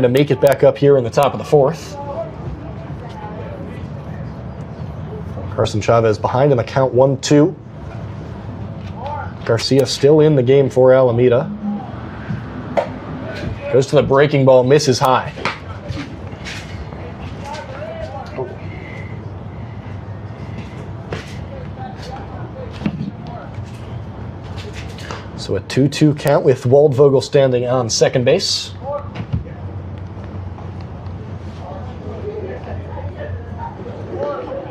to make it back up here in the top of the fourth. Carson Chavez behind in the count 1-2. Garcia still in the game for Alameda. Goes to the breaking ball, misses high. So a 2-2 count with Waldvogel standing on second base.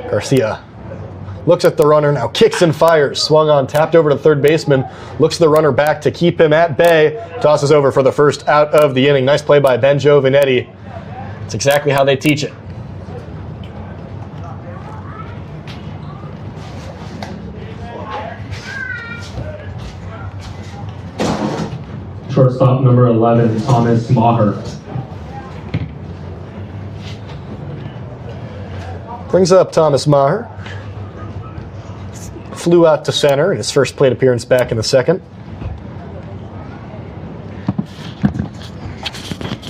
Garcia looks at the runner, now kicks and fires. Swung on, tapped over to third baseman. Looks the runner back to keep him at bay. Tosses over for the first out of the inning. Nice play by Ben Giovanetti. It's exactly how they teach it. Shortstop number 11, Thomas Maher. Brings up Thomas Maher. Flew out to center in his first plate appearance back in the second.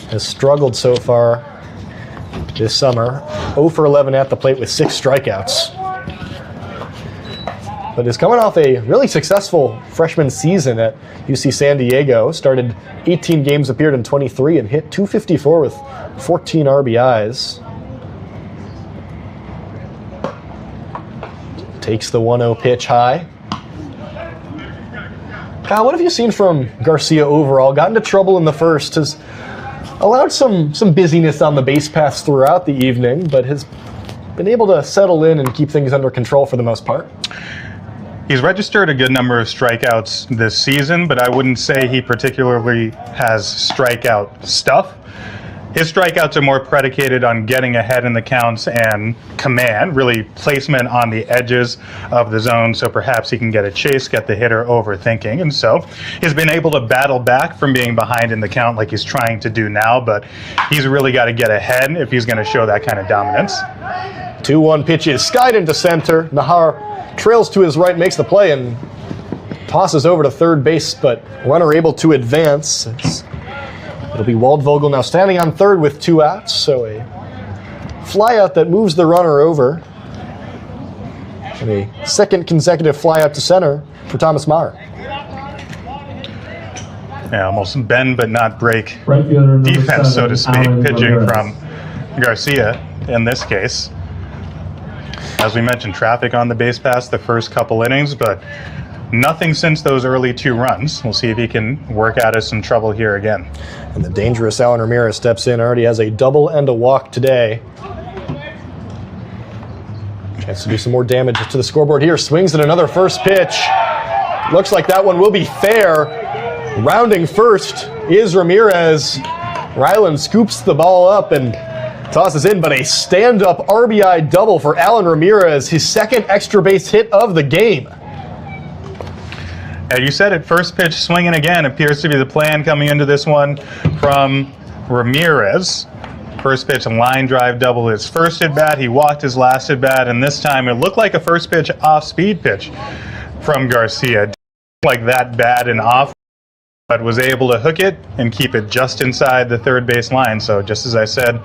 Has struggled so far this summer. 0 for 11 at the plate with 6 strikeouts. But is coming off a really successful freshman season at UC San Diego. Started 18 games, appeared in 23, and hit .254 with 14 RBIs. Takes the 1-0 pitch high. Kyle, what have you seen from Garcia overall? Got into trouble in the first, has allowed some busyness on the base paths throughout the evening, but has been able to settle in and keep things under control for the most part. He's registered a good number of strikeouts this season, but I wouldn't say he particularly has strikeout stuff. His strikeouts are more predicated on getting ahead in the counts and command, really placement on the edges of the zone, so perhaps he can get a chase, get the hitter overthinking. And so he's been able to battle back from being behind in the count like he's trying to do now, but he's really got to get ahead if he's going to show that kind of dominance. 2-1 pitch is skied into center. Nahar trails to his right, makes the play, and tosses over to third base, but runner able to advance. It'll be Waldvogel now standing on third with 2 outs, so a flyout that moves the runner over. And a second consecutive flyout to center for Thomas Maher. Yeah, almost bend but not break Right fielder, defense, 7, so to speak, Alan pitching Ramirez. from Garcia in this case. As we mentioned, traffic on the base pass the first couple innings, but nothing since those early 2 runs. We'll see if he can work out of some trouble here again. And the dangerous Alan Ramirez steps in, already has a double and a walk today. Chance to do some more damage to the scoreboard here. Swings at another first pitch. Looks like that one will be fair. Rounding first is Ramirez. Ryland scoops the ball up and tosses in, but a stand-up RBI double for Alan Ramirez, his second extra base hit of the game. As you said it, first pitch swinging again appears to be the plan coming into this one from Ramirez. First pitch line drive double his first at bat. He walked his last at bat, and this time it looked like a first pitch off-speed pitch from Garcia. Didn't look like that bad and off, but was able to hook it and keep it just inside the third base line. So just as I said,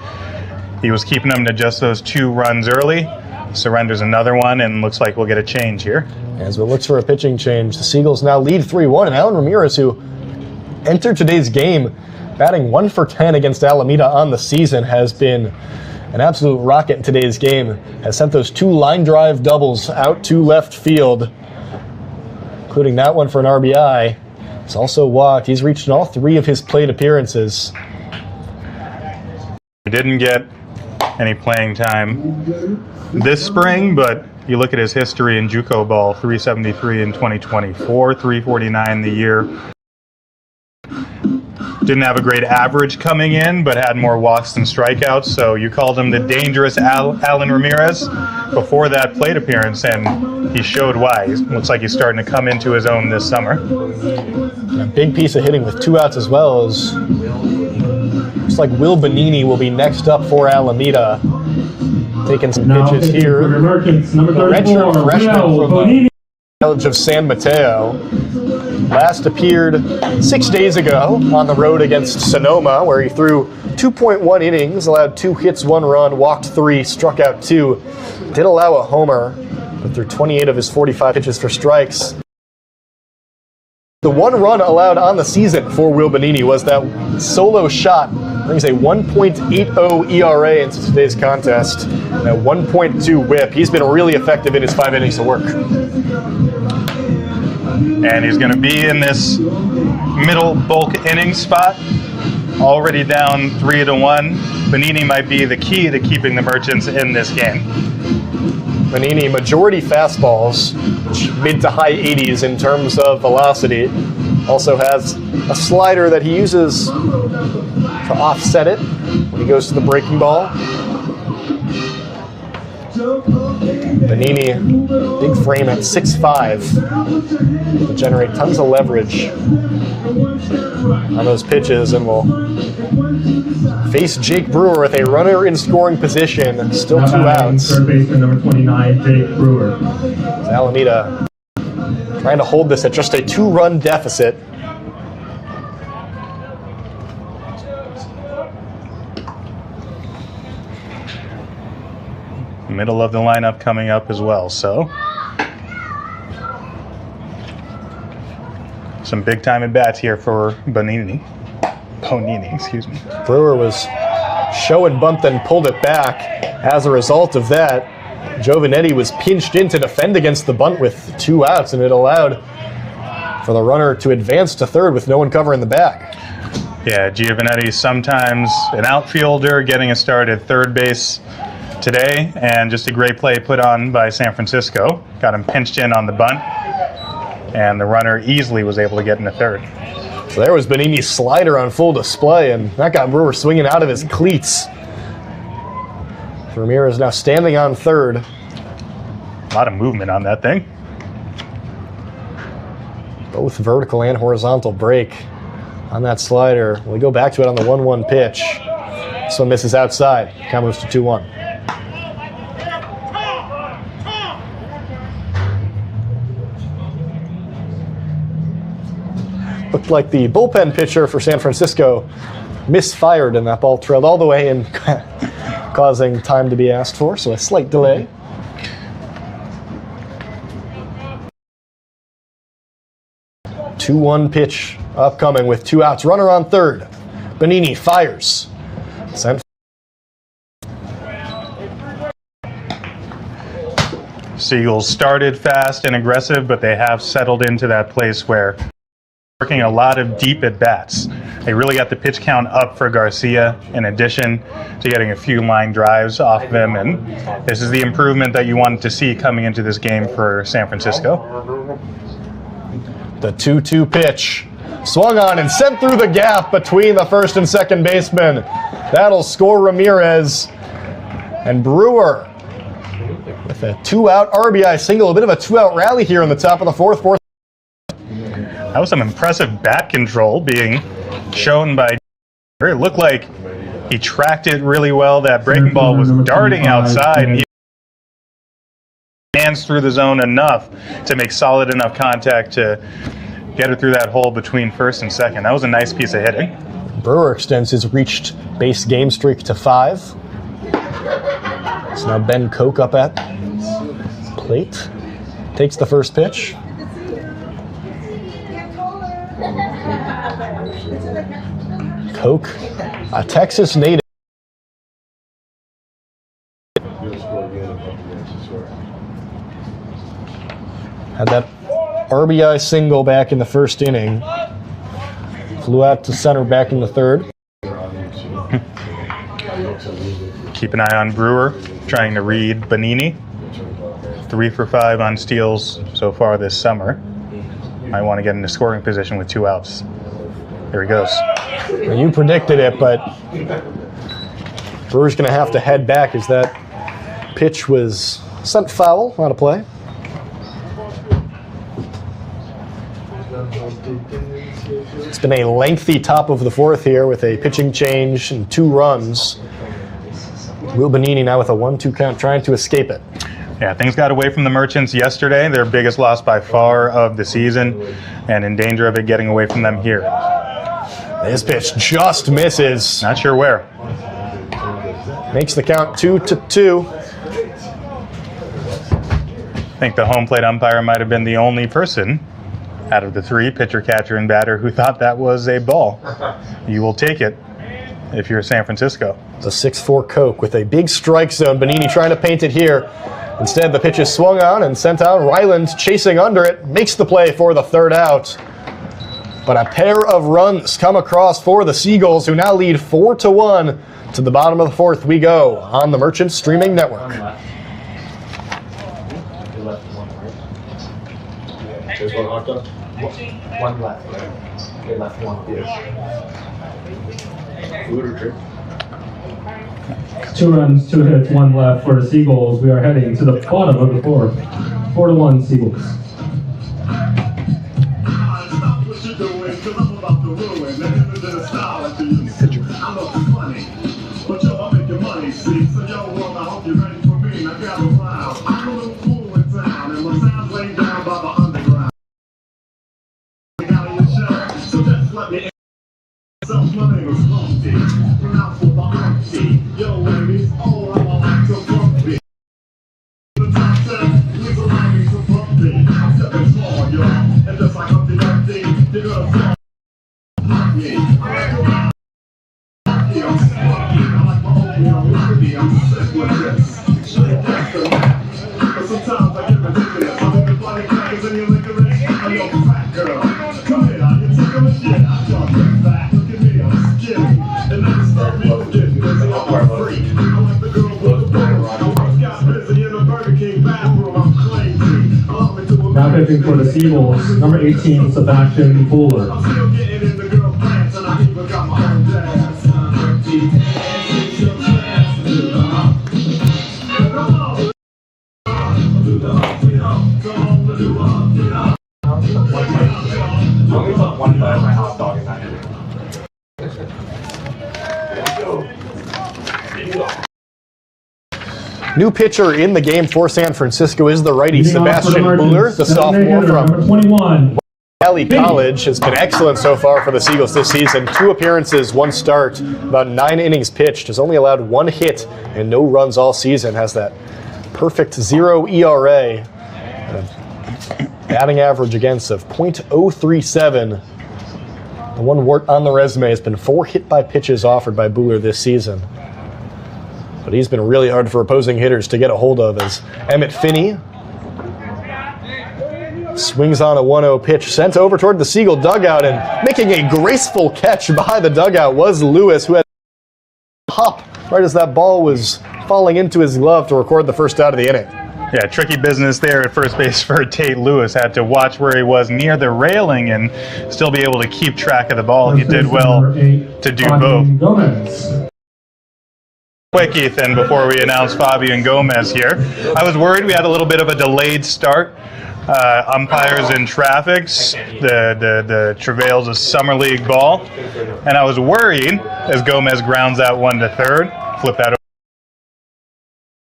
he was keeping them to just those 2 runs early. Surrenders another one, and looks like we'll get a change here. As we look for a pitching change, the Seagulls now lead 3-1, and Alan Ramirez, who entered today's game batting 1 for 10 against Alameda on the season, has been an absolute rocket in today's game. Has sent those 2 line drive doubles out to left field, including that one for an RBI. He's also walked. He's reached in all 3 of his plate appearances. He didn't get any playing time this spring, but you look at his history in JUCO ball: 373 in 2024, 349 the year. Didn't have a great average coming in, but had more walks than strikeouts, so you called him the dangerous Alan Ramirez before that plate appearance, and he showed why. He looks like he's starting to come into his own this summer. And a big piece of hitting with 2 outs as well. As looks like Will Bonini will be next up for Alameda. Taking some pitches here. Number 34, Redshirt freshman from the College of San Mateo. last appeared 6 days ago on the road against Sonoma, where he threw 2.1 innings, allowed 2 hits, 1 run, walked 3, struck out 2. Did allow a homer, but threw 28 of his 45 pitches for strikes. The 1 run allowed on the season for Will Bonini was that solo shot. Brings a 1.80 ERA into today's contest and a 1.2 whip. He's been really effective in his 5 innings of work. And he's going to be in this middle bulk inning spot. Already down 3-1. Bonini might be the key to keeping the Merchants in this game. Bonini, majority fastballs, mid to high 80s in terms of velocity. Also has a slider that he uses to offset it when he goes to the breaking ball. Bonini, big frame at 6'5", will generate tons of leverage on those pitches, and will face Jake Brewer with a runner in scoring position, still 2 outs. Third baseman number 29, Jake Brewer. Alameda trying to hold this at just a 2-run deficit. Middle of the lineup coming up as well, so some big time at bats here for Bonini, excuse me. Brewer was show and bunt, then pulled it back. As a result of that, Giovanetti was pinched in to defend against the bunt with 2 outs, and it allowed for the runner to advance to third with no one covering the bag. Yeah, Giovanetti, sometimes an outfielder, getting a start at third base today, and just a great play put on by San Francisco. Got him pinched in on the bunt, and the runner easily was able to get into third. So there was Bonini's slider on full display, and that got Brewer swinging out of his cleats. Ramirez now standing on third. A lot of movement on that thing. Both vertical and horizontal break on that slider. We go back to it on the 1-1 pitch. This one misses outside. Count moves to 2-1. Looked like the bullpen pitcher for San Francisco misfired, and that ball trailed all the way and causing time to be asked for, so a slight delay. Two 2-1 pitch upcoming with 2 outs. Runner on third. Bonini fires. Sent. Seagulls started fast and aggressive, but they have settled into that place where working a lot of deep at bats. They really got the pitch count up for Garcia in addition to getting a few line drives off of him, and this is the improvement that you wanted to see coming into this game for San Francisco. The 2-2 pitch. Swung on and sent through the gap between the first and second baseman. That'll score Ramirez. And Brewer with a 2-out RBI single. A bit of a 2-out rally here in the top of the fourth. That was some impressive bat control being shown by. It looked like he tracked it really well. That breaking ball was darting outside, and he hands through the zone enough to make solid enough contact to get it through that hole between first and second. That was a nice piece of hitting. Brewer extends his reached base game streak to 5. So now Ben Koch up at plate. Takes the first pitch. Koch, a Texas native. Had that RBI single back in the first inning. Flew out to center back in the third. Keep an eye on Brewer, trying to read Bonini. 3 for 5 on steals so far this summer. Might want to get into scoring position with 2 outs. Here he goes. Well, you predicted it, but Brewer's going to have to head back as that pitch was sent foul on a play. It's been a lengthy top of the fourth here with a pitching change and 2 runs. Will Bonini now with a 1-2 count trying to escape it. Yeah, things got away from the Merchants yesterday. Their biggest loss by far of the season, and in danger of it getting away from them here. This pitch just misses. Not sure where. Makes the count 2-2. I think the home plate umpire might have been the only person out of the three, pitcher, catcher, and batter, who thought that was a ball. You will take it if you're San Francisco. The 6-4 Coke with a big strike zone. Bonini trying to paint it here. Instead, the pitch is swung on and sent out. Ryland chasing under it, makes the play for the third out. But a pair of runs come across for the Seagulls, who now lead 4-1. To the bottom of the fourth we go on the Merchant Streaming Network. There's one hot dog? One left. Okay, left one. Yes. Food or drink? 2 runs, 2 hits, 1 left for the Seagulls. We are heading to the bottom of the fourth. 4-1 Seagulls. Now pitching for the Seagulls, number 18, Sebastian Buller. New pitcher in the game for San Francisco is the righty Sebastian Buller, the sophomore from 21. Valley College. Has been excellent so far for the Seagulls this season. 2 appearances, 1 start, about 9 innings pitched. Has only allowed 1 hit and no runs all season. Has that perfect 0 ERA. Batting average against of .037. The one wart on the resume has been 4 hit by pitches offered by Buller this season. But he's been really hard for opposing hitters to get a hold of as Emmett Finney swings on a 1-0 pitch sent over toward the Seagull dugout, and making a graceful catch by the dugout was Lewis, who had a hop right as that ball was falling into his glove to record the first out of the inning. Yeah, tricky business there at first base for Tate Lewis. Had to watch where he was near the railing and still be able to keep track of the ball. He did well to do both. Quick, Ethan, before we announce Fabian Gomez here. I was worried we had a little bit of a delayed start. Umpires in traffics, the travails of Summer League ball. And I was worried as Gomez grounds out 1 to third, flip that over.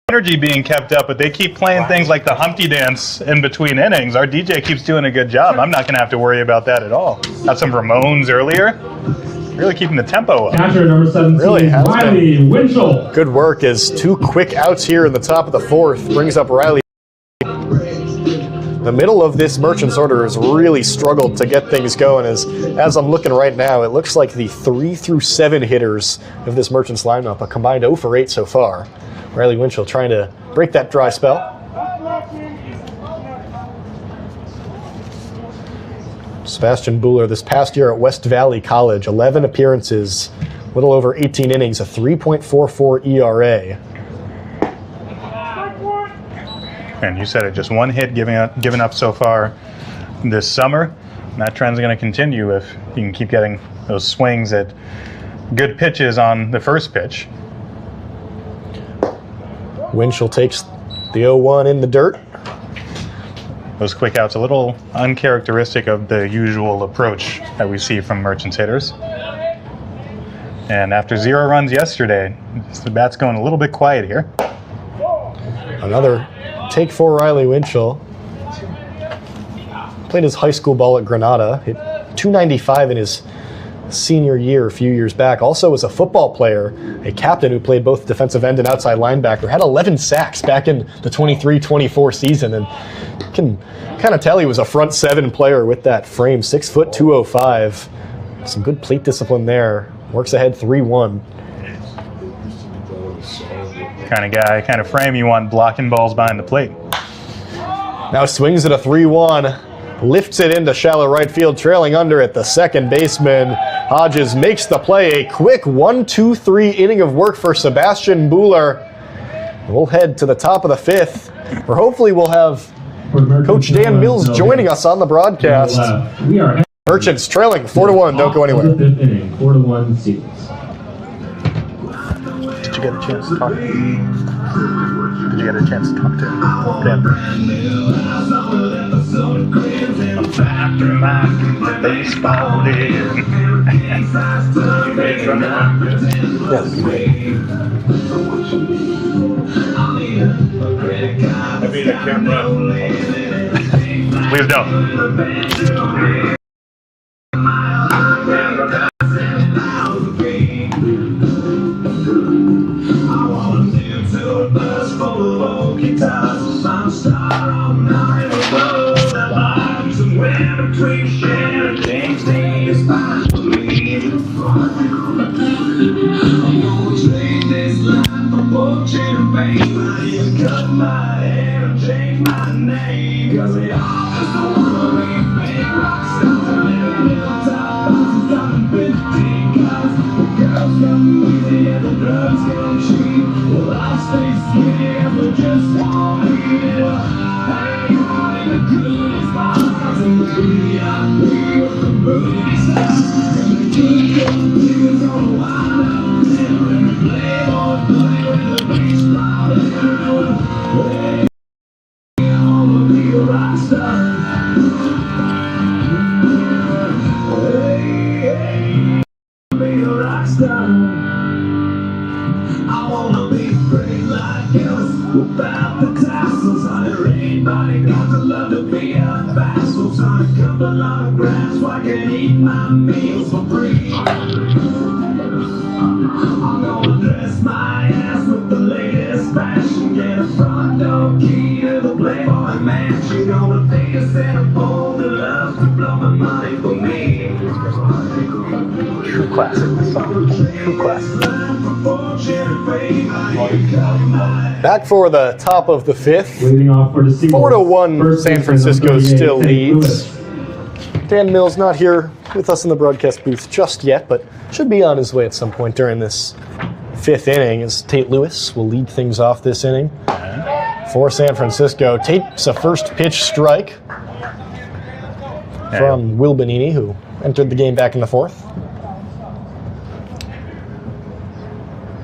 Energy being kept up, but they keep playing things like the Humpty Dance in between innings. Our DJ keeps doing a good job. I'm not going to have to worry about that at all. Got some Ramones earlier. Really keeping the tempo up. Catcher number 17, Really has Riley Winchell. Good work as 2 quick outs here in the top of the fourth brings up Riley. The middle of this Merchants order has really struggled to get things going. As I'm looking right now, it looks like the 3 through 7 hitters of this Merchants lineup, a combined 0 for 8 so far. Riley Winchell trying to break that dry spell. Sebastian Buller this past year at West Valley College, 11 appearances, a little over 18 innings, a 3.44 ERA. And you said it, just 1 hit given up so far this summer. And that trend's going to continue if you can keep getting those swings at good pitches on the first pitch. Winchell takes the 0-1 in the dirt. Those quick outs, a little uncharacteristic of the usual approach that we see from Merchants hitters. And after 0 runs yesterday, the bat's going a little bit quiet here. Another take for Riley Winchell. Played his high school ball at Granada. Hit .295 in his senior year a few years back. Also was a football player, a captain who played both defensive end and outside linebacker. Had 11 sacks back in the 23-24 season, and you can kind of tell he was a front seven player with that frame. 6 foot 205. Some good plate discipline there. Works ahead 3-1. Kind of guy, kind of frame you want blocking balls behind the plate. Now swings at a 3-1. Lifts it into shallow right field, trailing under at the second baseman. Hodges makes the play. A quick 1-2-3 inning of work for Sebastian Buhler. We'll head to the top of the 5th, where hopefully we'll have Coach Dan Mills joining us on the broadcast. Merchants trailing 4-1. Don't go anywhere. 5th inning, 4-1 Seagulls. Did you get a chance to talk to him? Did you get a chance to talk to him? Baseball Please don't. True classic, this song. True classic. Back for the top of the 5th. Leading off for the Seagulls. 4-1 San Francisco still leads. Lewis. Dan Mills not here with us in the broadcast booth just yet, but should be on his way at some point during this 5th inning, as Tate Lewis will lead things off this inning for San Francisco. Tate's a first pitch strike from Will Bonini, who entered the game back in the 4th.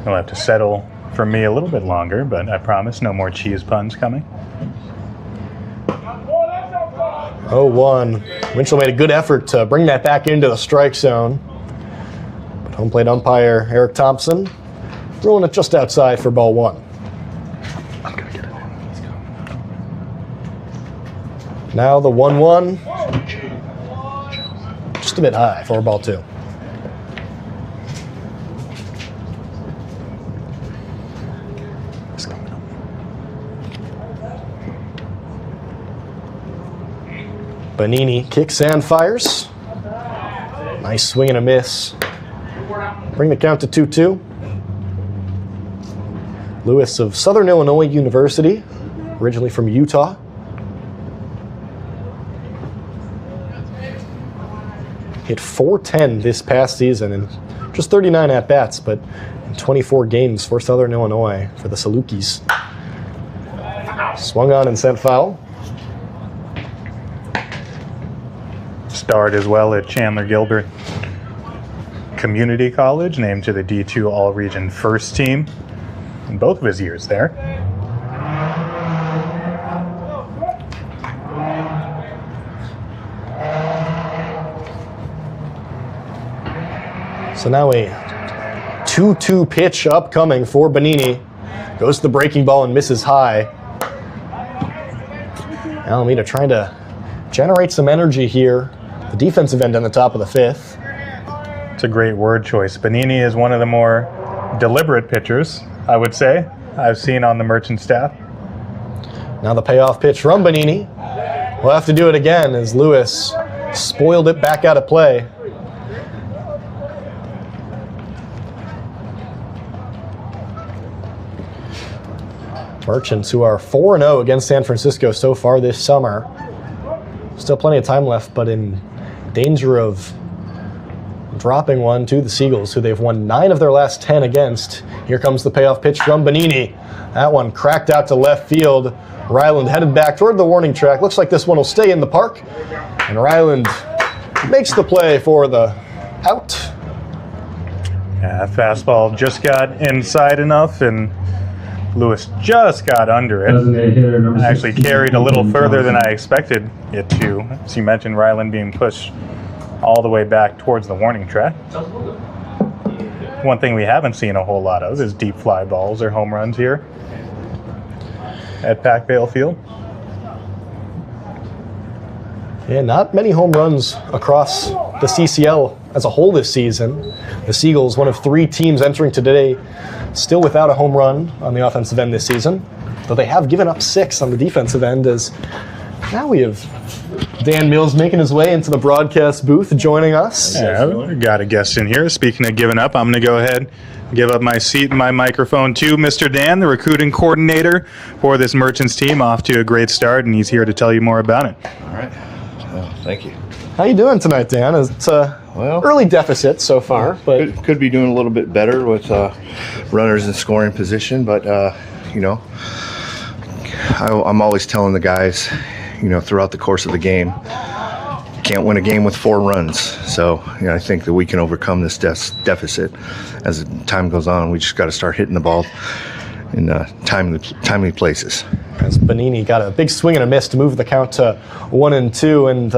He'll have to settle for me a little bit longer, but I promise no more cheese puns coming. 0-1. Winchell made a good effort to bring that back into the strike zone. But home plate umpire Eric Thompson throwing it just outside for ball 1. I'm going to get it. Let's go. Now the 1-1. Just a bit high for ball 2. Bonini kicks and fires. Nice swing and a miss. Bring the count to 2-2. Lewis of Southern Illinois University, originally from Utah. Hit .410 this past season in just 39 at-bats, but in 24 games for Southern Illinois for the Salukis. Swung on and sent foul. Starred as well at Chandler Gilbert Community College, named to the D2 All-Region First Team in both of his years there. So now a 2-2 pitch upcoming for Bonini. Goes to the breaking ball and misses high. Alameda trying to generate some energy here. The defensive end on the top of the 5th. It's a great word choice. Bonini is one of the more deliberate pitchers, I would say, I've seen on the Merchant staff. Now the payoff pitch from Bonini. We'll have to do it again as Lewis spoiled it back out of play. Merchants, who are 4-0 against San Francisco so far this summer. Still plenty of time left, but in danger of dropping one to the Seagulls, who they've won 9 of their last 10 against. Here comes the payoff pitch from Bonini. That one cracked out to left field. Ryland headed back toward the warning track. Looks like this one will stay in the park. And Ryland makes the play for the out. Yeah, fastball just got inside enough, and Lewis just got under it. Designated hitter number Actually 16, carried a little further than Johnson. I expected it to. As you mentioned, Ryland being pushed all the way back towards the warning track. One thing we haven't seen a whole lot of is deep fly balls or home runs here at Pac Vale Field. Yeah, not many home runs across the CCL as a whole this season. The Seagulls, one of 3 teams entering today, still without a home run on the offensive end this season, though they have given up 6 on the defensive end. As now we have Dan Mills making his way into the broadcast booth, joining us. Yeah, we got a guest in here. Speaking of giving up, I'm going to go ahead and give up my seat and my microphone to Mr. Dan, the recruiting coordinator for this Merchants team. Off to a great start, and he's here to tell you more about it. All right. Thank you. How you doing tonight, Dan? It's a early deficit so far, but Could be doing a little bit better with runners in scoring position, but you know, I'm always telling the guys, you know, throughout the course of the game, you can't win a game with 4 runs. So, you know, I think that we can overcome this deficit as time goes on. We just got to start hitting the ball in timely places. as Bonini got a big swing and a miss to move the count to 1-2. And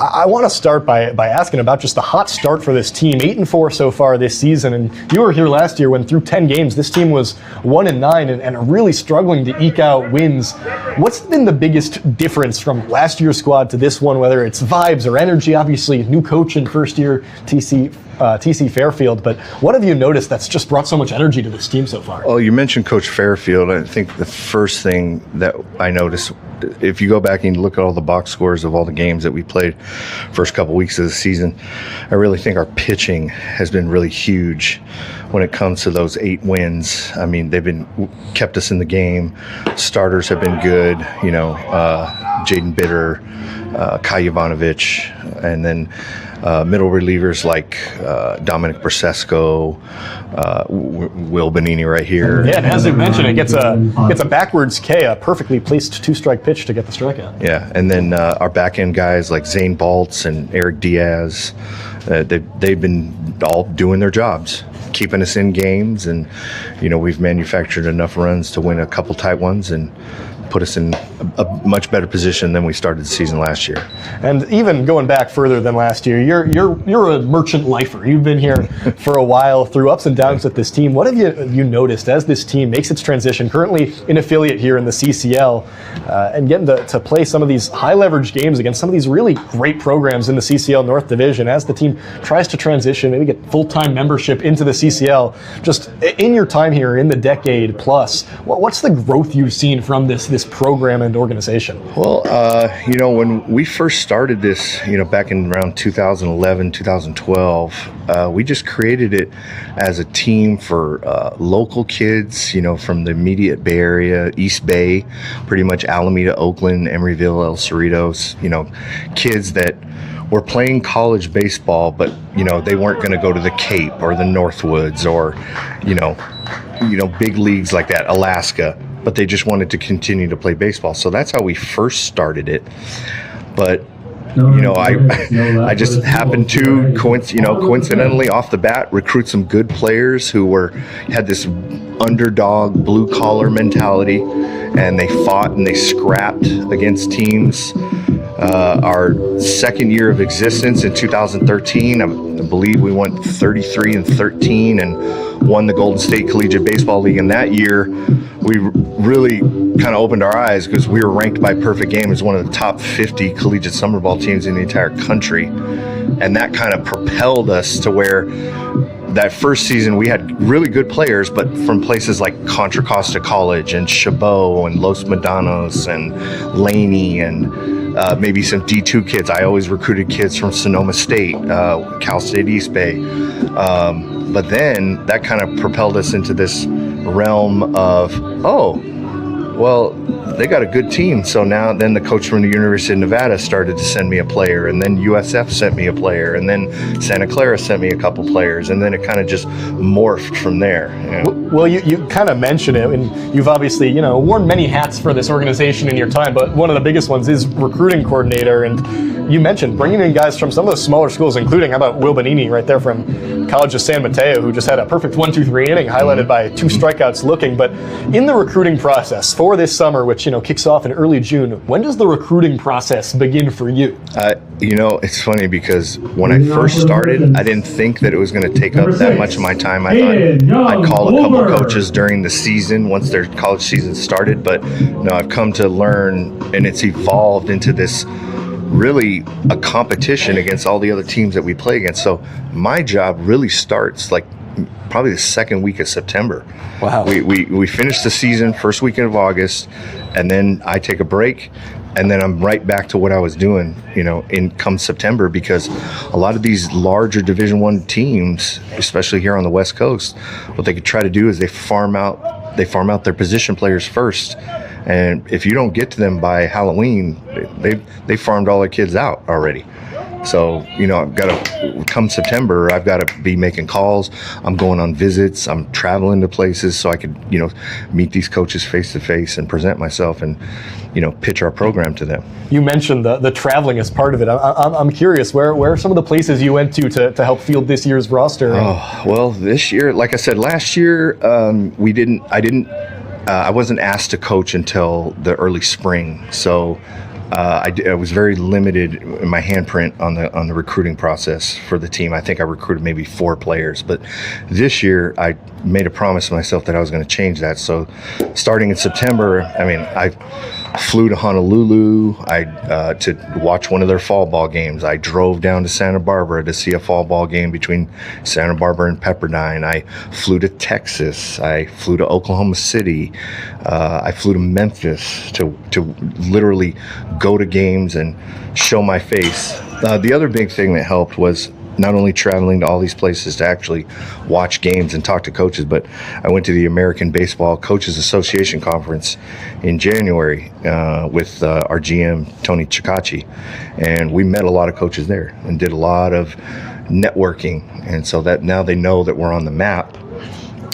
I want to start by asking about just the hot start for this team. 8-4 so far this season, and you were here last year when through 10 games this team was 1-9 and really struggling to eke out wins. What's been the biggest difference from last year's squad to this one, whether it's vibes or energy? Obviously, new coach in first year, TC Fairfield, but what have you noticed that's just brought so much energy to this team so far? Well, you mentioned Coach Fairfield. I think the first thing that I noticed, if you go back and look at all the box scores of all the games that we played first couple weeks of the season, I really think our pitching has been really huge when it comes to those 8 wins. I mean, they've been kept us in the game. Starters have been good, you know, Jaden Bitter, Kai Jovanovic, and then middle relievers like Dominic Brasesco, Will Bonini right here. Yeah, and as you mentioned, it gets a backwards K, a perfectly placed 2-strike pitch to get the strikeout. Yeah, and then our back end guys like Zane Baltz and Eric Diaz, they've been all doing their jobs, keeping us in games, and you know, we've manufactured enough runs to win a couple tight ones and put us in a much better position than we started the season last year. And even going back further than last year, you're a merchant lifer. You've been here for a while through ups and downs with this team. What have you noticed as this team makes its transition, currently an affiliate here in the CCL, and getting to play some of these high leverage games against some of these really great programs in the CCL North Division as the team tries to transition, maybe get full-time membership into the CCL? Just in your time here, in the decade plus, what's the growth you've seen from this program and organization? Well, you know, when we first started this, you know, back in around 2011, 2012, we just created it as a team for local kids, you know, from the immediate Bay Area, East Bay, pretty much Alameda, Oakland, Emeryville, El Cerritos, you know, kids that were playing college baseball, but, you know, they weren't going to go to the Cape or the Northwoods or, you know, big leagues like that, Alaska, but they just wanted to continue to play baseball. So that's how we first started it. But you know, I just happened to coincidentally off the bat recruit some good players who had this underdog blue collar mentality, and they fought and they scrapped against teams Our second year of existence in 2013, I believe we went 33-13 and won the Golden State Collegiate Baseball League. And that year, we really kind of opened our eyes because we were ranked by Perfect Game as one of the top 50 collegiate summer ball teams in the entire country. And that kind of propelled us to where that first season we had really good players, but from places like Contra Costa College and Chabot and Los Medanos and Laney and maybe some D2 kids. I always recruited kids from Sonoma State, Cal State East Bay. But then that kind of propelled us into this realm of, well, they got a good team. So now then the coach from the University of Nevada started to send me a player, and then USF sent me a player, and then Santa Clara sent me a couple players, and then it kind of just morphed from there. You know? Well, you kind of mentioned it, and you've obviously, worn many hats for this organization in your time, but one of the biggest ones is recruiting coordinator, and you mentioned bringing in guys from some of the smaller schools, including, how about Will Bonini right there from College of San Mateo, who just had a perfect 1-2-3 inning, highlighted by 2 strikeouts looking. But in the recruiting process for this summer, which kicks off in early June, when does the recruiting process begin for you? It's funny because when I first started, I didn't think that it was going to take up that much of my time. I thought I'd call a couple coaches during the season once their college season started, but no, I've come to learn, and it's evolved into this really a competition against all the other teams that we play against. So my job really starts like probably the second week of September. Wow. We finish the season first weekend of August, and then I take a break, and then I'm right back to what I was doing, in come September, because a lot of these larger Division I teams, especially here on the West Coast, what they could try to do is they farm out their position players first. And if you don't get to them by Halloween, they farmed all their kids out already. So, I've got to, come September, I've got to be making calls. I'm going on visits. I'm traveling to places so I could, meet these coaches face to face and present myself and, pitch our program to them. You mentioned the traveling as part of it. I'm curious, where are some of the places you went to help field this year's roster? Oh, well, this year, like I said, last year, I wasn't asked to coach until the early spring. So, I was very limited in my handprint on the recruiting process for the team. I think I recruited maybe 4 players, but this year I made a promise to myself that I was going to change that. So starting in September, I flew to Honolulu to watch one of their fall ball games. I drove down to Santa Barbara to see a fall ball game between Santa Barbara and Pepperdine. I flew to Texas. I flew to Oklahoma City. I flew to Memphis to literally go to games and show my face. The other big thing that helped was not only traveling to all these places to actually watch games and talk to coaches, but I went to the American Baseball Coaches Association Conference in January with our GM, Tony Ciccacci, and we met a lot of coaches there and did a lot of networking, and so that now they know that we're on the map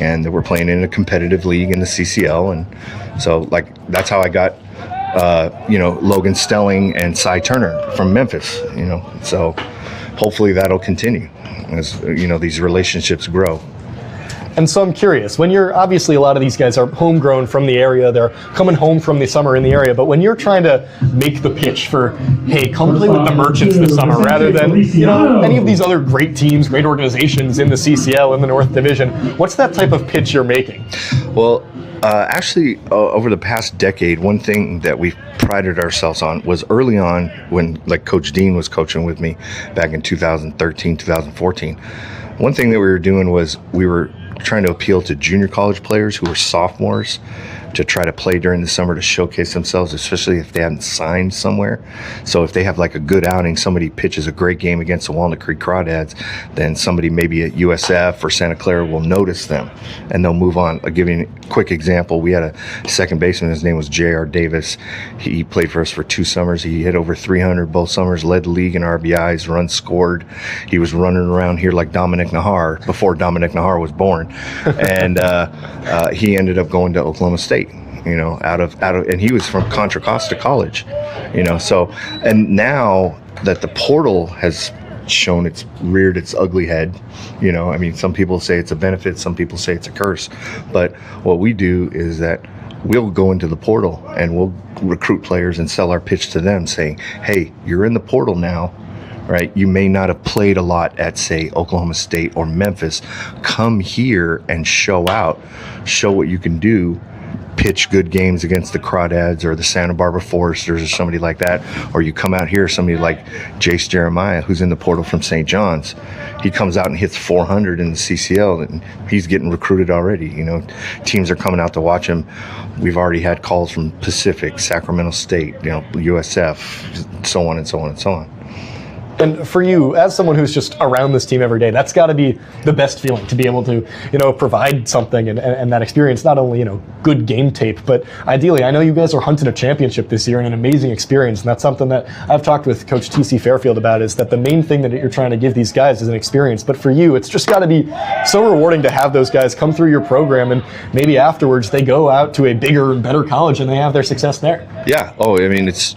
and that we're playing in a competitive league in the CCL, and so that's how I got Logan Stelling and Cy Turner from Memphis, so hopefully that'll continue as these relationships grow. And so I'm curious, when you're, obviously a lot of these guys are homegrown from the area, they're coming home from the summer in the area, but when you're trying to make the pitch for, hey, come play with the Merchants this summer, rather than any of these other great teams, great organizations in the CCL in the North Division, what's that type of pitch you're making? Well, actually, over the past decade, one thing that we've prided ourselves on was early on when Coach Dean was coaching with me back in 2013, 2014. One thing that we were doing was we were trying to appeal to junior college players who were sophomores to try to play during the summer to showcase themselves, especially if they hadn't signed somewhere. So if they have a good outing, somebody pitches a great game against the Walnut Creek Crawdads, then somebody maybe at USF or Santa Clara will notice them and they'll move on. I'll give you a quick example. We had a second baseman, his name was J.R. Davis. He played for us for 2 summers. He hit over 300 both summers, led the league in RBIs, runs scored. He was running around here like Dominic Nahar before Dominic Nahar was born. And he ended up going to Oklahoma State. And he was from Contra Costa College, so, and now that the portal has reared its ugly head, some people say it's a benefit, some people say it's a curse, but what we do is that we'll go into the portal and recruit players and sell our pitch to them, saying, hey, you're in the portal now, right? You may not have played a lot at, say, Oklahoma State or Memphis. Come here and show out, show what you can do. Pitch good games against the Crawdads or the Santa Barbara Foresters or somebody like that. Or you come out here, somebody like Jace Jeremiah, who's in the portal from St. John's. He comes out and hits 400 in the CCL, and he's getting recruited already. You know, teams are coming out to watch him. We've already had calls from Pacific, Sacramento State, you know, USF, so on and so on and so on. And for you, as someone who's just around this team every day, that's got to be the best feeling, to be able to, you know, provide something and that experience, not only, you know, good game tape, but ideally, I know you guys are hunting a championship this year and an amazing experience. And that's something that I've talked with Coach T.C. Fairfield about, is that the main thing that you're trying to give these guys is an experience. But for you, it's just got to be so rewarding to have those guys come through your program, and maybe afterwards they go out to a bigger and better college and they have their success there. Yeah. Oh, I mean, it's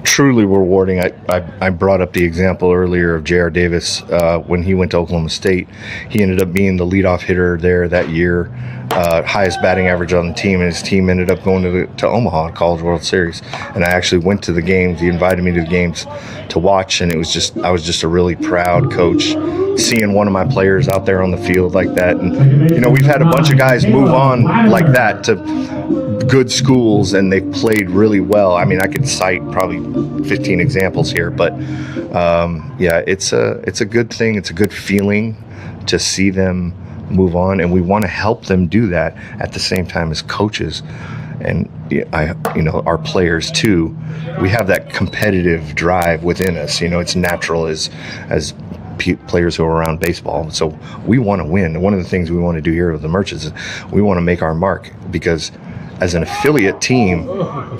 truly rewarding. I brought up the example earlier of J.R. Davis when he went to Oklahoma State. He ended up being the leadoff hitter there that year, highest batting average on the team, and his team ended up going to Omaha College World Series. And I actually went to the games. He invited me to the games to watch, and I was just a really proud coach seeing one of my players out there on the field like that. And you know, we've had a bunch of guys move on like that to good schools, and they've played really well. I mean, I could cite probably 15 examples here, but yeah, it's a good thing. It's a good feeling to see them move on, and we want to help them do that at the same time as coaches. And our players too, we have that competitive drive within us. You know, it's natural as players who are around baseball. So we want to win. And one of the things we want to do here with the Merchants is we want to make our mark, because as an affiliate team,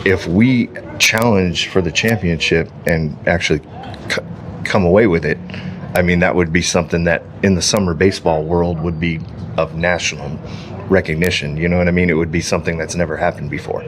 if we challenge for the championship and actually come away with it, I mean, that would be something that in the summer baseball world would be of national recognition. You know what I mean? It would be something that's never happened before.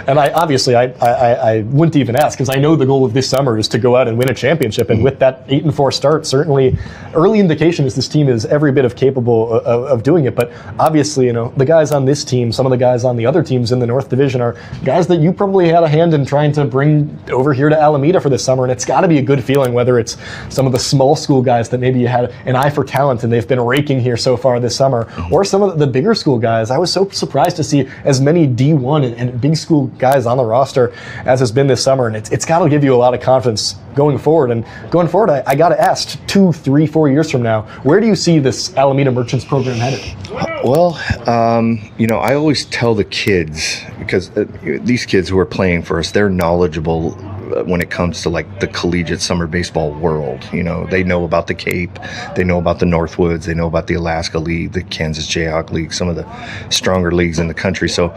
And I wouldn't even ask, because I know the goal of this summer is to go out and win a championship. And with that 8-4 start, certainly early indication is this team is every bit of capable of doing it. But obviously, you know, the guys on this team, some of the guys on the other teams in the North Division are guys that you probably had a hand in trying to bring over here to Alameda for this summer. And it's got to be a good feeling, whether it's some of the small school guys that maybe you had an eye for talent and they've been raking here so far this summer, or some of the bigger school guys. I was so surprised to see as many D1 and big school guys on the roster as has been this summer, and it's got to give you a lot of confidence going forward. And going forward, I got to ask, 2, 3, 4 years from now, where do you see this Alameda Merchants program headed? Well, I always tell the kids, because these kids who are playing for us, they're knowledgeable when it comes to like the collegiate summer baseball world. You know, they know about the Cape, they know about the Northwoods, they know about the Alaska League, the Kansas Jayhawk League, some of the stronger leagues in the country. So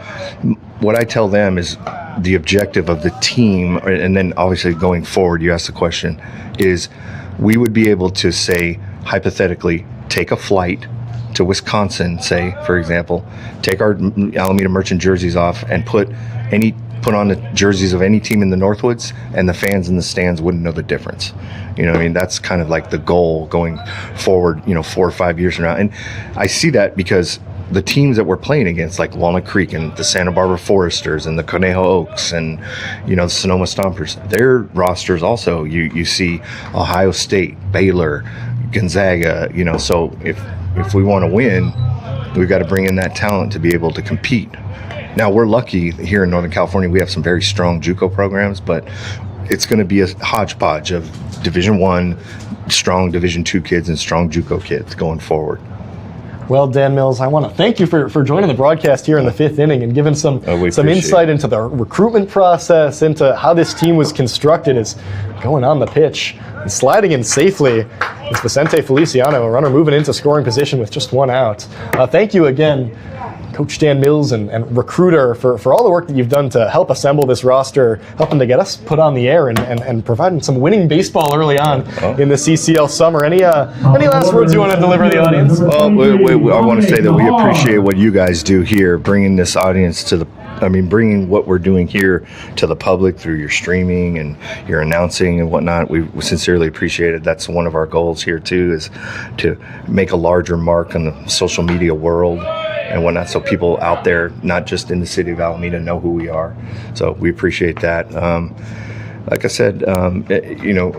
what I tell them is the objective of the team, and then obviously going forward, you asked the question, is we would be able to say, hypothetically, take a flight to Wisconsin, say, for example, take our Alameda Merchant jerseys off and put on the jerseys of any team in the Northwoods, and the fans in the stands wouldn't know the difference. You know what I mean? That's kind of like the goal going forward, 4 or 5 years from now. And I see that because the teams that we're playing against, like Walnut Creek and the Santa Barbara Foresters and the Conejo Oaks and, the Sonoma Stompers, their rosters also, you see Ohio State, Baylor, Gonzaga, so if we want to win, we've got to bring in that talent to be able to compete. Now, we're lucky here in Northern California, we have some very strong JUCO programs, but it's going to be a hodgepodge of Division I, strong Division II kids and strong JUCO kids going forward. Well, Dan Mills, I want to thank you for joining the broadcast here in the 5th inning and giving some insight into the recruitment process, into how this team was constructed, is going on the pitch and sliding in safely. It's Vicente Feliciano, a runner moving into scoring position with just 1 out. Thank you again, Coach Dan Mills and recruiter, for all the work that you've done to help assemble this roster, helping to get us put on the air and providing some winning baseball early on in the CCL summer. Any last words you want to deliver to the audience? Well, I want to say that we appreciate what you guys do here, bringing this audience to bringing what we're doing here to the public through your streaming and your announcing and whatnot. We sincerely appreciate it. That's one of our goals here too, is to make a larger mark on the social media world and whatnot, so people out there, not just in the city of Alameda, know who we are. So we appreciate that. Like I said,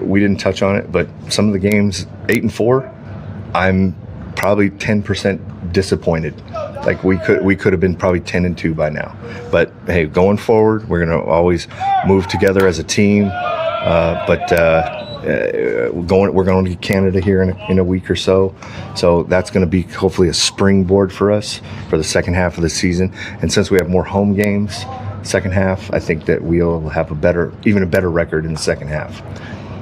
we didn't touch on it, but some of the games, 8-4, I'm probably 10% disappointed. Like we could have been probably 10-2 by now. But hey, going forward, we're gonna always move together as a team. We're going to Canada here in a week or so. So that's going to be hopefully a springboard for us for the second half of the season. And since we have more home games, second half, I think that we'll have even a better record in the second half.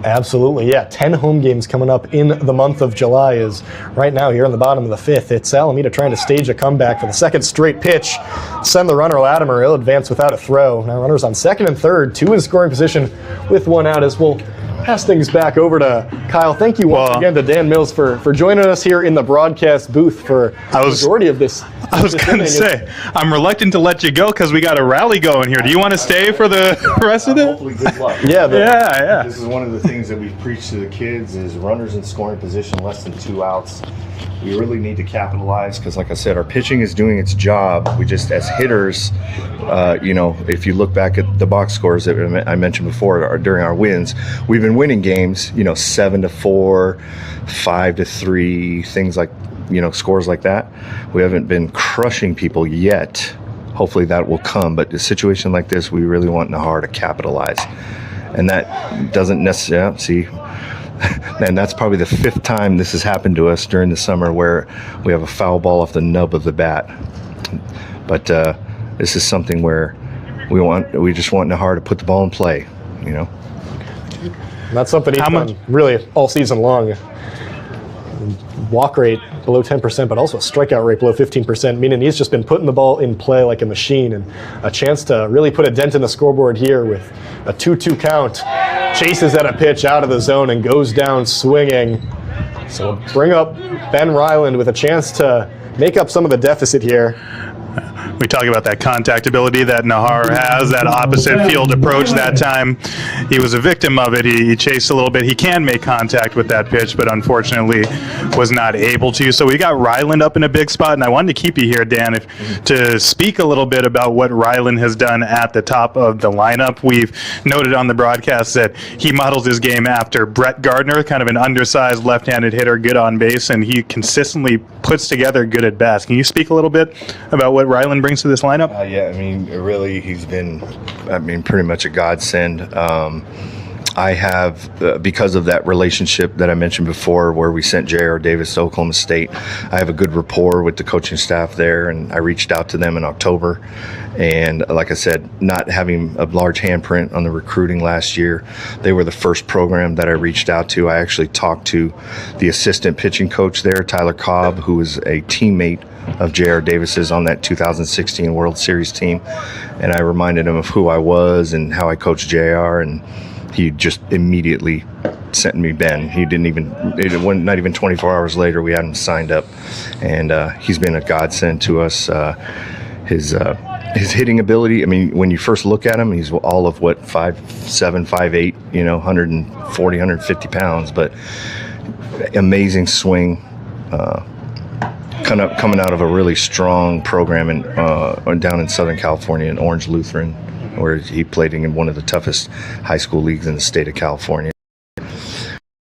Absolutely, yeah. 10 home games coming up in the month of July. Is right now here in the bottom of the fifth. It's Alameda trying to stage a comeback for the second straight pitch. Send the runner Latimer. He'll advance without a throw. Now runners on second and third, 2 in scoring position with 1 out, as we'll pass things back over to Kyle. Thank you once again to Dan Mills for joining us here in the broadcast booth for the majority of this. I was going to say, I'm reluctant to let you go because we got a rally going here. Do you want to stay for the rest of it? Hopefully, good luck. Yeah. This is one of the things that we've preached to the kids is runners in scoring position, less than 2 outs. We really need to capitalize because, like I said, our pitching is doing its job. We just, as hitters, if you look back at the box scores that I mentioned before during our wins, we've been winning games, 7-4, 5-3, things like, scores like that. We haven't been crushing people yet. Hopefully that will come. But a situation like this, we really want Nahar to capitalize. And that doesn't necessarily, see, and that's probably the 5th time this has happened to us during the summer where we have a foul ball off the nub of the bat. But this is something where we just want Nahar to put the ball in play, And that's something he's done really all season long. Walk rate below 10%, but also a strikeout rate below 15%, meaning he's just been putting the ball in play like a machine, and a chance to really put a dent in the scoreboard here with a 2-2 count. Chases at a pitch out of the zone and goes down swinging. So we'll bring up Ben Ryland with a chance to make up some of the deficit here. We talk about that contact ability that Nahar has, that opposite field approach that time. He was a victim of it. He chased a little bit. He can make contact with that pitch, but unfortunately was not able to. So we got Ryland up in a big spot, and I wanted to keep you here, Dan, to speak a little bit about what Ryland has done at the top of the lineup. We've noted on the broadcast that he models his game after Brett Gardner, kind of an undersized left-handed hitter, good on base, and he consistently puts together good at bats. Can you speak a little bit about what Ryland brings to this lineup? Really, he's been, pretty much a godsend. I have, because of that relationship that I mentioned before where we sent J.R. Davis to Oklahoma State, I have a good rapport with the coaching staff there, and I reached out to them in October. And like I said, not having a large handprint on the recruiting last year, they were the first program that I reached out to. I actually talked to the assistant pitching coach there, Tyler Cobb, who was a teammate of J.R. Davis's on that 2016 World Series team. And I reminded him of who I was and how I coached J.R., and he just immediately sent me Ben. Not even 24 hours later, we had him signed up. And he's been a godsend to us. His hitting ability, when you first look at him, he's all of 5'7", 5'8", 140, 150 pounds, but amazing swing. Coming out of a really strong program down in Southern California in Orange Lutheran, where he played in one of the toughest high school leagues in the state of California.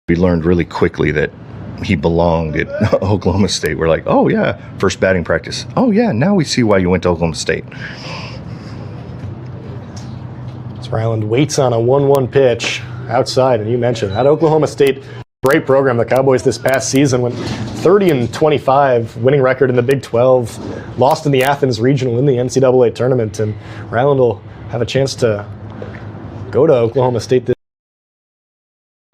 We learned really quickly that he belonged at Oklahoma State. We're like, oh yeah, first batting practice. Oh yeah, now we see why you went to Oklahoma State. So Ryland waits on a 1-1 pitch outside, and you mentioned that Oklahoma State great program. The Cowboys this past season went 30-25, winning record in the Big 12, lost in the Athens Regional in the NCAA tournament, and Ryland will have a chance to go to Oklahoma State this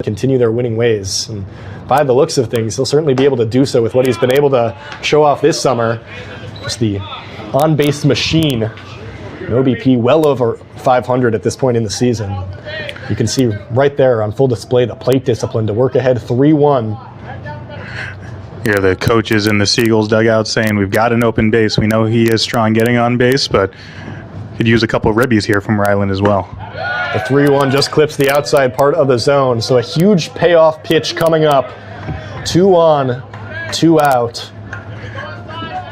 continue their winning ways. And by the looks of things, he'll certainly be able to do so with what he's been able to show off this summer. Just the on-base machine. An OBP well over 500 at this point in the season. You can see right there on full display the plate discipline to work ahead 3-1. Here the coaches in the Seagulls dugout saying we've got an open base. We know he is strong getting on base, but could use a couple of ribbies here from Ryland as well. The 3-1 just clips the outside part of the zone, so a huge payoff pitch coming up. 2 on, 2 out.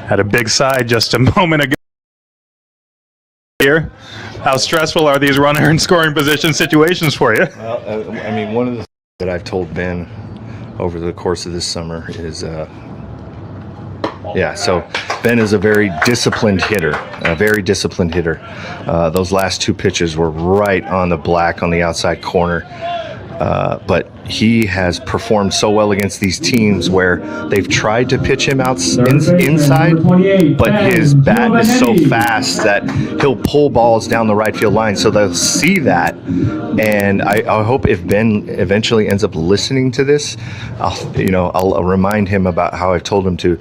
Had a big side just a moment ago. Here, how stressful are these runner and scoring position situations for you? Well, I mean, one of the things that I've told Ben over the course of this summer is, so Ben is a very disciplined hitter, Those last two pitches were right on the black on the outside corner. But he has performed so well against these teams where they've tried to pitch him inside, but his bat is so fast that he'll pull balls down the right field line. So they'll see that, and I hope if Ben eventually ends up listening to this, I'll remind him about how I've told him to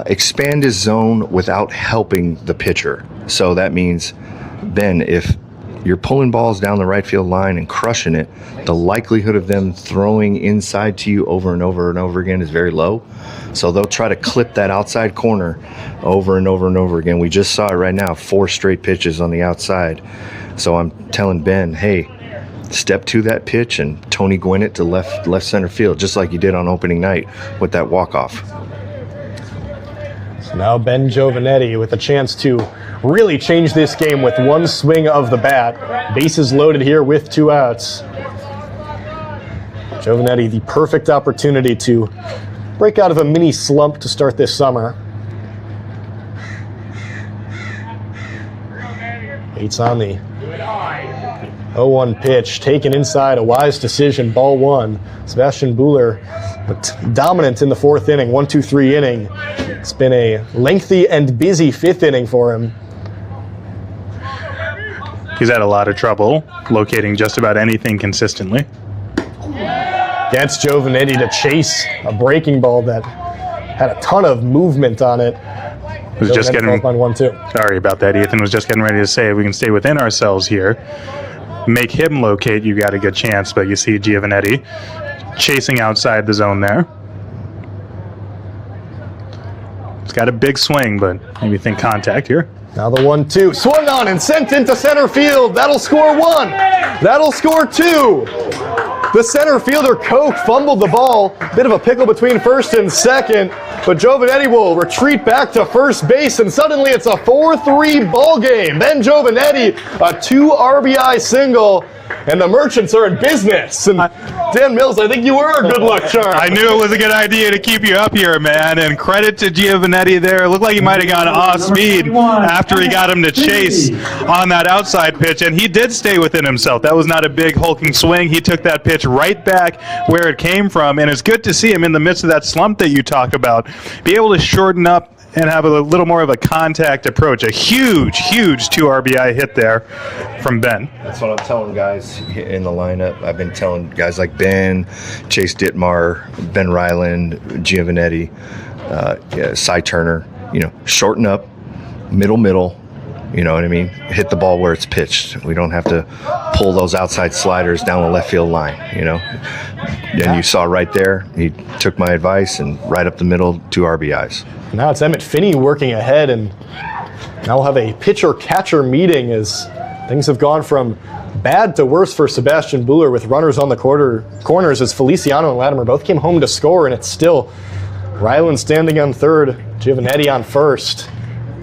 expand his zone without helping the pitcher. So that means, Ben, if you're pulling balls down the right field line and crushing it, the likelihood of them throwing inside to you over and over and over again is very low. So they'll try to clip that outside corner over and over and over again. We just saw it right now, 4 straight pitches on the outside. So I'm telling Ben, hey, step to that pitch and Tony Gwynn it to left center field, just like you did on opening night with that walk-off. So now Ben Giovanetti with a chance to really change this game with one swing of the bat. Bases loaded here with 2 outs. Giovanetti, the perfect opportunity to break out of a mini slump to start this summer. Waits on the 0-1 pitch, taken inside, a wise decision, ball 1. Sebastian Buhler, but dominant in the 4th inning, 1-2-3 inning. It's been a lengthy and busy 5th inning for him. He's had a lot of trouble locating just about anything consistently. Gets Giovanetti to chase a breaking ball that had a ton of movement on it. Was just getting on 1-2. Sorry about that. Ethan was just getting ready to say if we can stay within ourselves here, make him locate, you got a good chance. But you see Giovanetti chasing outside the zone there. He's got a big swing, but maybe think contact here. Now the 1-2, swung on and sent into center field. That'll score 1. That'll score 2. The center fielder, Koch, fumbled the ball. Bit of a pickle between first and second, but Giovanetti will retreat back to first base, and suddenly it's a 4-3 ball game. Ben Giovanetti, a 2 RBI single, and the Merchants are in business. And Dan Mills, I think you were a good luck charm. I knew it was a good idea to keep you up here, man, and credit to Giovanetti there. It looked like he might have gone off speed after he got him to chase on that outside pitch, and he did stay within himself. That was not a big hulking swing. He took that pitch right back where it came from, and it's good to see him in the midst of that slump that you talk about, be able to shorten up and have a little more of a contact approach. A huge 2 RBI hit there from Ben. That's what I'm telling guys in the lineup. I've been telling guys like Ben, Chase Dittmar, Ben Ryland, Giovanetti, Cy Turner, shorten up, middle, you know what I mean? Hit the ball where it's pitched. We don't have to pull those outside sliders down the left field line, And you saw right there, he took my advice and right up the middle, 2 RBIs. Now it's Emmett Finney working ahead, and now we'll have a pitcher-catcher meeting as things have gone from bad to worse for Sebastian Buhler with runners on the corners as Feliciano and Latimer both came home to score, and it's still Ryland standing on third, Giovanetti on first.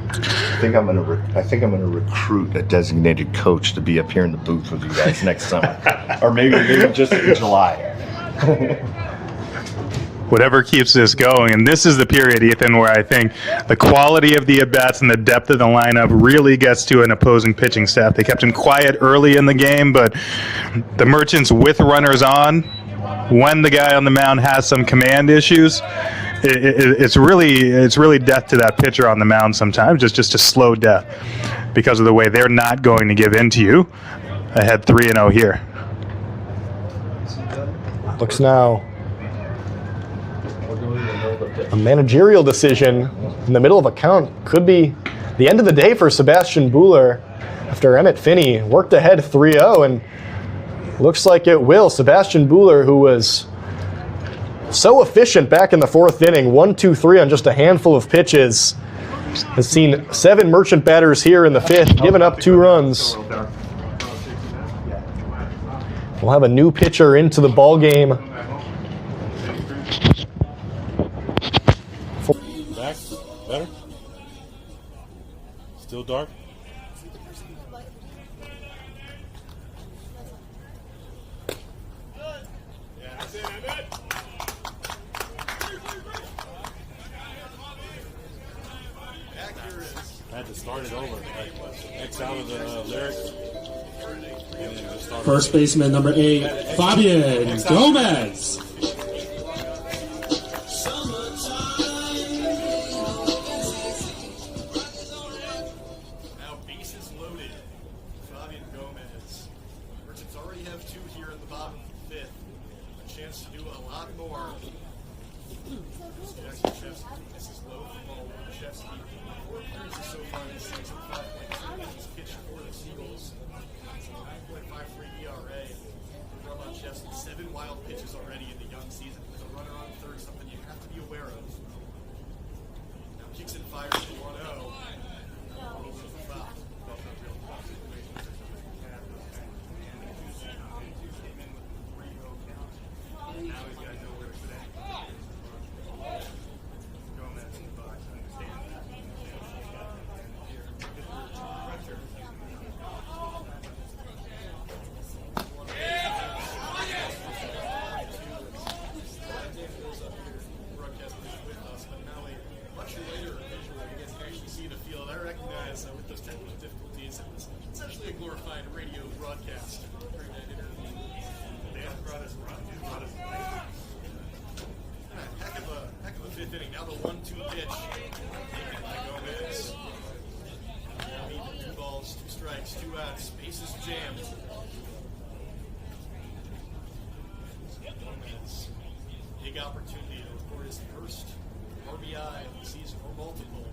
I think I'm gonna recruit a designated coach to be up here in the booth with you guys next summer, or maybe just in July. Whatever keeps this going, and this is the period, Ethan, where I think the quality of the at-bats and the depth of the lineup really gets to an opposing pitching staff. They kept him quiet early in the game, but the Merchants with runners on, when the guy on the mound has some command issues, it's really death to that pitcher on the mound sometimes, just a slow death because of the way they're not going to give in to you. Ahead 3-0 here. Looks now a managerial decision in the middle of a count could be the end of the day for Sebastian Buhler after Emmett Finney worked ahead 3-0, and looks like it will. Sebastian Buhler, who was so efficient back in the 4th inning, 1-2-3 on just a handful of pitches, has seen 7 Merchant batters here in the 5th, given up 2 runs. We'll have a new pitcher into the ball game. Better? Still dark? I had to start it over. Like, X out of the lyrics. And then just start First baseman number 8, Fabian Gomez. Now bases loaded. Fabian Gomez. Merchants already have 2 here in the bottom, 5th. A chance to do a lot more. Jackson Chesky. This is low for ball 1. Chesky. 4 appearances so far this season. 5.2 innings pitched for the Seagulls. 9.53 ERA. From on Chesky. 7 wild pitches already in the young season. With a runner on third, something you have to be aware of. Now kicks and fires to 1-0. With those technical difficulties, it was essentially a glorified radio broadcast during that interview. They brought us heck of a 5th inning. Now the 1-2 pitch taken by Gomez. Now even 2 balls, 2 strikes, 2 outs, bases jammed. Gomez, big opportunity to record his first RBI of the season or multiple.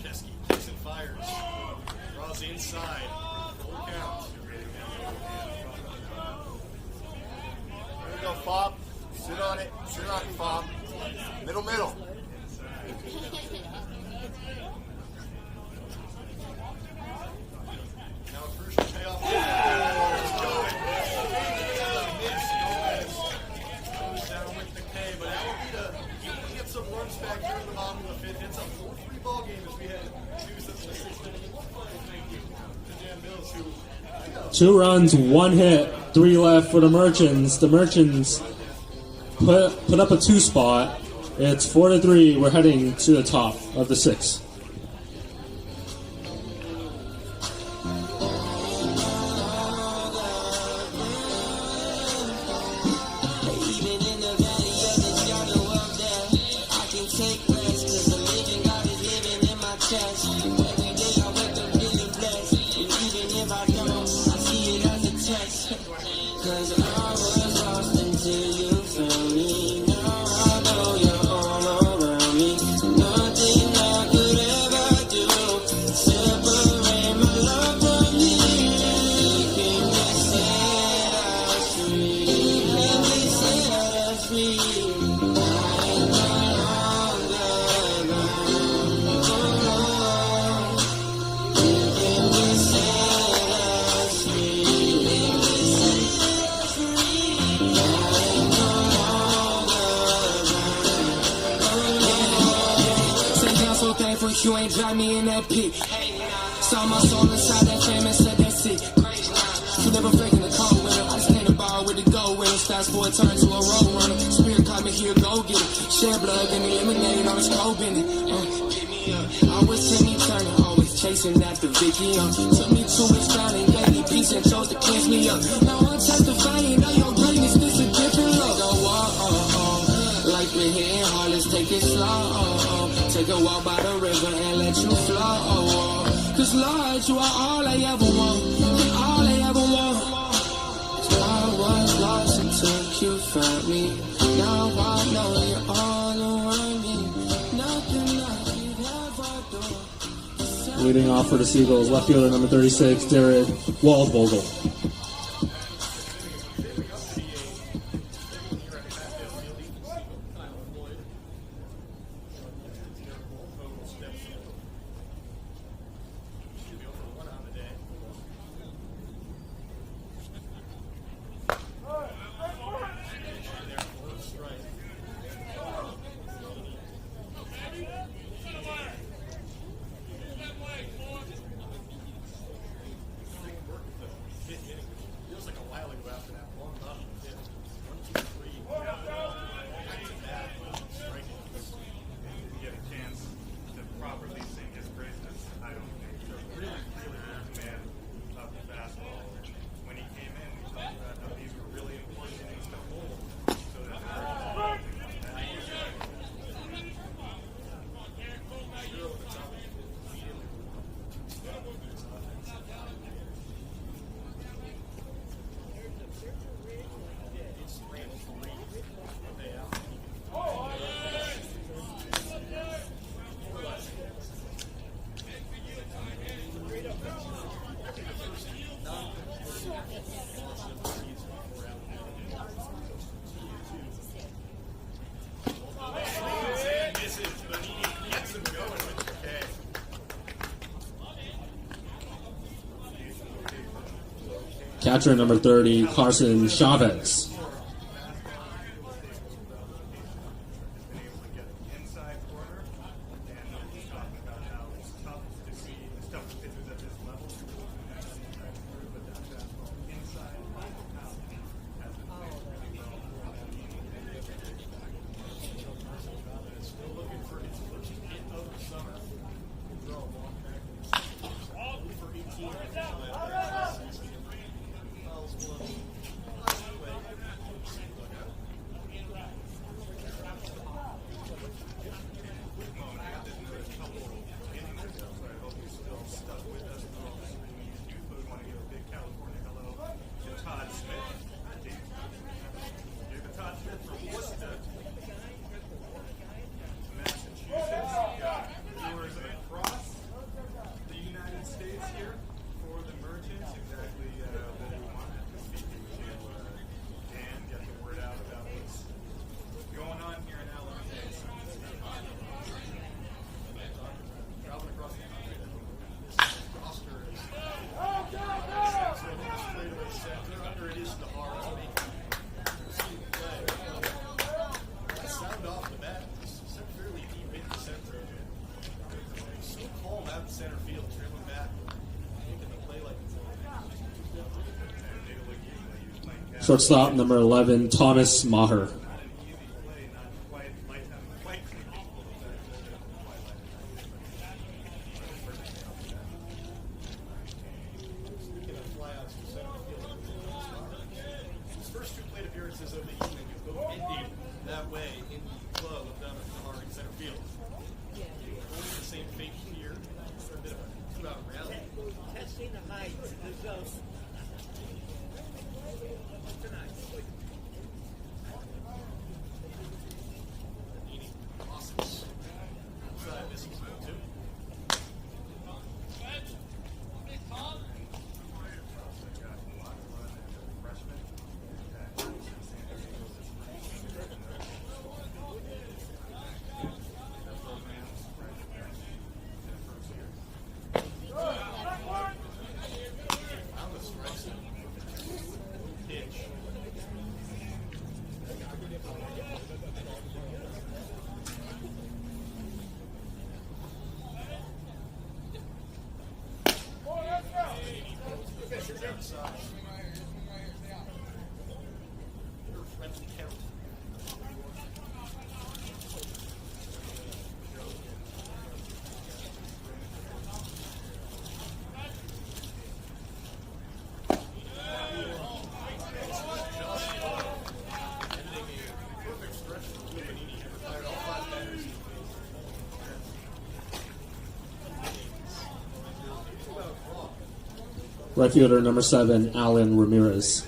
Chesky kicks and fires. Draws inside. Full count. There we go, Fob. Sit on it. Sit on it, Fob. Middle, middle. Now a crucial payoff. It's going. Goes down with the K, but Alameda get some runs back here in the bottom of the 5th. It's a 4-3 ball game as we head to the 6th inning. Thank you to Dan Mills, who 2 runs, 1 hit, 3 left for the Merchants. The Merchants put up a 2 spot. It's 4-3. We're heading to the top of the 6th. You ain't drive me in that pit. Saw my soul inside that fame and said that's it. You never faking the cold winner. I just came to ball with the gold winner. Fast forward, turn to a road runner. Spirit caught me here, go get it. Shed blood, give me lemonade on his cold bending. Pick me up. Always see me turning, always chasing after Vicky. Took me to his ground and gave me peace and chose to cleanse me up. Now I'm testifying of your greatness, this a different look. Go like me hitting hard, let's take it slow. Take a walk by the river and let you flow. Cause Lord, you are all I ever want. And all I ever want. I was lost until you found me. Now I know you're all around me. Nothing I could ever do. Leading off for the Seagulls, left fielder number 36, Jared Waldvogel. Catcher number 30, Carson Chavez. Shortstop number 11, Thomas Maher. His first 2 plate appearances of the evening ended that way in the club of down at the Hard center field. Only the same fate here. It's a bit of a 2-out rally. Testing the heights. Let's go. Right fielder number 7, Alan Ramirez.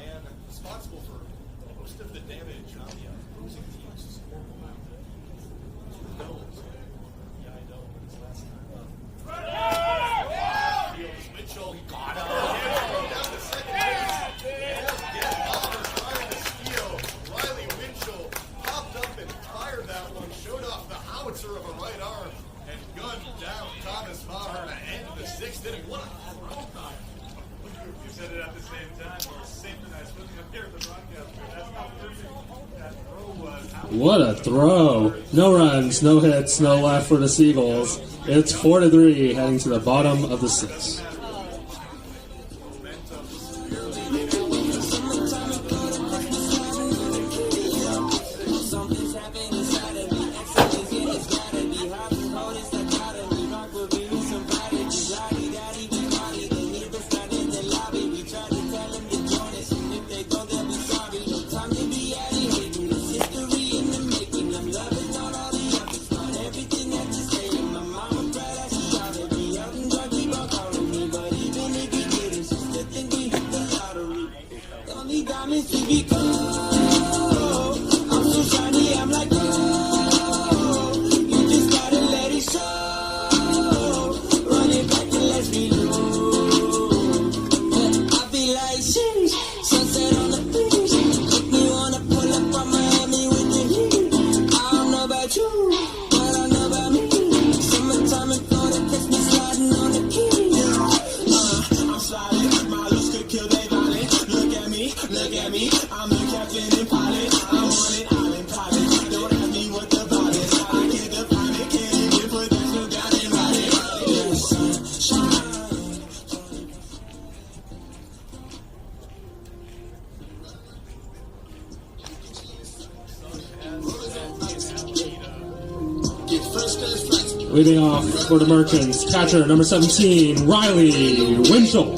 And responsible for most of the damage on the opposing team's scoreboard. Mitchell got him. Down to second base. Trying to steal. Riley Winchell popped up and fired that one. Showed off the howitzer of a right arm and gunned down Thomas Maher to end the 6th inning. What a throw time. You said it at the same time. Or synchronized. Looking up here at the broadcast. That's how perfect that throw was. What a throw. No runs, no hits, no left for the Seagulls. It's 4-3 heading to the bottom of the 6th. Sunset on the beach, make me wanna pull up on Miami with the heat. I don't know about you. look at me. I'm the captain and pilot. I'm on it, I'm in pilot. Don't ask me what the vibe is. I get the pilot, can't even put that shit down and ride it. Yes, shine. Leading off for the Merchants, catcher number 17, Riley Winchell.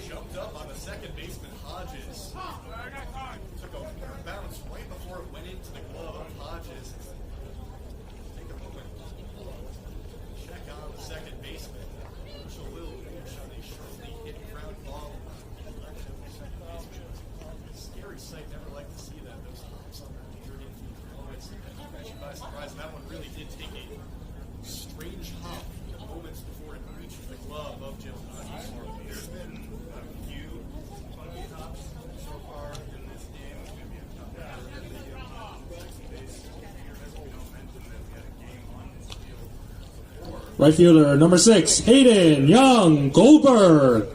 Jumped up on the second baseman, Hodges. Took a bounce right before it went into the glove of Hodges. Take a moment. Check on the second baseman. Push a little push on a sharply hit ground ball. Direction of the second baseman. Scary sight. Never like to see that. Those hops on their near infield moments. Actually, by surprise, that one really did take a strange hop moments before it reached the glove of Jim Hodges. There's been a few funky hops so far in this game. It's going to be a tough battle. If they get on second base, we don't mention that we had a game on this field before. Right fielder number 6, Hayden Young Goldberg.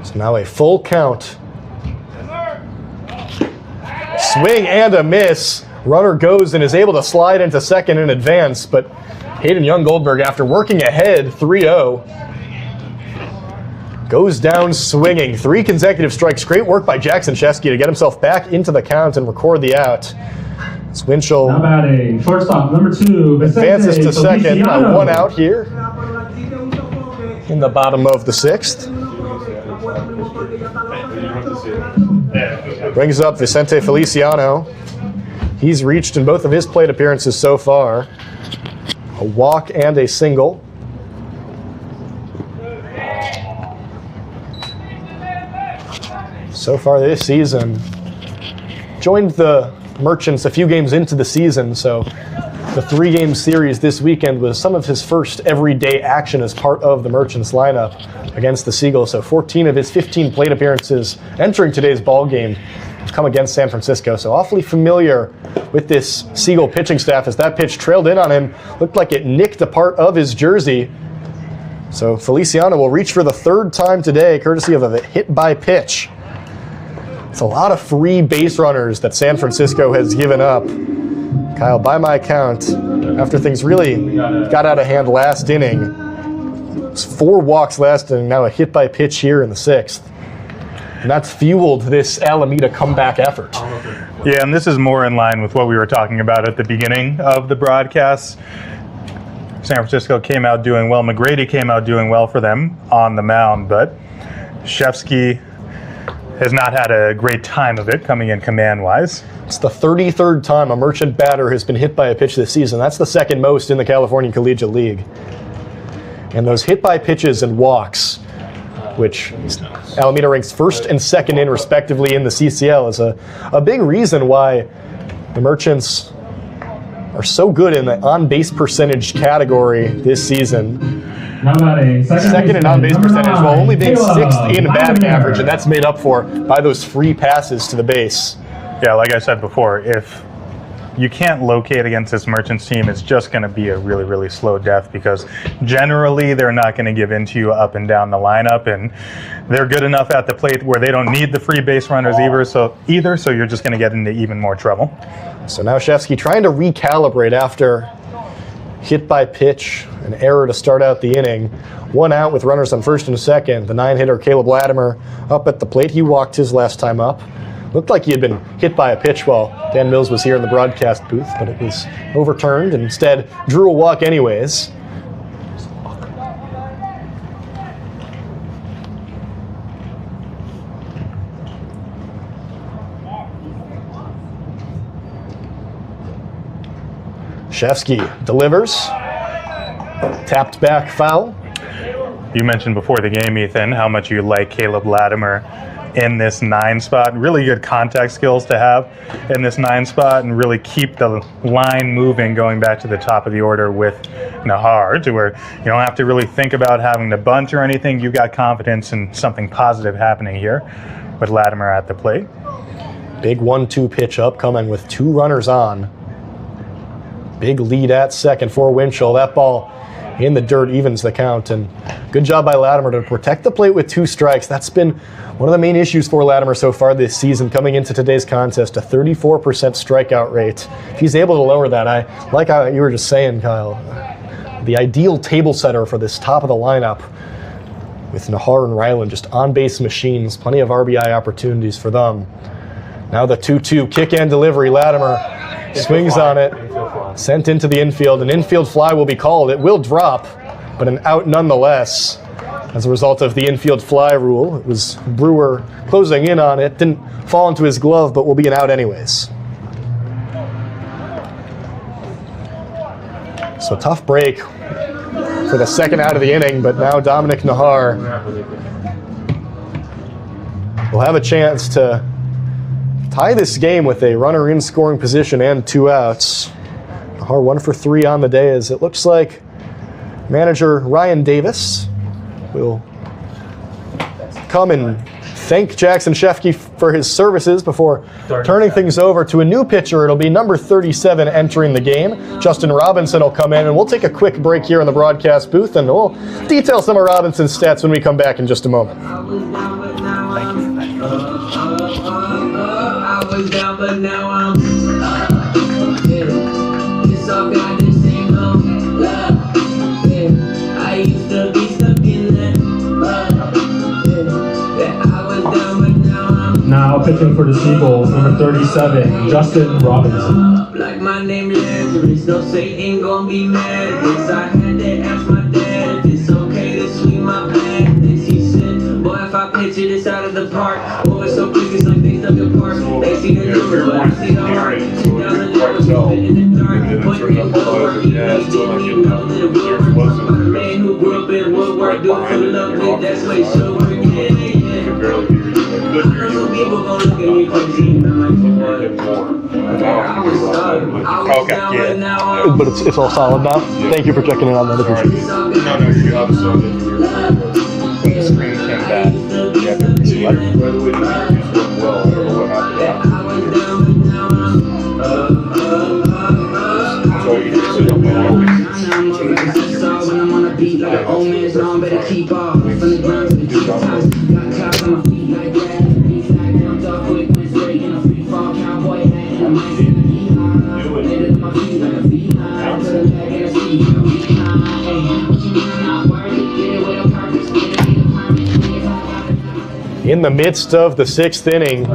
So now a full count. Swing and a miss. Runner goes and is able to slide into second in advance, but Hayden Young Goldberg, after working ahead 3-0, goes down swinging. 3 consecutive strikes. Great work by Jackson Chesky to get himself back into the count and record the out. Winchell Now batting, shortstop number 2, advances to second. 1 out here in the bottom of the 6th. Brings up Vicente Feliciano. He's reached in both of his plate appearances so far a walk and a single. So far this season, joined the Merchants a few games into the season, so the 3-game series this weekend was some of his first everyday action as part of the Merchants lineup against the Seagulls. So 14 of his 15 plate appearances entering today's ball game come against San Francisco, so awfully familiar with this Seagull pitching staff as that pitch trailed in on him. Looked like it nicked a part of his jersey. So Feliciano will reach for the third time today, courtesy of a hit by pitch. It's a lot of free base runners that San Francisco has given up. Kyle, by my count, after things really got out of hand last inning, it was 4 walks last inning, now a hit by pitch here in the 6th. And that's fueled this Alameda comeback effort. Yeah, and this is more in line with what we were talking about at the beginning of the broadcast. San Francisco came out doing well. McGrady came out doing well for them on the mound, but Shefsky has not had a great time of it coming in command-wise. It's the 33rd time a Merchant batter has been hit by a pitch this season. That's the second most in the California Collegiate League. And those hit by pitches and walks, which Alameda ranks first and second in respectively in the CCL, is a big reason why the Merchants are so good in the on-base percentage category this season. Second in on-base percentage, while only being 6th in batting average, and that's made up for by those free passes to the base. Yeah, like I said before, if you can't locate against this Merchants team, it's just going to be a really, really slow death because generally they're not going to give in to you up and down the lineup, and they're good enough at the plate where they don't need the free base runners either, so you're just going to get into even more trouble. So now Shefsky trying to recalibrate after hit by pitch, an error to start out the inning. 1 out with runners on first and second. The 9-hitter Caleb Latimer up at the plate. He walked his last time up. Looked like he had been hit by a pitch while Dan Mills was here in the broadcast booth, but it was overturned and instead drew a walk anyways. Shefsky delivers. Tapped back foul. You mentioned before the game, Ethan, how much you like Caleb Latimer in this 9 spot. Really good contact skills to have in this 9 spot and really keep the line moving going back to the top of the order with Nahar, to where you don't have to really think about having to bunt or anything. You've got confidence in something positive happening here with Latimer at the plate. Big 1-2 pitch up coming with 2 runners on. Big lead at second for Winchell. That ball in the dirt evens the count, and good job by Latimer to protect the plate with 2 strikes. That's been one of the main issues for Latimer so far this season coming into today's contest, a 34% strikeout rate. If he's able to lower that, I like how you were just saying, Kyle, the ideal table setter for this top of the lineup with Nahar and Ryland just on-base machines, plenty of RBI opportunities for them. Now the 2-2 kick and delivery. Latimer swings on it, sent into the infield. An infield fly will be called. It will drop, but an out nonetheless as a result of the infield fly rule. It was Brewer closing in on it. Didn't fall into his glove, but will be an out anyways. So tough break for the second out of the inning, but now Dominic Nahar will have a chance to tie this game with a runner in scoring position and 2 outs. Nahar 1 for 3 on the day, as it looks like manager Ryan Davis will come and thank Jackson Shefsky for his services before turning things over to a new pitcher. It'll be number 37 entering the game. Justin Robinson will come in, and we'll take a quick break here in the broadcast booth, and we'll detail some of Robinson's stats when we come back in just a moment. Thank you. I was down, but now I'm it's all got the same I used to be stuck in that I was down, but now I'm Now pitching for the Seagulls, number 37, Justin Robinson. like my name Lazarus, no Satan gon' be mad. This I had to ask my dad if it's okay to swing my bat. This he said, boy, if I pitch it, it's out of the park. Boy, it's so quick, it's like they stuck apart. They see the numbers, but I see the heart. Sit down and never spit in the dark. Point and go work, he didn't even know that it would work. By the man who grew up in woodwork, do for love, it, that's way so work. Some people gon' look at me crazy, and I'm like, I was stuck. I was down, but now I'm But it's all solid now. Thank you for checking in on that. Appreciate it. No, you have some that you when the screen came back. You have to select. By the way, the interviews went well. I don't know what happened. In the midst of the 6th inning,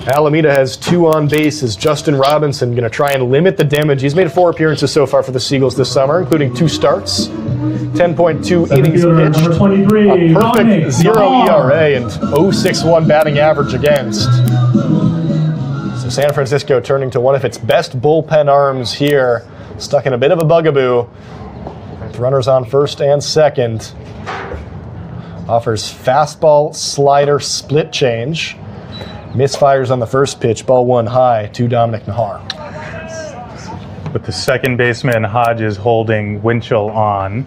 Alameda has 2 on base as Justin Robinson going to try and limit the damage. He's made 4 appearances so far for the Seagulls this summer, including 2 starts, 10.2 innings pitched, a perfect 0 ERA, and 0.61 batting average against. So San Francisco turning to one of its best bullpen arms here, stuck in a bit of a bugaboo, with runners on first and second. Offers fastball, slider, split change. Misfires on the first pitch, ball 1 high to Dominic Nahar. With the second baseman Hodges holding Winchell on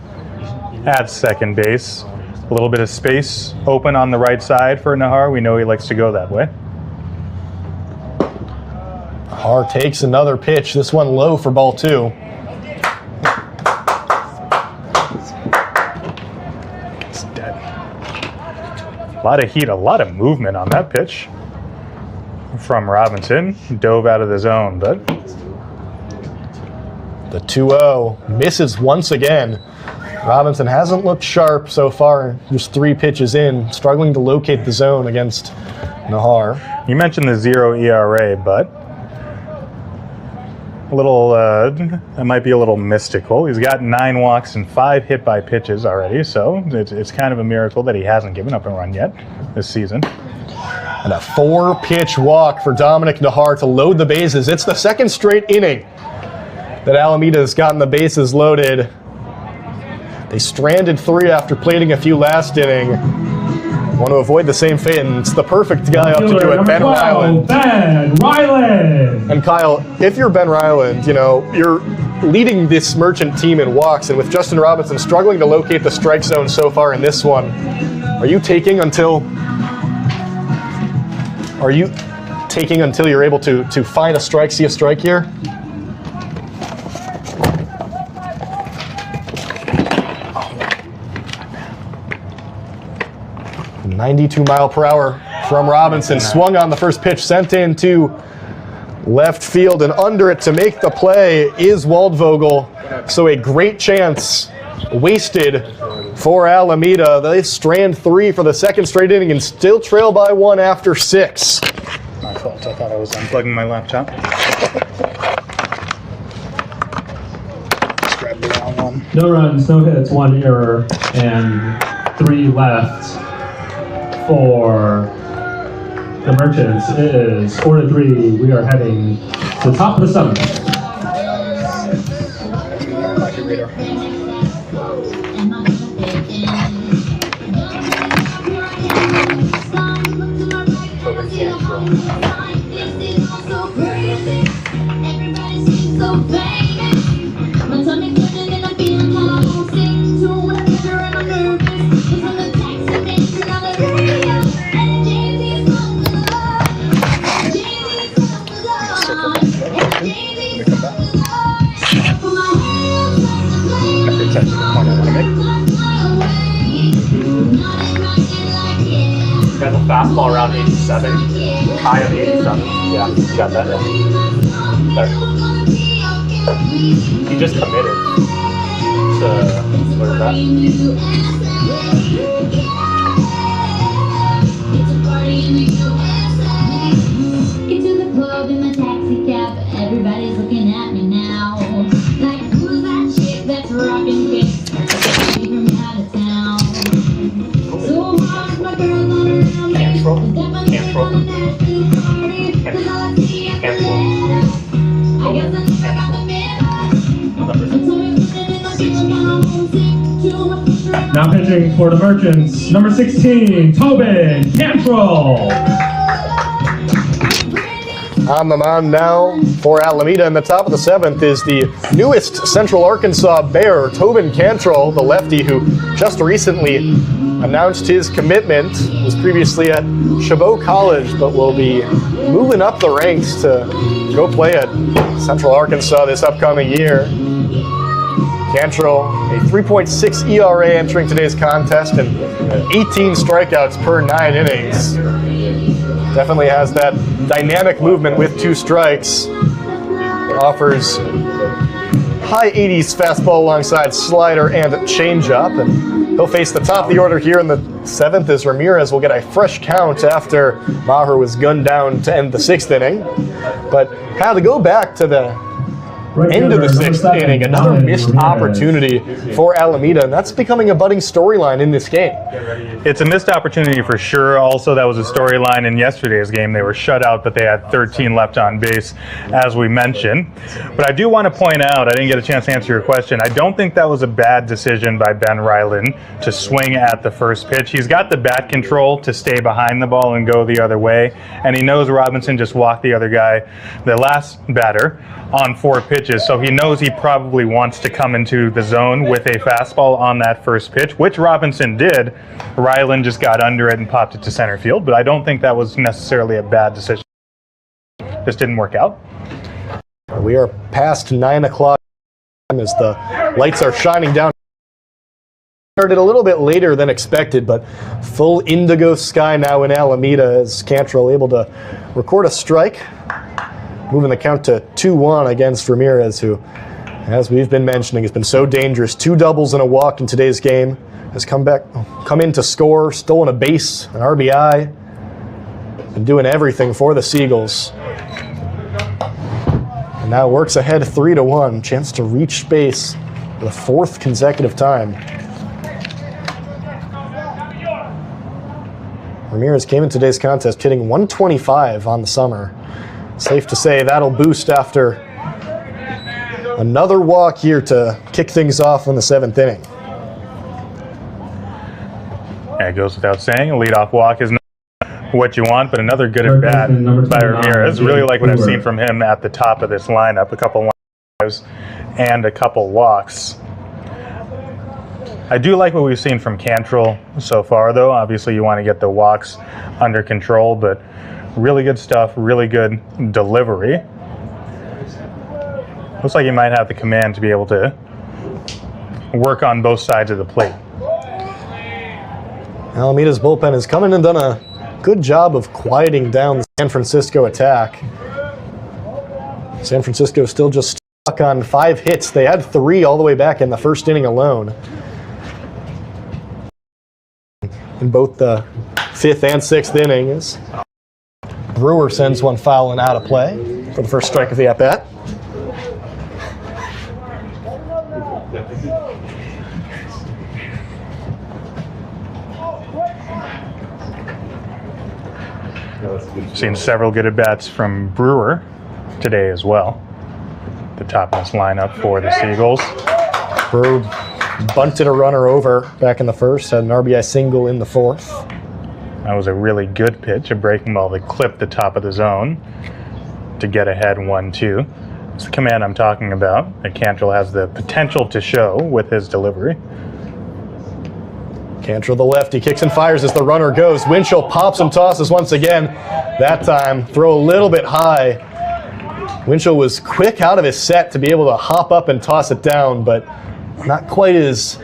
at second base. A little bit of space open on the right side for Nahar. We know he likes to go that way. Nahar takes another pitch, this one low for ball 2. It's dead. A lot of heat, a lot of movement on that pitch from Robinson. Dove out of the zone, but the 2-0 misses once again. Robinson hasn't looked sharp so far, just 3 pitches in, struggling to locate the zone against Nahar. You mentioned the 0 ERA, but a little, that might be a little mystical. He's got 9 walks and 5 hit by pitches already, so it's kind of a miracle that he hasn't given up a run yet this season. And a 4-pitch walk for Dominic Nahar to load the bases. It's the second straight inning that Alameda has gotten the bases loaded. They stranded 3 after plating a few last inning. Want to avoid the same fate, and it's the perfect guy up to do it, Ben Ryland. Ben Ryland! And Kyle, if you're Ben Ryland, you know, you're leading this Merchant team in walks, and with Justin Robinson struggling to locate the strike zone so far in this one, are you taking until you're able to find a strike, see a strike here? 92 mile per hour from Robinson. Swung on the first pitch, sent into left field, and under it to make the play is Waldvogel. So a great chance wasted for Alameda. They strand 3 for the second straight inning and still trail by 1 after 6. My fault. I thought I was unplugging my laptop. Just grabbed the wrong one. No runs, no hits, 1 error, and 3 left for the Merchants. It is 4-3. We are heading to the top of the 7th. Got the fastball around 87, high of 87. Yeah, you got that. Yeah. There. He just committed to, what is that? Get to the club in my taxi cab, everybody's looking at me now. Like, who's that chick that's rocking quick? From out of town. So hard, my girls all around me. Cancel. Now pitching for the Merchants, number 16, Tobin Cantrell. On the mound now for Alameda in the top of the 7th is the newest Central Arkansas Bear, Tobin Cantrell, the lefty who just recently announced his commitment, was previously at Chabot College, but will be moving up the ranks to go play at Central Arkansas this upcoming year. Cantrell, a 3.6 ERA entering today's contest and 18 strikeouts per 9 innings. Definitely has that dynamic movement with 2 strikes. Offers high 80s fastball alongside slider and changeup. And he'll face the top of the order here in the 7th as Ramirez will get a fresh count after Maher was gunned down to end the 6th inning. But had to go back to the end of the 6th inning, another missed opportunity for Alameda, and that's becoming a budding storyline in this game. It's a missed opportunity for sure. Also, that was a storyline in yesterday's game. They were shut out, but they had 13 left on base, as we mentioned. But I do want to point out, I didn't get a chance to answer your question, I don't think that was a bad decision by Ben Ryland to swing at the first pitch. He's got the bat control to stay behind the ball and go the other way, and he knows Robinson just walked the other guy, the last batter, on 4 pitches, so he knows he probably wants to come into the zone with a fastball on that first pitch, which Robinson did. Ryland just got under it and popped it to center field, but I don't think that was necessarily a bad decision. Just didn't work out. We are past 9 o'clock as the lights are shining down. Started a little bit later than expected, but full indigo sky now in Alameda as Cantrell able to record a strike, moving the count to 2-1 against Ramirez, who, as we've been mentioning, has been so dangerous. 2 doubles and a walk in today's game. Has come in to score, stolen a base, an RBI, and doing everything for the Seagulls. And now works ahead 3-1. Chance to reach base for the 4th consecutive time. Ramirez came in today's contest hitting 125 on the summer. Safe to say that'll boost after another walk here to kick things off in the 7th inning. Yeah, it goes without saying, a leadoff walk is not what you want, but another good at bat by Ramirez. Really like what I've seen from him at the top of this lineup. A couple line drives and a couple walks. I do like what we've seen from Cantrell so far, though. Obviously, you want to get the walks under control, but really good stuff, really good delivery. Looks like he might have the command to be able to work on both sides of the plate. Alameda's bullpen has come in and done a good job of quieting down the San Francisco attack. San Francisco still just stuck on 5 hits. They had 3 all the way back in the 1st inning alone. In both the 5th and 6th innings. Brewer sends one foul and out of play for the first strike of the at-bat. Seen several good at-bats from Brewer today as well. The top of this lineup for the Seagulls. Brewer bunted a runner over back in the 1st, had an RBI single in the 4th. That was a really good pitch, a breaking ball that clipped the top of the zone to get ahead 1-2. It's the command I'm talking about that Cantrell has the potential to show with his delivery. Cantrell the lefty kicks and fires as the runner goes. Winchell pops and tosses once again. That time, throw a little bit high. Winchell was quick out of his set to be able to hop up and toss it down, but not quite as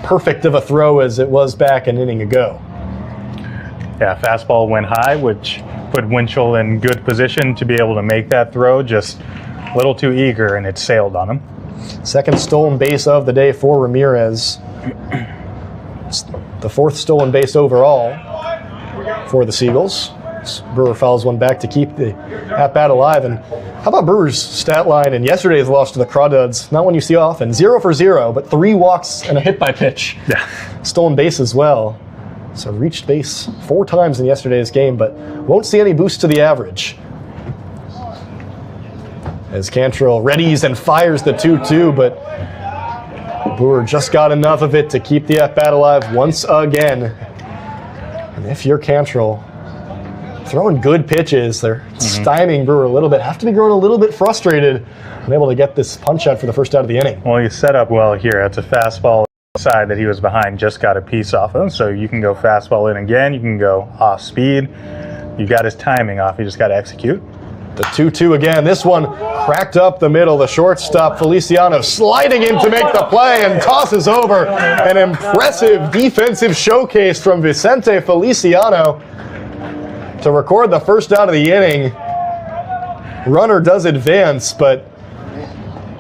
perfect of a throw as it was back an inning ago. Yeah, fastball went high, which put Winchell in good position to be able to make that throw. Just a little too eager, and it sailed on him. 2nd stolen base of the day for Ramirez. It's the 4th stolen base overall for the Seagulls. Brewer fouls one back to keep the at-bat alive. And how about Brewer's stat line in yesterday's loss to the Crawdads? Not one you see often. 0 for 0, but 3 walks and a hit by pitch. Yeah. Stolen base as well. So reached base 4 times in yesterday's game, but won't see any boost to the average. As Cantrell readies and fires the 2-2, but Brewer just got enough of it to keep the at-bat alive once again. And if you're Cantrell, throwing good pitches, they're stymieing Brewer a little bit. Have to be growing a little bit frustrated, unable to get this punch out for the first out of the inning. Well, you set up well here. It's a fastball side that he was behind just got a piece off of. So you can go fastball in again. You can go off speed. You got his timing off. You just got to execute. The 2-2 again. This one cracked up the middle. The shortstop, Feliciano, sliding in to make the play and tosses over. An impressive defensive showcase from Vicente Feliciano to record the first out of the inning. Runner does advance, but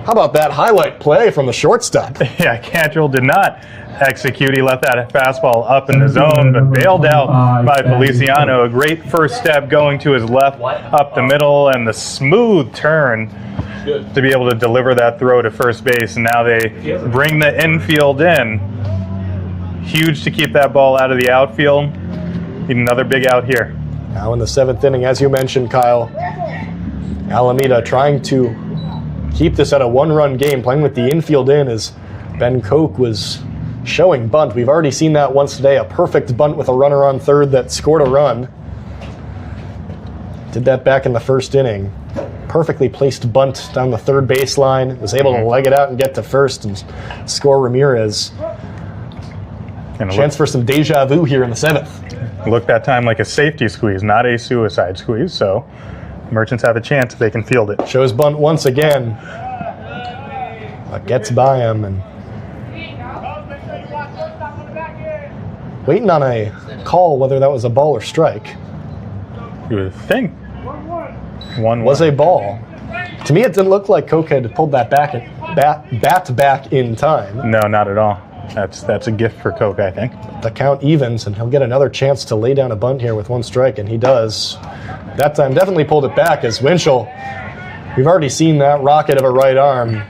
how about that highlight play from the shortstop? Yeah, Cantrell did not execute. He left that fastball up in the zone, but bailed out by Feliciano. A great first step going to his left up the middle, and the smooth turn to be able to deliver that throw to first base. And now they bring the infield in. Huge to keep that ball out of the outfield. Need another big out here. Now in the 7th inning, as you mentioned, Kyle, Alameda trying to keep this at a 1-run game, playing with the infield in as Ben Koch was showing bunt. We've already seen that once today, a perfect bunt with a runner on third that scored a run. Did that back in the 1st inning. Perfectly placed bunt down the third baseline, was able to leg it out and get to first and score Ramirez. And chance for some deja vu here in the 7th. Looked that time like a safety squeeze, not a suicide squeeze, so Merchants have a chance if they can field it. Shows bunt once again, but gets by him and waiting on a call whether that was a ball or strike. You would think. 1-1. Was a ball. To me, it didn't look like Koch had pulled that bat back in time. No, not at all. That's a gift for Koch, I think. The count evens, and he'll get another chance to lay down a bunt here with 1 strike, and he does. That time definitely pulled it back as Winchell, we've already seen that rocket of a right arm,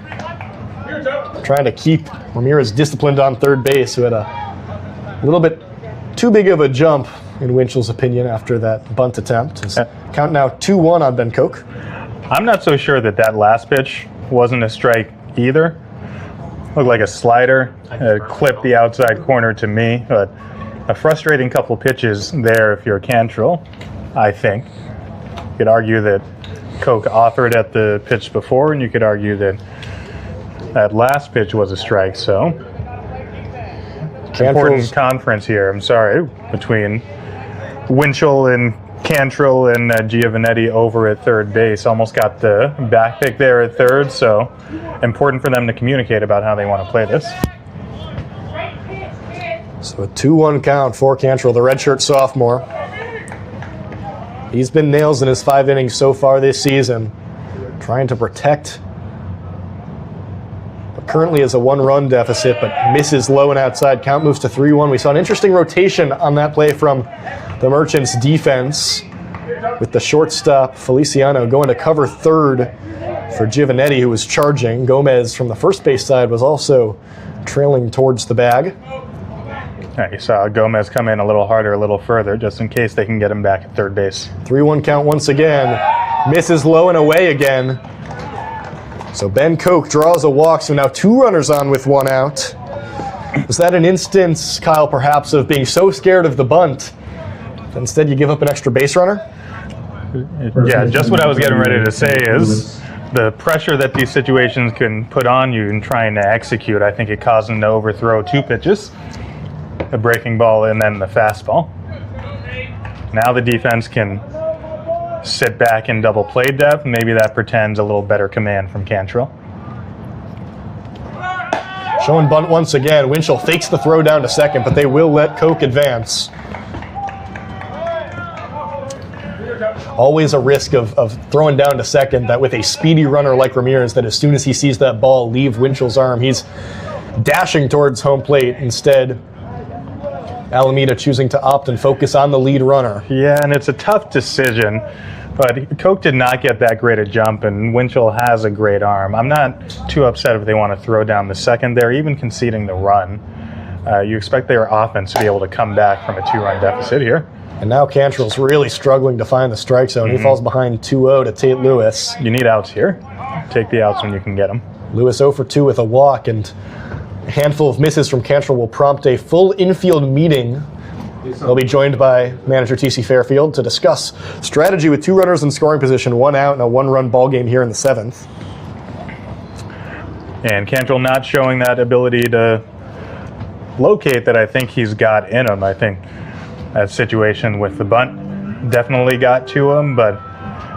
trying to keep Ramirez disciplined on third base, who had a little bit too big of a jump, in Winchell's opinion, after that bunt attempt. Count now 2-1 on Ben Koch. I'm not so sure that last pitch wasn't a strike either. Looked like a slider. It clipped the outside corner to me, but a frustrating couple pitches there if you're Cantrell, I think. You could argue that Koch authored at the pitch before, and you could argue that that last pitch was a strike, so important conference here, I'm sorry, between Winchell and Cantrell and Giovanetti over at third base. Almost got the back pick there at third, so important for them to communicate about how they want to play this. So a 2-1 count for Cantrell, the redshirt sophomore. He's been nails in his 5 innings so far this season, trying to protect what currently is a 1-run deficit, but misses low and outside. Count moves to 3-1. We saw an interesting rotation on that play from the Merchants defense, with the shortstop Feliciano going to cover third for Giovanetti, who was charging. Gomez from the first base side was also trailing towards the bag. Yeah, you saw Gomez come in a little harder, a little further, just in case they can get him back at third base. 3-1 count once again. Misses low and away again. So Ben Koch draws a walk, so now 2 runners on with 1 out. Was that an instance, Kyle, perhaps, of being so scared of the bunt that instead you give up an extra base runner? Yeah, just what I was getting ready to say is the pressure that these situations can put on you in trying to execute. I think it caused him to overthrow 2 pitches, a breaking ball and then the fastball. Now the defense can sit back in double play depth. Maybe that pretends a little better command from Cantrell. Showing bunt once again. Winchell fakes the throw down to second, but they will let Koch advance. Always a risk of throwing down to second, that with a speedy runner like Ramirez, that as soon as he sees that ball leave Winchell's arm, he's dashing towards home plate. Instead, Alameda choosing to opt and focus on the lead runner. Yeah, and it's a tough decision, but Koch did not get that great a jump, and Winchell has a great arm. I'm not too upset if they want to throw down the second there, even conceding the run. You expect their offense to be able to come back from a 2-run deficit here. And now Cantrell's really struggling to find the strike zone. He falls behind 2-0 to Tate Lewis. You need outs here. Take the outs when you can get them. Lewis 0 for 2 with a walk, and a handful of misses from Cantrell will prompt a full infield meeting. They'll be joined by manager T.C. Fairfield to discuss strategy with 2 runners in scoring position, 1 out, and a 1-run ball game here in the 7th. And Cantrell not showing that ability to locate that I think he's got in him. I think that situation with the bunt definitely got to him, but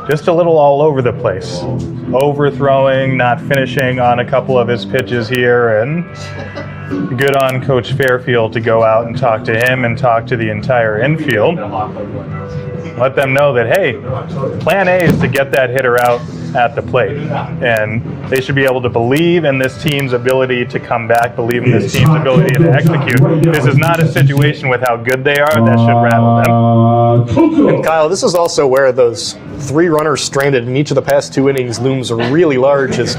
just a little all over the place. Overthrowing, not finishing on a couple of his pitches here, and good on Coach Fairfield to go out and talk to him and talk to the entire infield. Let them know that, hey, plan A is to get that hitter out at the plate. And they should be able to believe in this team's ability to come back, believe in this team's ability to execute. This is not a situation with how good they are that should rattle them. And Kyle, this is also where those 3 runners stranded in each of the past 2 innings looms really large. As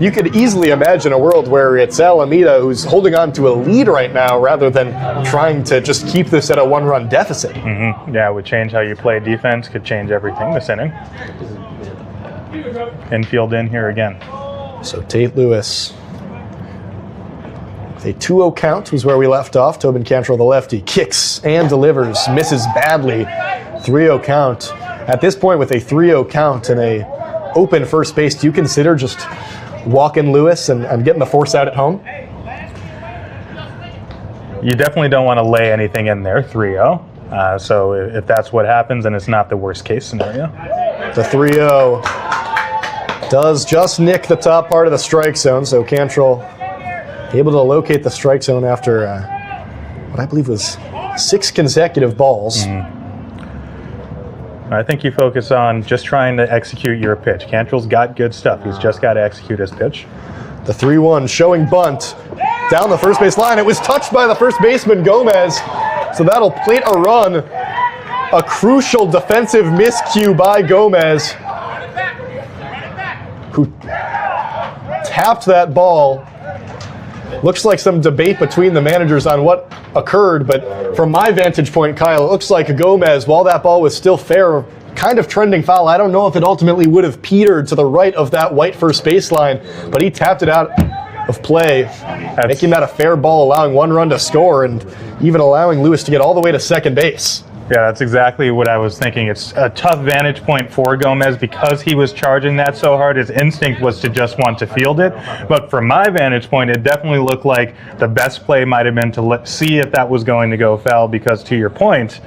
you could easily imagine a world where it's Alameda who's holding on to a lead right now rather than trying to just keep this at a 1-run deficit. Mm-hmm. Yeah, it would change how you play defense, could change everything this inning. Infield in here again. So Tate Lewis, with a 2-0 count was where we left off. Tobin Cantrell, the lefty, kicks and delivers, misses badly. 3-0 count. At this point, with a 3-0 count and a open first base, do you consider just walking Lewis and getting the force out at home? You definitely don't want to lay anything in there, 3-0. So if that's what happens, then it's not the worst case scenario. The 3-0 does just nick the top part of the strike zone, so Cantrell able to locate the strike zone after what I believe was 6 consecutive balls. I think you focus on just trying to execute your pitch. Cantrell's got good stuff. He's just got to execute his pitch. The 3-1 showing bunt down the first base line. It was touched by the first baseman, Gomez, so that'll plate a run. A crucial defensive miscue by Gomez, who tapped that ball. Looks like some debate between the managers on what occurred, but from my vantage point, Kyle, it looks like Gomez, while that ball was still fair, kind of trending foul. I don't know if it ultimately would have petered to the right of that white first baseline, but he tapped it out of play, making that a fair ball, allowing 1 run to score, and even allowing Lewis to get all the way to second base. Yeah, that's exactly what I was thinking. It's a tough vantage point for Gomez because he was charging that so hard. His instinct was to just want to field it. But from my vantage point, it definitely looked like the best play might have been to see if that was going to go foul, because to your point,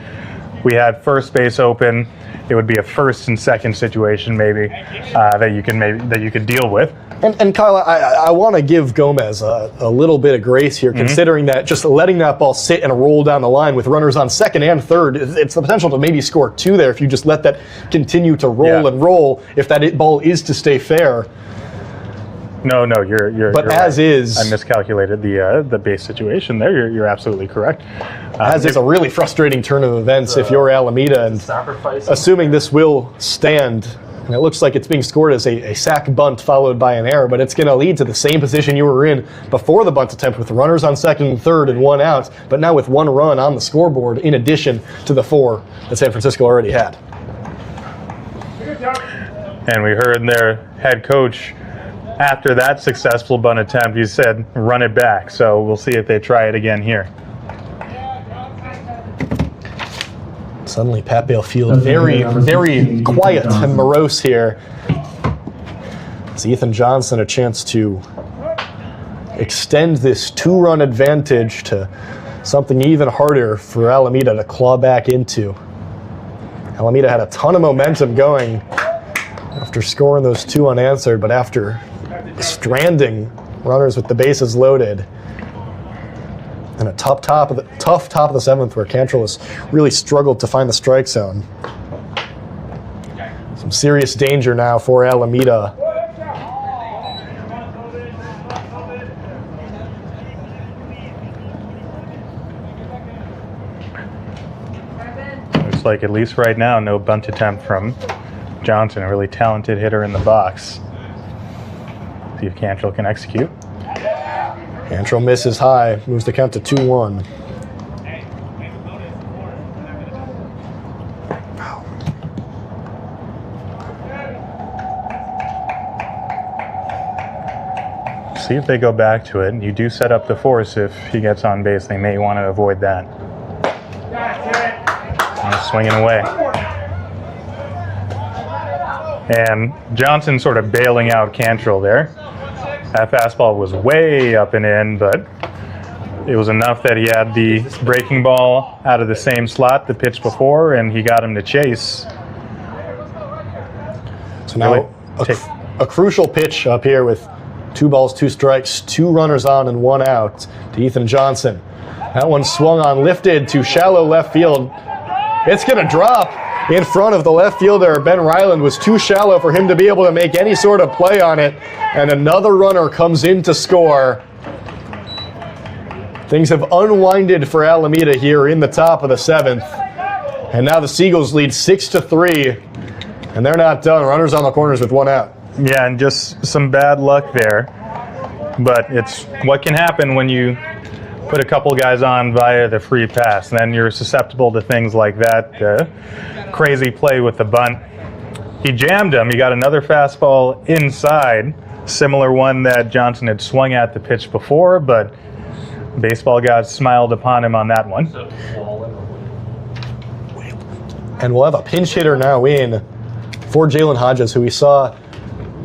we had first base open. It would be a first and second situation maybe that you could deal with. And Kyle, I want to give Gomez a little bit of grace here, considering that just letting that ball sit and roll down the line with runners on second and third, it's the potential to maybe score 2 there if you just let that continue to roll and roll, if that ball is to stay fair. No, you're. But you're as right. is, I miscalculated the base situation there. You're absolutely correct. As is a really frustrating turn of events if you're Alameda, and assuming this will stand. And it looks like it's being scored as a sac bunt followed by an error, but it's going to lead to the same position you were in before the bunt attempt, with runners on second and third and 1 out, but now with 1 run on the scoreboard in addition to the 4 that San Francisco already had. And we heard their head coach, after that successful bunt attempt, he said, run it back. So we'll see if they try it again here. Suddenly, Pat Bale Field very, very quiet and morose here. It's Ethan Johnson a chance to extend this 2-run advantage to something even harder for Alameda to claw back into. Alameda had a ton of momentum going after scoring those 2 unanswered, but after stranding runners with the bases loaded, and a tough top of the 7th where Cantrell has really struggled to find the strike zone. Some serious danger now for Alameda. Looks like, at least right now, no bunt attempt from Johnson, a really talented hitter in the box. See if Cantrell can execute. Cantrell misses high, moves the count to 2-1. See if they go back to it. You do set up the force if he gets on base. They may want to avoid that. Swinging away. And Johnson sort of bailing out Cantrell there. That fastball was way up and in, but it was enough that he had the breaking ball out of the same slot the pitch before, and he got him to chase. So now a crucial pitch up here with 2 balls, 2 strikes, 2 runners on and 1 out to Ethan Johnson. That one swung on, lifted to shallow left field. It's going to drop in front of the left fielder. Ben Ryland was too shallow for him to be able to make any sort of play on it. And another runner comes in to score. Things have unwinded for Alameda here in the top of the 7th. And now the Seagulls lead 6-3. And they're not done. Runners on the corners with 1 out. Yeah, and just some bad luck there. But it's what can happen when you put a couple guys on via the free pass. And then you're susceptible to things like that. Crazy play with the bunt. He jammed him. He got another fastball inside. Similar one that Johnson had swung at the pitch before, but baseball gods smiled upon him on that one. And we'll have a pinch hitter now in for Jalen Hodges, who we saw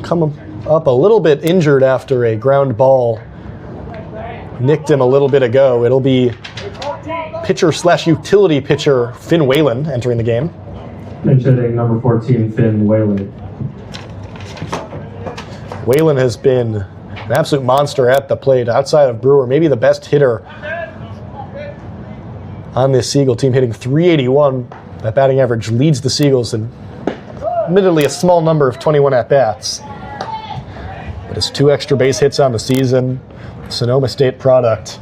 come up a little bit injured after a ground ball nicked him a little bit ago. It'll be pitcher/utility pitcher Finn Whalen entering the game. Pinch hitting number 14, Finn Whalen. Whalen has been an absolute monster at the plate, outside of Brewer, maybe the best hitter on this Seagull team, hitting .381. That batting average leads the Seagulls in admittedly a small number of 21 at-bats. But his 2 extra base hits on the season, Sonoma State product.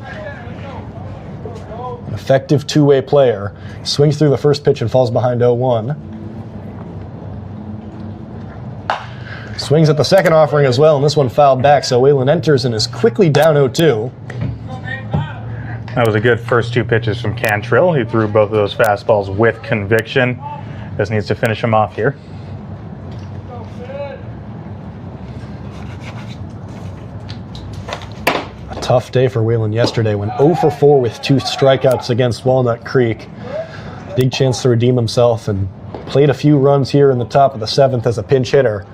An effective two-way player. Swings through the first pitch and falls behind 0-1. Swings at the second offering as well, and this one fouled back, so Whalen enters and is quickly down 0-2. That was a good first 2 pitches from Cantrill. He threw both of those fastballs with conviction. Just needs to finish him off here. A tough day for Whalen yesterday, went 0 for 4 with 2 strikeouts against Walnut Creek. Big chance to redeem himself, and played a few runs here in the top of the 7th as a pinch hitter.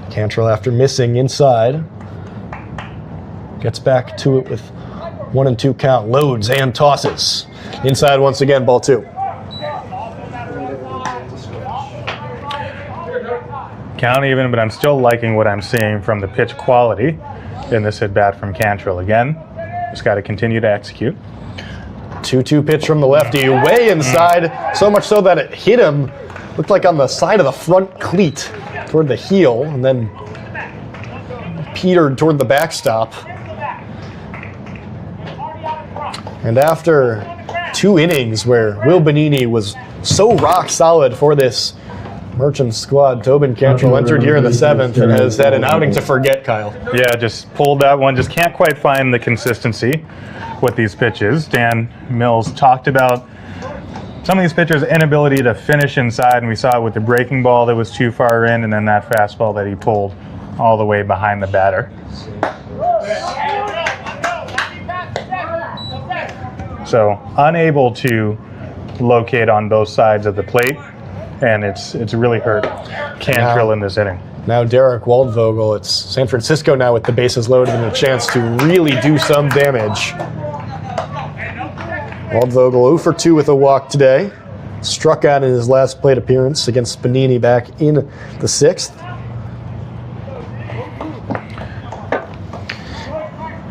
Cantrill, after missing inside, gets back to it with 1-2 count. Loads and tosses. Inside once again, ball 2. Count even, but I'm still liking what I'm seeing from the pitch quality in this at-bat from Cantrill. Again, just got to continue to execute. 2-2 pitch from the lefty, way inside, so much so that it hit him, looked like on the side of the front cleat toward the heel, and then petered toward the backstop. And after 2 innings where Will Benini was so rock solid for this Merchant squad, Tobin Cantrill entered here in the 7th and has had an outing to forget, Kyle. Yeah, just pulled that one. Just can't quite find the consistency with these pitches. Dan Mills talked about some of these pitchers' inability to finish inside, and we saw it with the breaking ball that was too far in, and then that fastball that he pulled all the way behind the batter. So unable to locate on both sides of the plate, and it's really hurt Cantrill in this inning. Now Derek Waldvogel, it's San Francisco now with the bases loaded and a chance to really do some damage. Waldvogel 0 for 2 with a walk today. Struck out in his last plate appearance against Benini back in the 6th.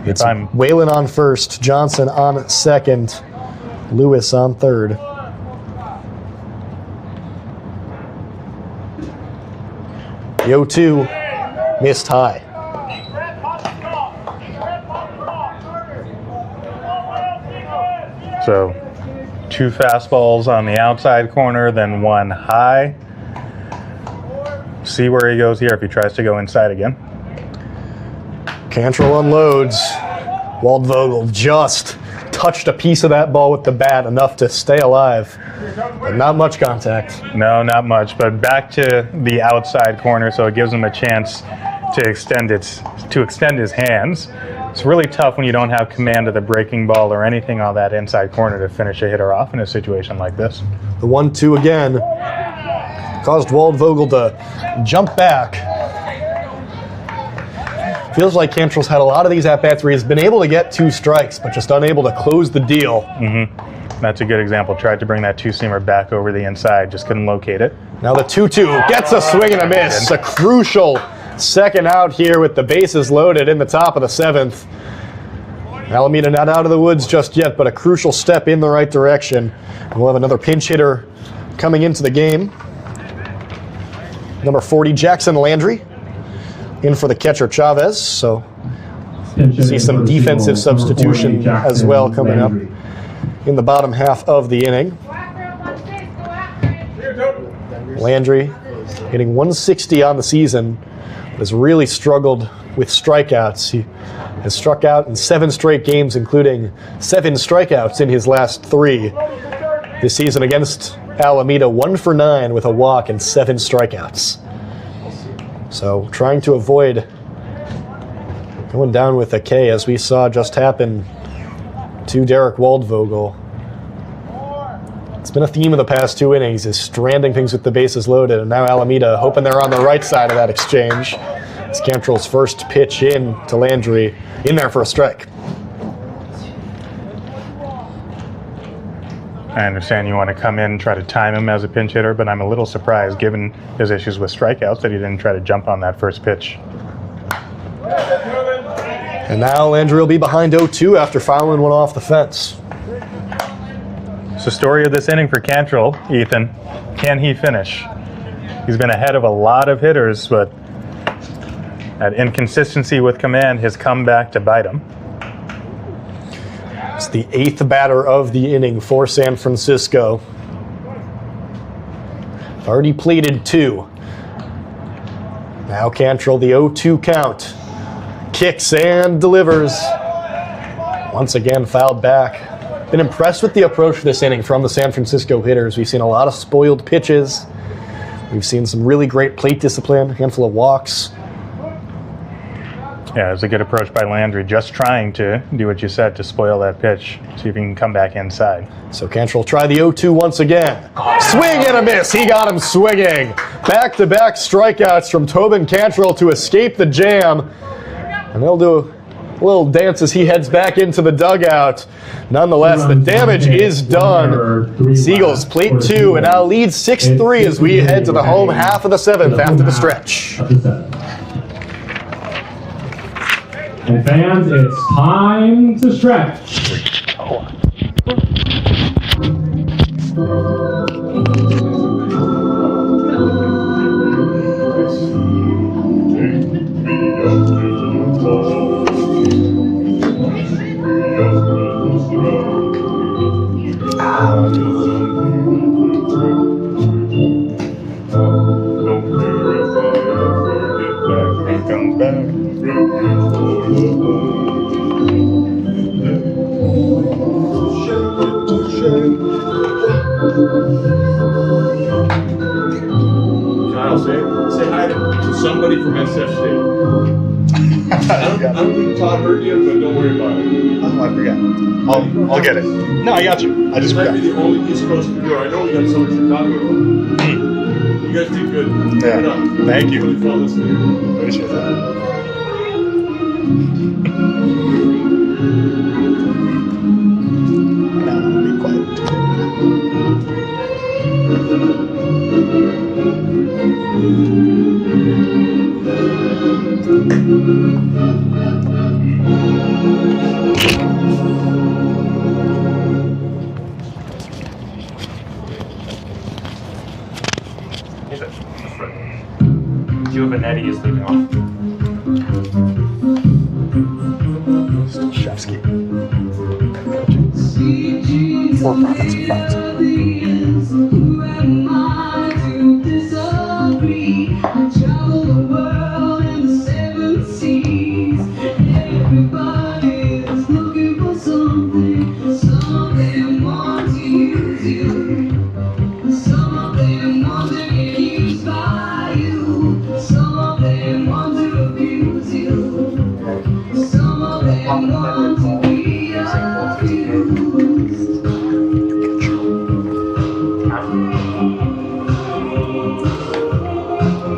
It's Whalen on first, Johnson on second, Lewis on third. The 0-2 missed high. So 2 fastballs on the outside corner, then 1 high. See where he goes here if he tries to go inside again. Cantrill unloads. Waldvogel just touched a piece of that ball with the bat, enough to stay alive, but not much contact. No, not much, but back to the outside corner, so it gives him a chance to extend his hands. It's really tough when you don't have command of the breaking ball or anything on that inside corner to finish a hitter off in a situation like this. The 1-2 again caused Waldvogel to jump back. Feels like Cantrell's had a lot of these at-bats where he's been able to get 2 strikes, but just unable to close the deal. That's a good example. Tried to bring that two-seamer back over the inside, just couldn't locate it. Now the 2-2 gets a swing and a miss. A crucial second out here with the bases loaded in the top of the 7th. Alameda not out of the woods just yet, but a crucial step in the right direction. And we'll have another pinch hitter coming into the game. Number 40, Jackson Landry, in for the catcher Chavez. So see some defensive substitution as well coming up in the bottom half of the inning. Landry hitting 160 on the season, has really struggled with strikeouts. He has struck out in 7 straight games, including 7 strikeouts in his last 3. This season against Alameda, 1 for 9 with a walk and 7 strikeouts. So trying to avoid going down with a K, as we saw just happen to Derek Waldvogel. It's been a theme of the past 2 innings, is stranding things with the bases loaded, and now Alameda hoping they're on the right side of that exchange. It's Cantrell's first pitch in to Landry, in there for a strike. I understand you want to come in and try to time him as a pinch hitter, but I'm a little surprised, given his issues with strikeouts, that he didn't try to jump on that first pitch. And now Landry will be behind 0-2 after fouling one off the fence. It's the story of this inning for Cantrell, Ethan. Can he finish? He's been ahead of a lot of hitters, but that inconsistency with command has come back to bite him. It's the 8th batter of the inning for San Francisco. Already pleated 2. Now Cantrell, the 0-2 count. Kicks and delivers. Once again, fouled back. Been impressed with the approach for this inning from the San Francisco hitters. We've seen a lot of spoiled pitches. We've seen some really great plate discipline, a handful of walks. Yeah, it was a good approach by Landry, just trying to do what you said to spoil that pitch, see if he can come back inside. So Cantrell try the 0-2 once again. Swing and a miss. He got him swinging. Back-to-back strikeouts from Tobin Cantrell to escape the jam. And they'll do a little dance as he heads back into the dugout. Nonetheless, the damage is done. Seagulls plate 2 and now lead 6-3 as we head to the home half of the 7th after the stretch. And fans, it's time to stretch. Kyle, say hi to somebody from SFC. I don't think Todd heard you, but don't worry about it. Oh, I forgot. I'll get it. No, I got you. I just might forgot. be the only East Coast viewer. I know we got some in Chicago. You guys did good. Yeah. Good on. Thank you. Really fun listening. Appreciate that. Be quiet. Giovanetti is leading off. Shevsky. Four profits and profits.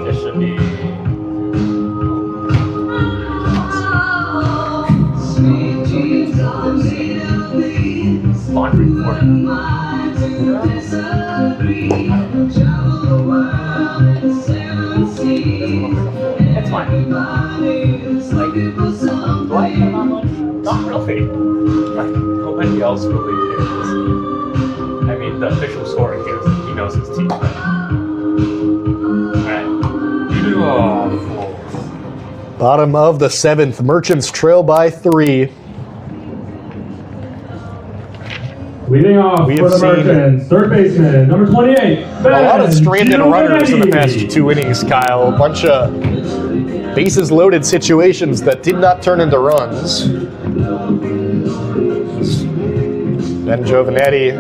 It should be It's fine. Like, do I care that much? Not really. Nobody else really cares. I mean, the official scorer cares. He knows his team. Right? Alright. Beautiful. Bottom of the 7th. Merchants trail by 3. Leading off We for have the seen Merchants, third baseman, number 28, a lot of stranded runners in the past 2 innings, Kyle. A bunch of bases loaded situations that did not turn into runs. Ben Giovanetti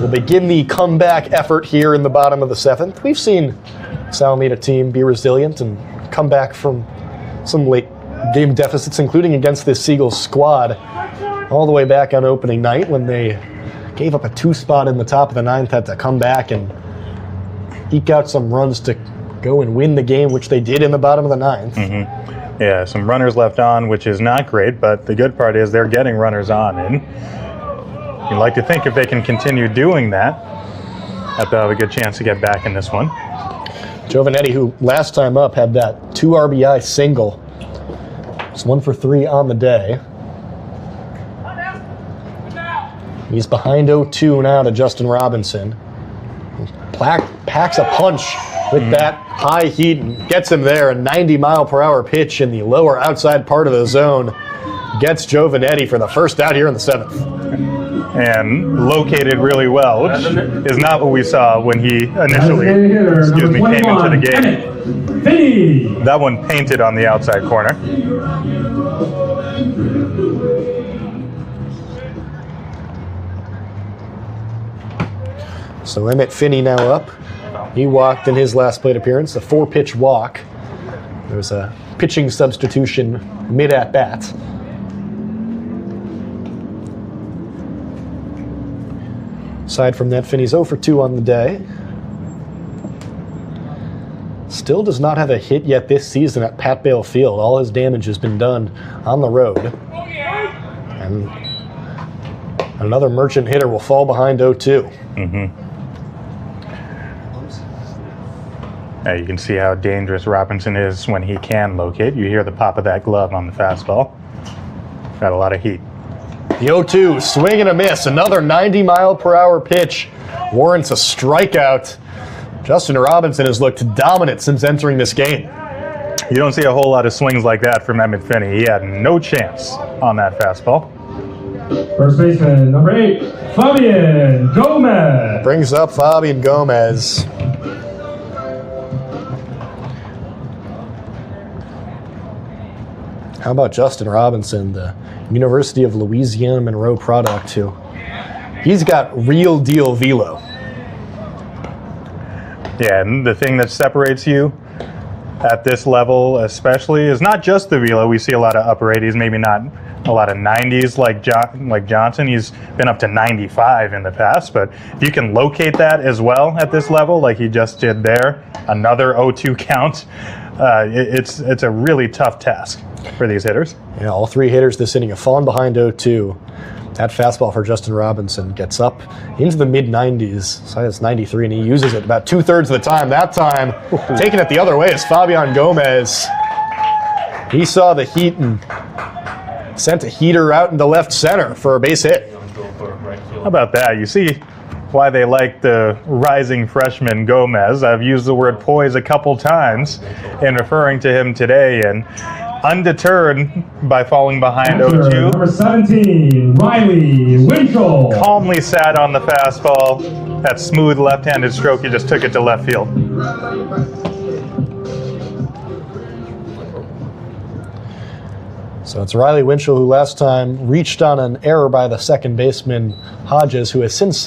will begin the comeback effort here in the bottom of the 7th. We've seen Salamita team be resilient and come back from some late game deficits, including against this Seagulls squad, all the way back on opening night when they gave up a 2 spot in the top of the 9th, had to come back and eke out some runs to go and win the game, which they did in the bottom of the 9th. Mm-hmm. Yeah, some runners left on, which is not great, but the good part is they're getting runners on in. You'd like to think if they can continue doing that, that they'll have a good chance to get back in this one. Giovanetti, who last time up had that 2 RBI single, was 1 for 3 on the day. He's behind 0-2 now to Justin Robinson. Packs a punch with that high heat and gets him there. A 90-mile-per-hour pitch in the lower outside part of the zone gets Giovanetti for the first out here in the 7th. And located really well, which is not what we saw when he initially came into the game. That one painted on the outside corner. So Emmett Finney now up. He walked in his last plate appearance, a 4-pitch walk. There was a pitching substitution mid-at-bat. Aside from that, Finney's 0 for 2 on the day. Still does not have a hit yet this season at Pat Bale Field. All his damage has been done on the road. And another Merchant hitter will fall behind 0-2. Mm-hmm. You can see how dangerous Robinson is when he can locate. You hear the pop of that glove on the fastball. Got a lot of heat. The 0-2, swing and a miss. Another 90-mile-per-hour pitch warrants a strikeout. Justin Robinson has looked dominant since entering this game. You don't see a whole lot of swings like that from Emmett Finney. He had no chance on that fastball. First baseman, number 8, Fabian Gomez. Brings up Fabian Gomez. How about Justin Robinson, the University of Louisiana Monroe product, who he's got real deal velo. Yeah, and the thing that separates you at this level especially is not just the velo. We see a lot of upper 80s, maybe not a lot of 90s like Johnson. He's been up to 95 in the past, but if you can locate that as well at this level like he just did there, another 0-2 count, it's a really tough task for these hitters. Yeah, all 3 hitters this inning have fallen behind 0-2. That fastball for Justin Robinson gets up into the mid-90s. So it's 93, and he uses it about 2/3 of the time. That time, taking it the other way is Fabian Gomez. He saw the heat and sent a heater out into left center for a base hit. How about that? You see why they like the rising freshman Gomez. I've used the word poise a couple times in referring to him today, and undeterred by falling behind 0-2. Number 17, Riley Winchell. Calmly sat on the fastball. That smooth left-handed stroke, he just took it to left field. So it's Riley Winchell, who last time reached on an error by the second baseman Hodges, who has since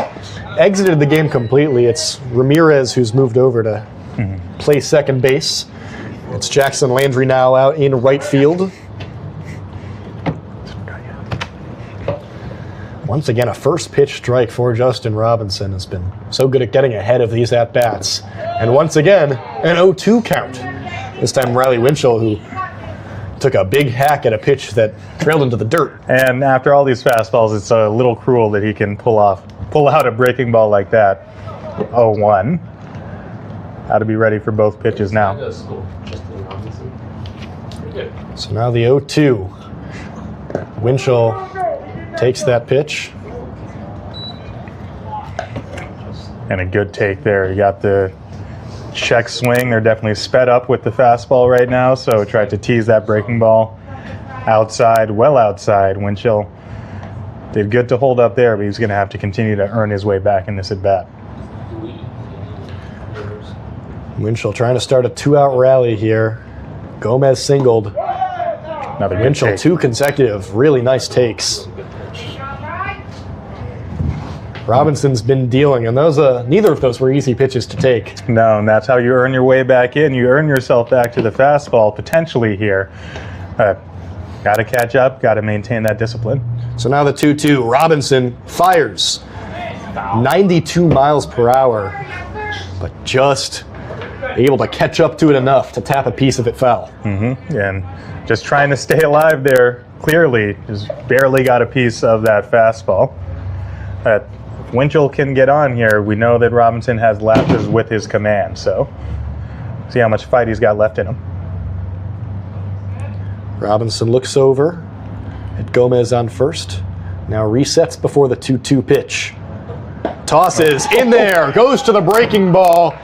exited the game completely. It's Ramirez who's moved over to play second base. It's Jackson Landry now out in right field. Once again, a first pitch strike for Justin Robinson. Has been so good at getting ahead of these at-bats. And once again, an 0-2 count. This time Riley Winchell, who took a big hack at a pitch that trailed into the dirt. And after all these fastballs, it's a little cruel that he can pull out a breaking ball like that. 0-1. How to be ready for both pitches now. So now the 0-2. Winchell takes that pitch. And a good take there. You got the check swing. They're definitely sped up with the fastball right now, so tried to tease that breaking ball outside, well outside. Winchell did good to hold up there, but he's going to have to continue to earn his way back in this at-bat. Winchell trying to start a 2-out rally here. Gomez singled. Another good Winchell, take. 2 consecutive really nice takes. Robinson's been dealing, and neither of those were easy pitches to take. No, and that's how you earn your way back in. You earn yourself back to the fastball potentially here. Got to catch up, got to maintain that discipline. So now the 2-2. Robinson fires 92 miles per hour, but just able to catch up to it enough to tap a piece of it foul. And just trying to stay alive there, clearly, just barely got a piece of that fastball. If Winchell can get on here, we know that Robinson has lapses with his command, so see how much fight he's got left in him. Robinson looks over at Gomez on first. Now resets before the 2-2 pitch. Tosses in there, goes to the breaking ball.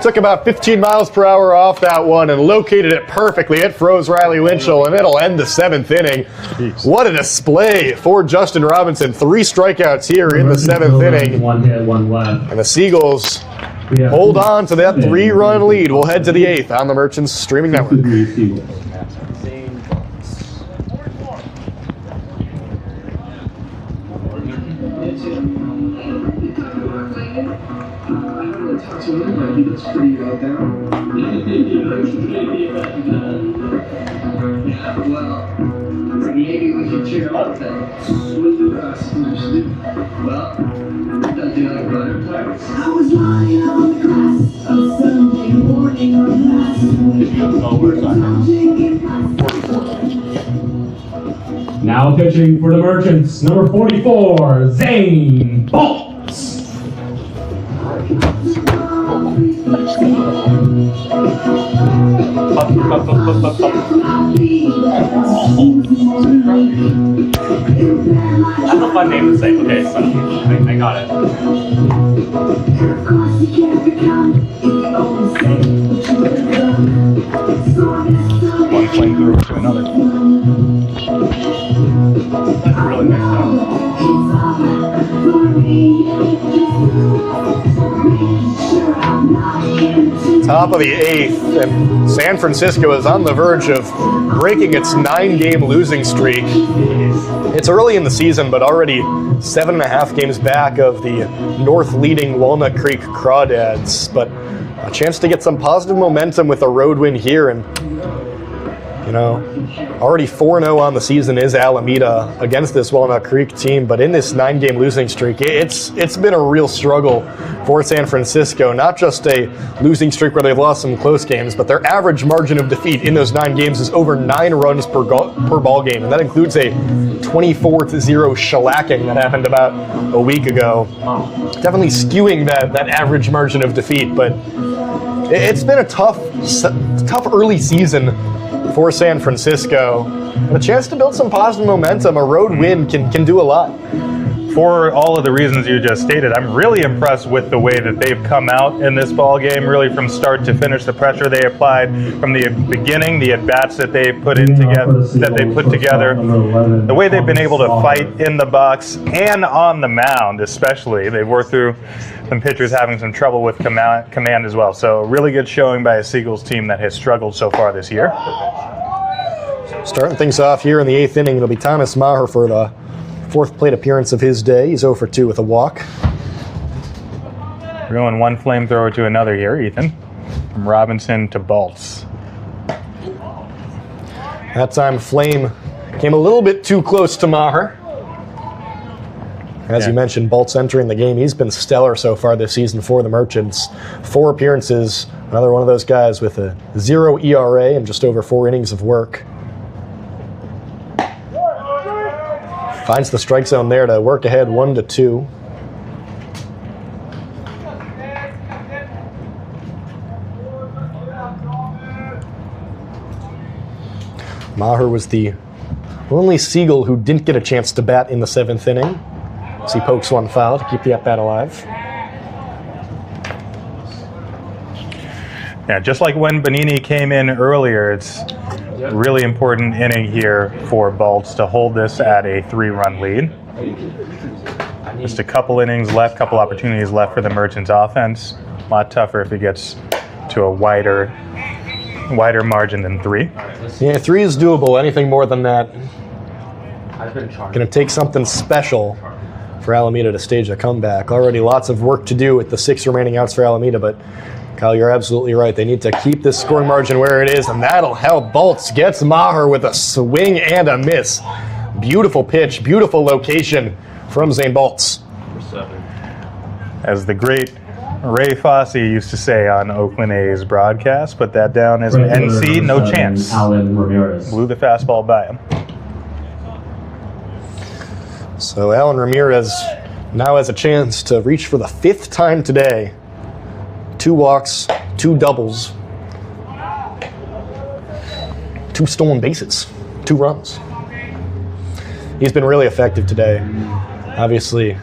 Took about 15 miles per hour off that one and located it perfectly. It froze Riley Winchell, and it'll end the 7th inning. Jeez. What a display for Justin Robinson. 3 strikeouts here in the 7th inning. 1 hit, 1 left. And the Seagulls We have hold on to that 3-run lead. We'll head to the 8th on the Merchants streaming network. Maybe we should cheer up then. Well, don't do like butterflies. I was lying on the grass on Sunday morning or last week. Now pitching for the Merchants, number 44, Zane Bolts. That's a fun name to say. Okay, so I got it. One flamethrower to another. That's really nice Top of the 8th, and San Francisco is on the verge of breaking its 9-game losing streak. It's early in the season, but already 7.5 games back of the north-leading Walnut Creek Crawdads. But a chance to get some positive momentum with a road win here, and already 4-0 on the season is Alameda against this Walnut Creek team, but in this 9-game losing streak, it's been a real struggle for San Francisco. Not just a losing streak where they've lost some close games, but their average margin of defeat in those 9 games is over 9 runs per ball game, and that includes a 24-0 shellacking that happened about a week ago. Definitely skewing that average margin of defeat, but it's been a tough early season for San Francisco, and a chance to build some positive momentum. A road win can do a lot. For all of the reasons you just stated, I'm really impressed with the way that they've come out in this ball game, really from start to finish. The pressure they applied from the beginning, the at-bats that they put together, the way they've been able to fight in the box and on the mound especially. They've worked through some pitchers having some trouble with command as well. So a really good showing by a Seagulls team that has struggled so far this year. Starting things off here in the 8th inning, it'll be Thomas Maher for the 4th plate appearance of his day. He's 0 for 2 with a walk. We're going one flamethrower to another here, Ethan. From Robinson to Bolts. That time, Flame came a little bit too close to Maher. As you mentioned, Bolts entering the game. He's been stellar so far this season for the Merchants. 4 appearances, another one of those guys with a 0 ERA and just over 4 innings of work. Finds the strike zone there to work ahead 1-2. Maher was the only Seagull who didn't get a chance to bat in the 7th inning, as he pokes one foul to keep the at-bat alive. Yeah, just like when Bonini came in earlier, it's a really important inning here for Bolts to hold this at a 3-run lead. Just a couple innings left, couple opportunities left for the Merchants offense. A lot tougher if it gets to a wider margin than 3. Yeah, 3 is doable. Anything more than that, going to take something special for Alameda to stage a comeback. Already lots of work to do with the 6 remaining outs for Alameda, but Kyle, you're absolutely right. They need to keep this scoring margin where it is, and that'll help. Bolts gets Maher with a swing and a miss. Beautiful pitch, beautiful location from Zane Bolts. As the great Ray Fosse used to say on Oakland A's broadcast, put that down as an NC, no chance. Alan Ramirez. Blew the fastball by him. So Alan Ramirez now has a chance to reach for the 5th time today. 2 walks, 2 doubles, 2 stolen bases, 2 runs. He's been really effective today. Obviously,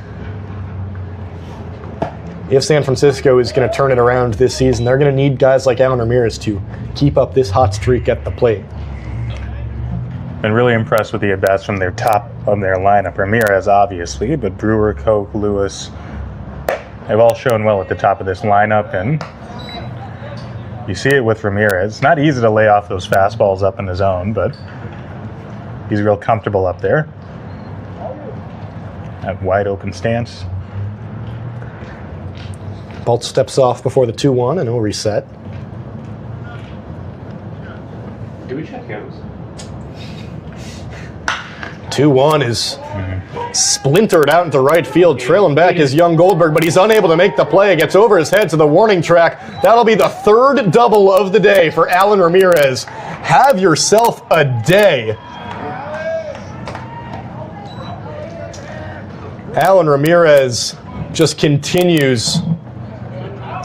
if San Francisco is going to turn it around this season, they're going to need guys like Alan Ramirez to keep up this hot streak at the plate. Been really impressed with the at-bats from their top of their lineup. Ramirez, obviously, but Brewer, Koch, Lewis, they've all shown well at the top of this lineup, and you see it with Ramirez. It's not easy to lay off those fastballs up in the zone, but he's real comfortable up there. That wide open stance. Bolt steps off before the 2-1, and he'll reset. Do we check him? 2-1 is splintered out into right field. Trailing back is young Goldberg, but he's unable to make the play. It gets over his head to the warning track. That'll be the 3rd double of the day for Alan Ramirez. Have yourself a day. Alan Ramirez just continues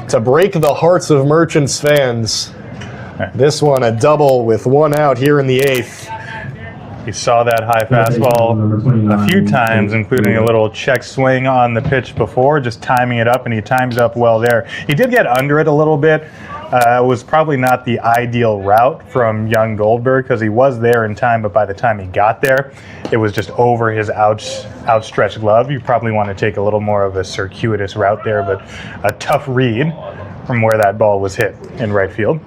to break the hearts of Merchants fans. This one a double with 1 out here in the 8th. You saw that high fastball a few times, including a little check swing on the pitch before, just timing it up, and he times it up well there. He did get under it a little bit. It was probably not the ideal route from young Goldberg because he was there in time, but by the time he got there, it was just over his outstretched glove. You probably want to take a little more of a circuitous route there, but a tough read from where that ball was hit in right field.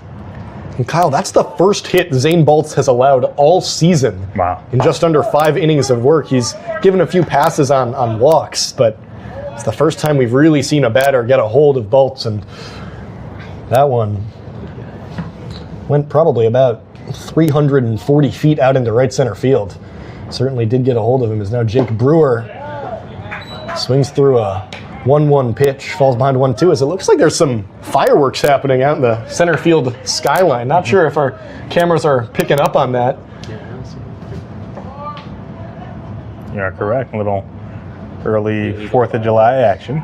And Kyle, that's the first hit Zane Bolts has allowed all season. Wow. In just under 5 innings of work. He's given a few passes on walks, but it's the first time we've really seen a batter get a hold of Bolts, and that one went probably about 340 feet out into right center field. Certainly did get a hold of him, as now Jake Brewer swings through a 1-1 pitch, falls behind 1-2, as it looks like there's some fireworks happening out in the center field skyline. Not sure if our cameras are picking up on that. You are correct. A little early 4th of July action.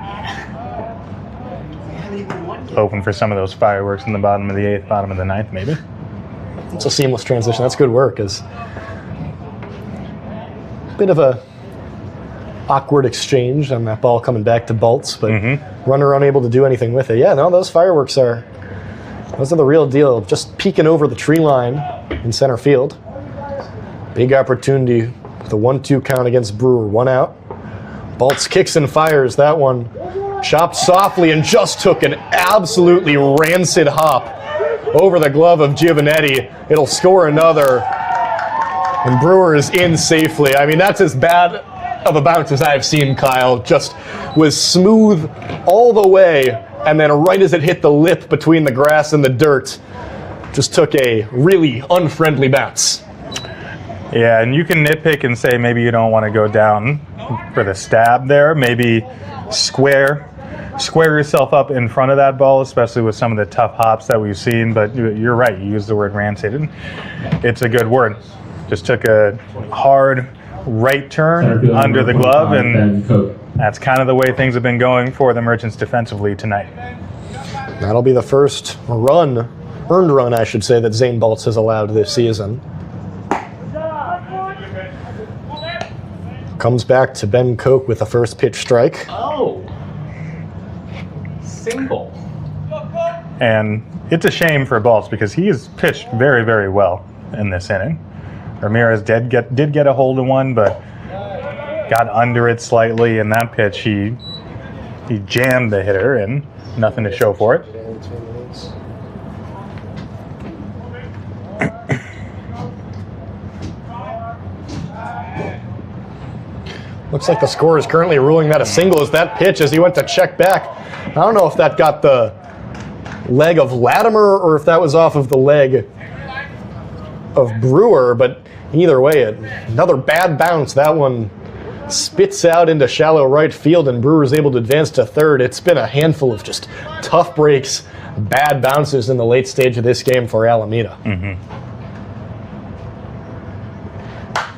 Hoping for some of those fireworks in the bottom of the 8th, bottom of the 9th, maybe. It's a seamless transition. That's good work. As bit of a awkward exchange on that ball coming back to Bolts, but runner unable to do anything with it. Yeah, no, those fireworks those are the real deal. Just peeking over the tree line in center field. Big opportunity with a 1-2 count against Brewer. 1 out. Bolts kicks and fires. That one chopped softly and just took an absolutely rancid hop over the glove of Giovanetti. It'll score another, and Brewer is in safely. I mean, that's as bad of a bounce as I've seen, Kyle. Just was smooth all the way, and then right as it hit the lip between the grass and the dirt, just took a really unfriendly bounce. Yeah, and you can nitpick and say maybe you don't want to go down for the stab there. Maybe square yourself up in front of that ball, especially with some of the tough hops that we've seen. But you're right, you used the word rancid. It's a good word. Just took a hard right turn Center fielder under the number glove, 25, Ben and Cook. that's kind of the way things have been going for the Merchants defensively tonight. That'll be the first earned run, I should say, that Zane Baltz has allowed this season. Comes back to Ben Koch with a first pitch strike. Oh. Single. And it's a shame for Baltz because he has pitched very, very well in this inning. Ramirez did get a hold of one, but got under it slightly. In that pitch, he jammed the hitter, and nothing to show for it. Looks like the score is currently ruling that a single is that pitch as he went to check back. I don't know if that got the leg of Latimer or if that was off of the leg of Brewer, but either way, another bad bounce. That one spits out into shallow right field, and Brewer's able to advance to third. It's been a handful of just tough breaks, bad bounces in the late stage of this game for Alameda.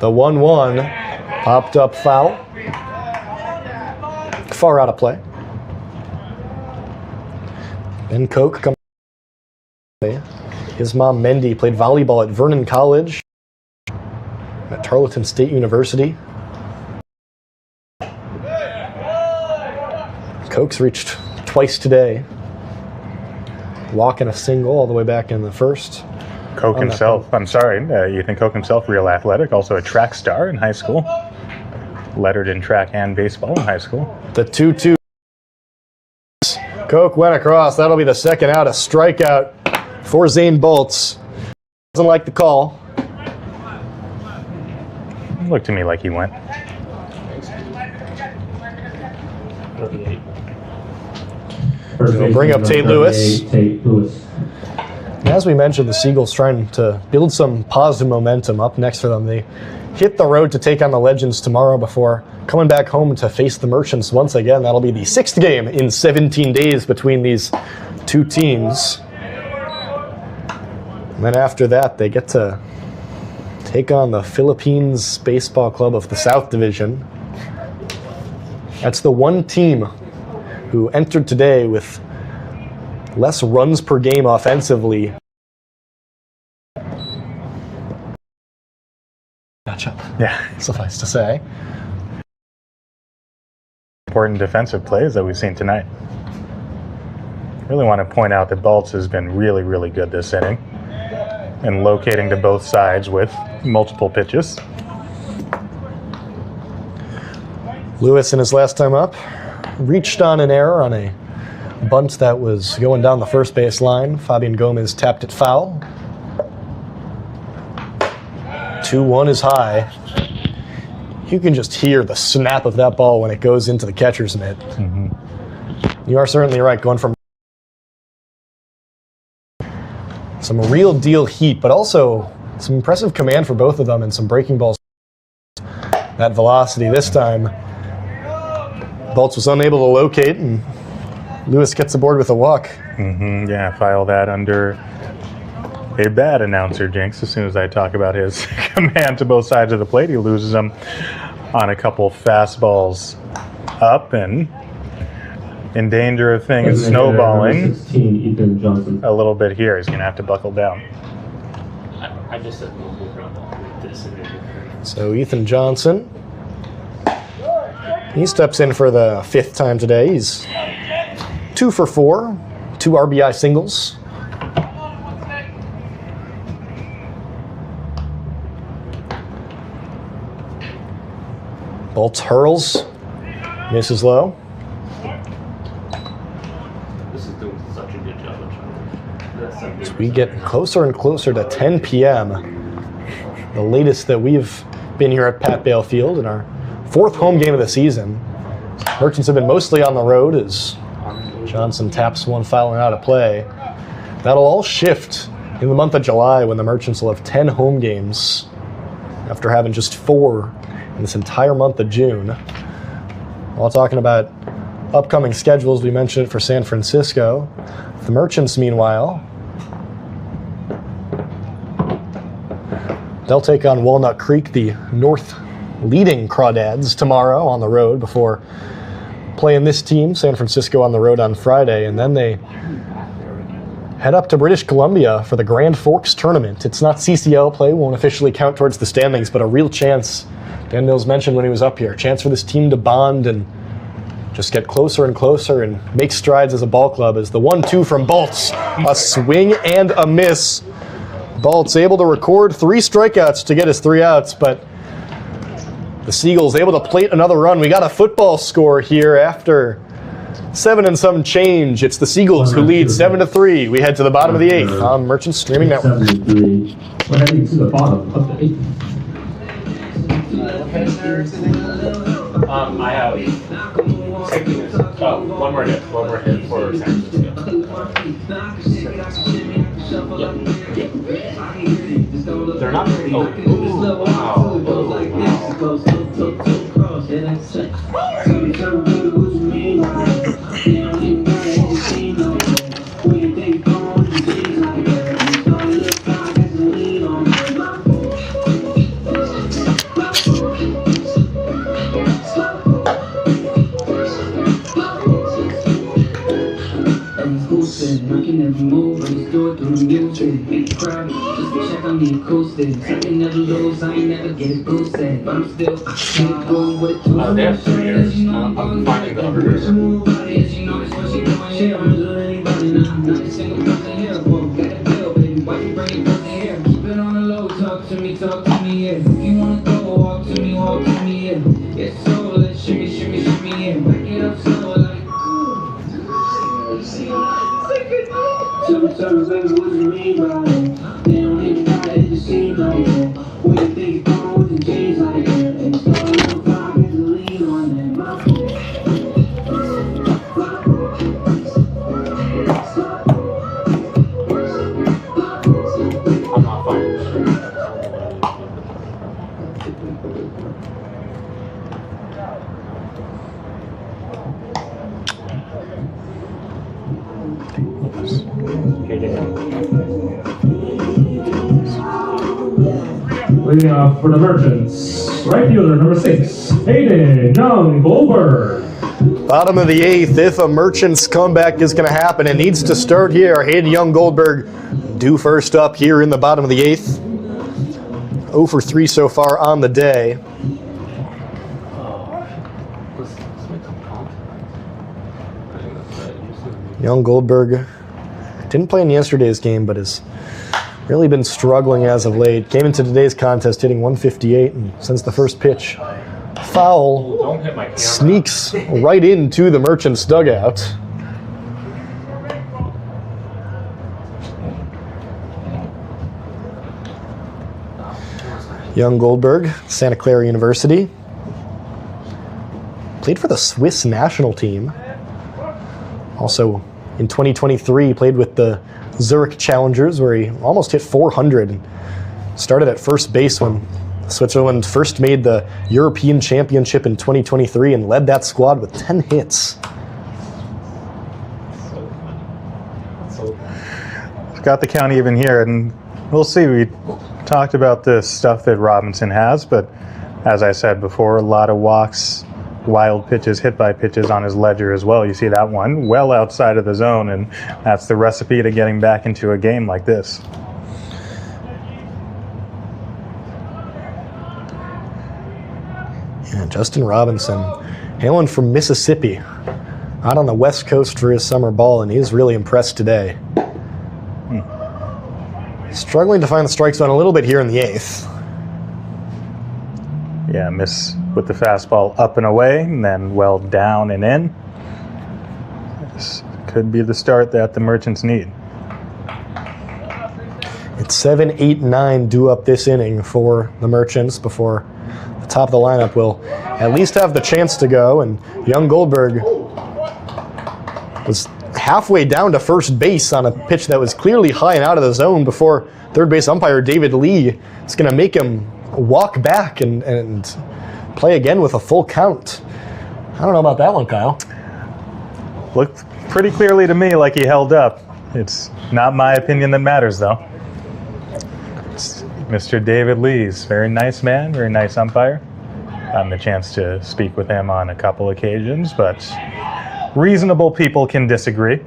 The 1-1 popped up foul. Far out of play. Ben Koch comes. His mom, Mendy, played volleyball at Vernon College, at Tarleton State University. Koch's reached twice today. Walk and a single all the way back in the first. Koch himself, Ethan Koch himself, real athletic, also a track star in high school. Lettered in track and baseball in high school. The 2-2. Koch went across. That'll be the second out. A strikeout for Zane Baltz. Doesn't like the call. Looked to me like he went. We'll bring up Tate Lewis. Tate Lewis. As we mentioned, the Seagulls trying to build some positive momentum. Up next for them, they hit the road to take on the Legends tomorrow before coming back home to face the Merchants once again. That'll be the 6th game in 17 days between these two teams. And then after that, they get to take on the Philippines Baseball Club of the South Division. That's the one team who entered today with less runs per game offensively. Gotcha. Yeah. Suffice to say. Important defensive plays that we've seen tonight. Really want to point out that Baltz has been really, really good this inning and locating to both sides with multiple pitches. Lewis, in his last time up, reached on an error on a bunt that was going down the first base line. Fabian Gomez tapped it foul. 2-1 is high. You can just hear the snap of that ball when it goes into the catcher's mitt. You are certainly right, going from some real deal heat, but also some impressive command for both of them and some breaking balls. That velocity this time, Baltz was unable to locate, and Lewis gets aboard with a walk. Yeah, file that under a bad announcer jinx. As soon as I talk about his command to both sides of the plate, he loses them on a couple fastballs up and in danger of things snowballing 16, Ethan Johnson. a little bit here. He's going to have to buckle down. I just said mobile ground ball with this. So Ethan Johnson, he steps in for the 5th time today. He's 2 for 4, 2 RBI singles. Baltz hurls, misses low. This is doing such a good job of trying. As we get closer and closer to 10 p.m., the latest that we've been here at Pat Bale Field in our 4th home game of the season. Merchants have been mostly on the road as Johnson taps one foul and out of play. That'll all shift in the month of July when the Merchants will have 10 home games after having just 4 in this entire month of June. While talking about upcoming schedules, we mentioned it for San Francisco. The Merchants, meanwhile, they'll take on Walnut Creek, the leading Crawdads tomorrow on the road before playing this team, San Francisco, on the road on Friday. And then they head up to British Columbia for the Grand Forks tournament. It's not CCL play, won't officially count towards the standings, but a real chance, Dan Mills mentioned when he was up here, chance for this team to bond and just get closer and closer and make strides as a ball club. As the 1-2 from Baltz, a swing and a miss. Baltz able to record 3 strikeouts to get his 3 outs, but the Seagulls able to plate another run. We got a football score here after 7 and some change. It's the Seagulls who lead 7-3. We head to the bottom of the 8th on Merchant Streaming Network. 7-3. We're heading to the bottom of the 8th. I have 6 minutes. Oh, one more hit for San Francisco. Yep. They're not. They have 3 years. I'm finding the other years. I'm not finding the Leading off for the Merchants, right fielder number 6, Hayden Young Goldberg. Bottom of the 8th, if a Merchants comeback is going to happen, it needs to start here. Hayden Young Goldberg due first up here in the bottom of the 8th. 0 for 3 so far on the day. Young Goldberg didn't play in yesterday's game, but has really been struggling as of late. Came into today's contest hitting 158, and since the first pitch, foul Don't hit my camera. sneaks right into the Merchants dugout. Young Goldberg, Santa Clara University. Played for the Swiss national team. Also, in 2023, played with the Zurich Challengers, where he almost hit 400 and started at first base when Switzerland first made the European Championship in 2023 and led that squad with 10 hits. Got the count even here, and we'll see. We talked about the stuff that Robinson has, but as I said before, a lot of walks, wild pitches, hit by pitches on his ledger as well. You see that one well outside of the zone, and that's the recipe to getting back into a game like this. Yeah, Justin Robinson, hailing from Mississippi, out on the West Coast for his summer ball, and he's really impressed today. Struggling to find the strike zone a little bit here in the 8th. Yeah, miss with the fastball up and away, and then well down and in. This could be the start that the Merchants need. It's 7, 8, 9 due up this inning for the Merchants before the top of the lineup will at least have the chance to go. And young Goldberg was halfway down to first base on a pitch that was clearly high and out of the zone before third base umpire David Lee is going to make him walk back and play again with a full count. I don't know about that one, Kyle. Looked pretty clearly to me like he held up. It's not my opinion that matters, though. It's Mr. David Lee's very nice man, very nice umpire. gotten the chance to speak with him on a couple occasions, but reasonable people can disagree.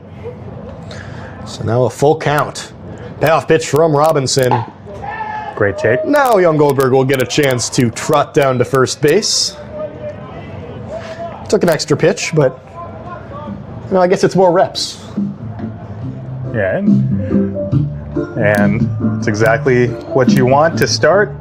So now a full count. Payoff pitch from Robinson. Great take. Now young Goldberg will get a chance to trot down to first base. Took an extra pitch, but I guess it's more reps. Yeah, and it's exactly what you want to start.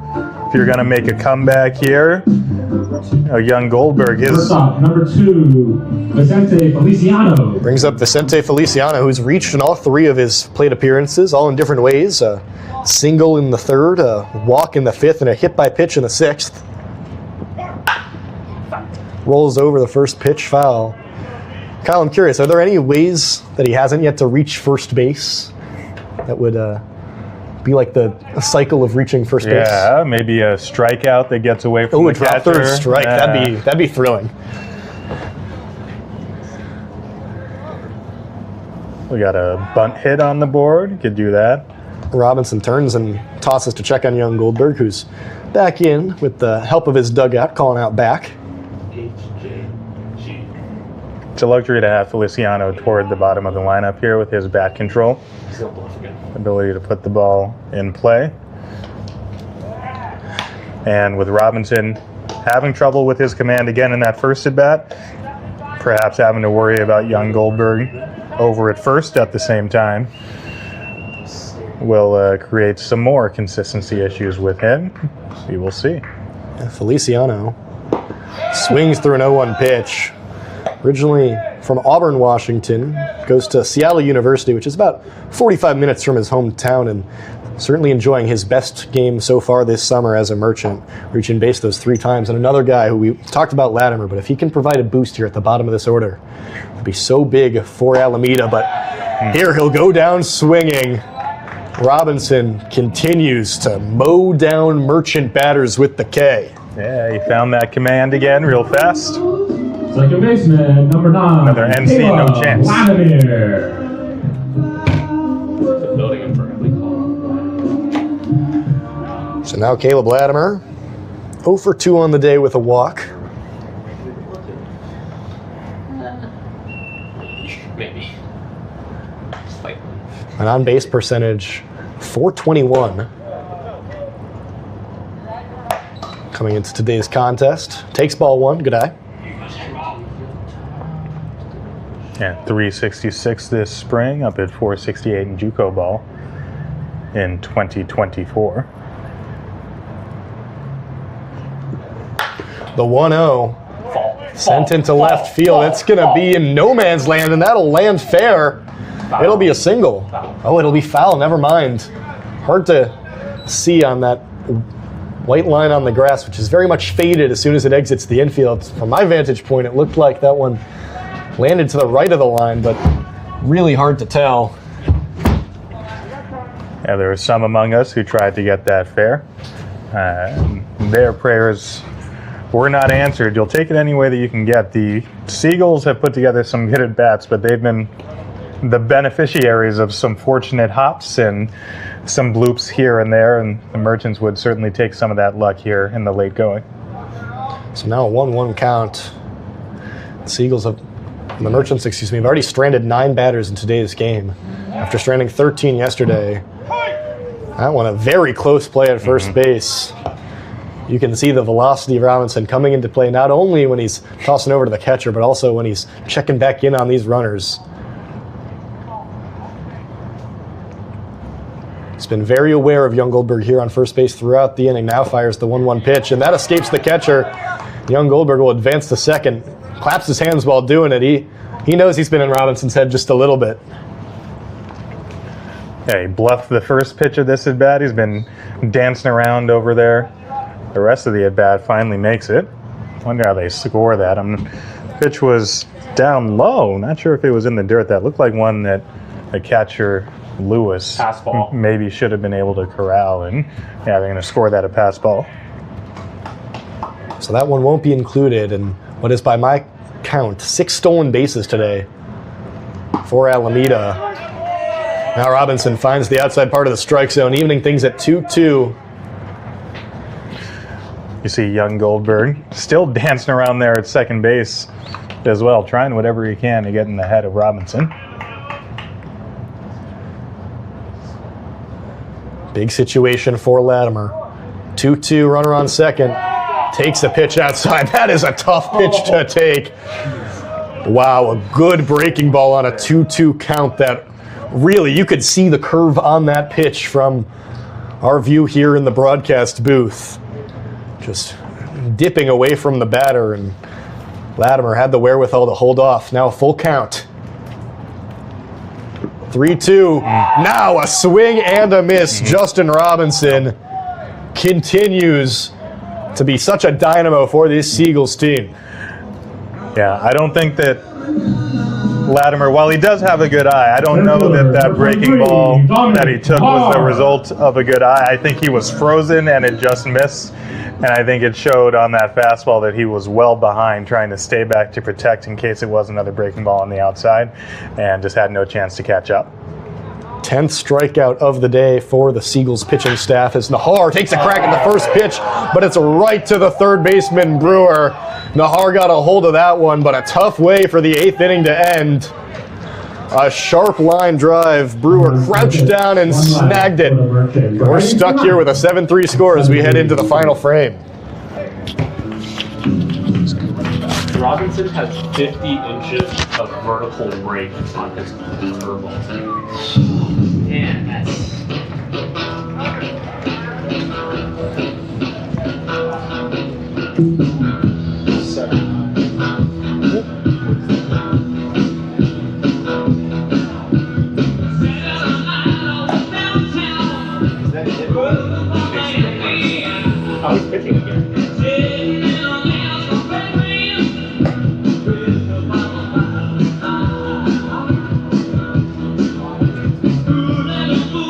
If you're going to make a comeback here, young Goldberg is... First off, number 2, Vicente Feliciano. Brings up Vicente Feliciano, who's reached in all 3 of his plate appearances, all in different ways. A single in the 3rd, a walk in the 5th, and a hit by pitch in the 6th. Rolls over the first pitch, foul. Kyle, I'm curious, are there any ways that he hasn't yet to reach first base that would be like the cycle of reaching first base? Yeah, maybe a strikeout that gets away from the drop catcher. third strike. Yeah. That'd be thrilling. We got a bunt hit on the board. Could do that. Robinson turns and tosses to check on young Goldberg, who's back in with the help of his dugout, calling out back. It's a luxury to have Feliciano toward the bottom of the lineup here with his bat control. Ability to put the ball in play. And with Robinson having trouble with his command again in that first at bat, perhaps having to worry about young Goldberg over at first at the same time, will create some more consistency issues with him. We will see. Yeah, Feliciano swings through an 0-1 pitch. Originally from Auburn, Washington, goes to Seattle University, which is about 45 minutes from his hometown, and certainly enjoying his best game so far this summer as a Merchant, reaching base those 3 times. And another guy who we talked about, Latimer, but if he can provide a boost here at the bottom of this order, it'd be so big for Alameda. But here he'll go down swinging. Robinson continues to mow down Merchant batters with the K. Yeah, he found that command again real fast. Second baseman, number 9. Another NC, no chance. Vladimir. Building him perfectly called. So now Caleb Latimer, 0 for 2 on the day with a walk. Maybe. Slightly. An on-base percentage, .421. Coming into today's contest. Takes ball 1, good eye. Yeah, 366 this spring, up at 468 in JUCO ball in 2024. The 1-0 sent into left field. It's going to be in no man's land, and that'll land fair. It'll be a single. Oh, it'll be foul. Never mind. Hard to see on that white line on the grass, which is very much faded as soon as it exits the infield. From my vantage point, it looked like that one landed to the right of the line, but really hard to tell. Yeah, there were some among us who tried to get that fair. Their prayers were not answered. You'll take it any way that you can get. The Seagulls have put together some good at-bats, but they've been the beneficiaries of some fortunate hops and some bloops here and there, and the Merchants would certainly take some of that luck here in the late going. So now a 1-1 count. The Merchants, have already stranded 9 batters in today's game after stranding 13 yesterday. That one a very close play at first base. You can see the velocity of Robinson coming into play not only when he's tossing over to the catcher, but also when he's checking back in on these runners. He's been very aware of young Goldberg here on first base throughout the inning. Now fires the 1-1 pitch, and that escapes the catcher. Young Goldberg will advance to second. Claps his hands while doing it. He knows he's been in Robinson's head just a little bit. Yeah, he bluffed the first pitch of this at-bat. He's been dancing around over there. The rest of the at-bat finally makes it. Wonder how they score that. The pitch was down low. Not sure if it was in the dirt. That looked like one that the catcher, Lewis, Pass ball. maybe should have been able to corral. And yeah, they're going to score that a pass ball. So that one won't be included in what is, by my count, 6 stolen bases today for Alameda. Now Robinson finds the outside part of the strike zone, evening things at 2-2. You see young Goldberg still dancing around there at second base as well, trying whatever he can to get in the head of Robinson. Big situation for Latimer. 2-2, runner on second. Takes the pitch outside. That is a tough pitch to take. Wow, a good breaking ball on a 2-2 count that really, you could see the curve on that pitch from our view here in the broadcast booth. Just dipping away from the batter, and Latimer had the wherewithal to hold off. Now a full count. 3-2. Now a swing and a miss. Justin Robinson continues to be such a dynamo for this Seagulls team. Yeah, I don't think that Latimer, while he does have a good eye, I don't know that breaking ball that he took was the result of a good eye. I think he was frozen and it just missed. And I think it showed on that fastball that he was well behind, trying to stay back to protect in case it was another breaking ball on the outside, and just had no chance to catch up. 10th strikeout of the day for the Seagulls pitching staff as Nahar takes a crack at the first pitch, but it's right to the third baseman, Brewer. Nahar got a hold of that one, but a tough way for the 8th inning to end. A sharp line drive. Brewer crouched down and snagged it. We're stuck here with a 7-3 score as we head into the final frame. Robinson has 50 inches of vertical break on his curveball. Man, that's... Oh, he's pitching again.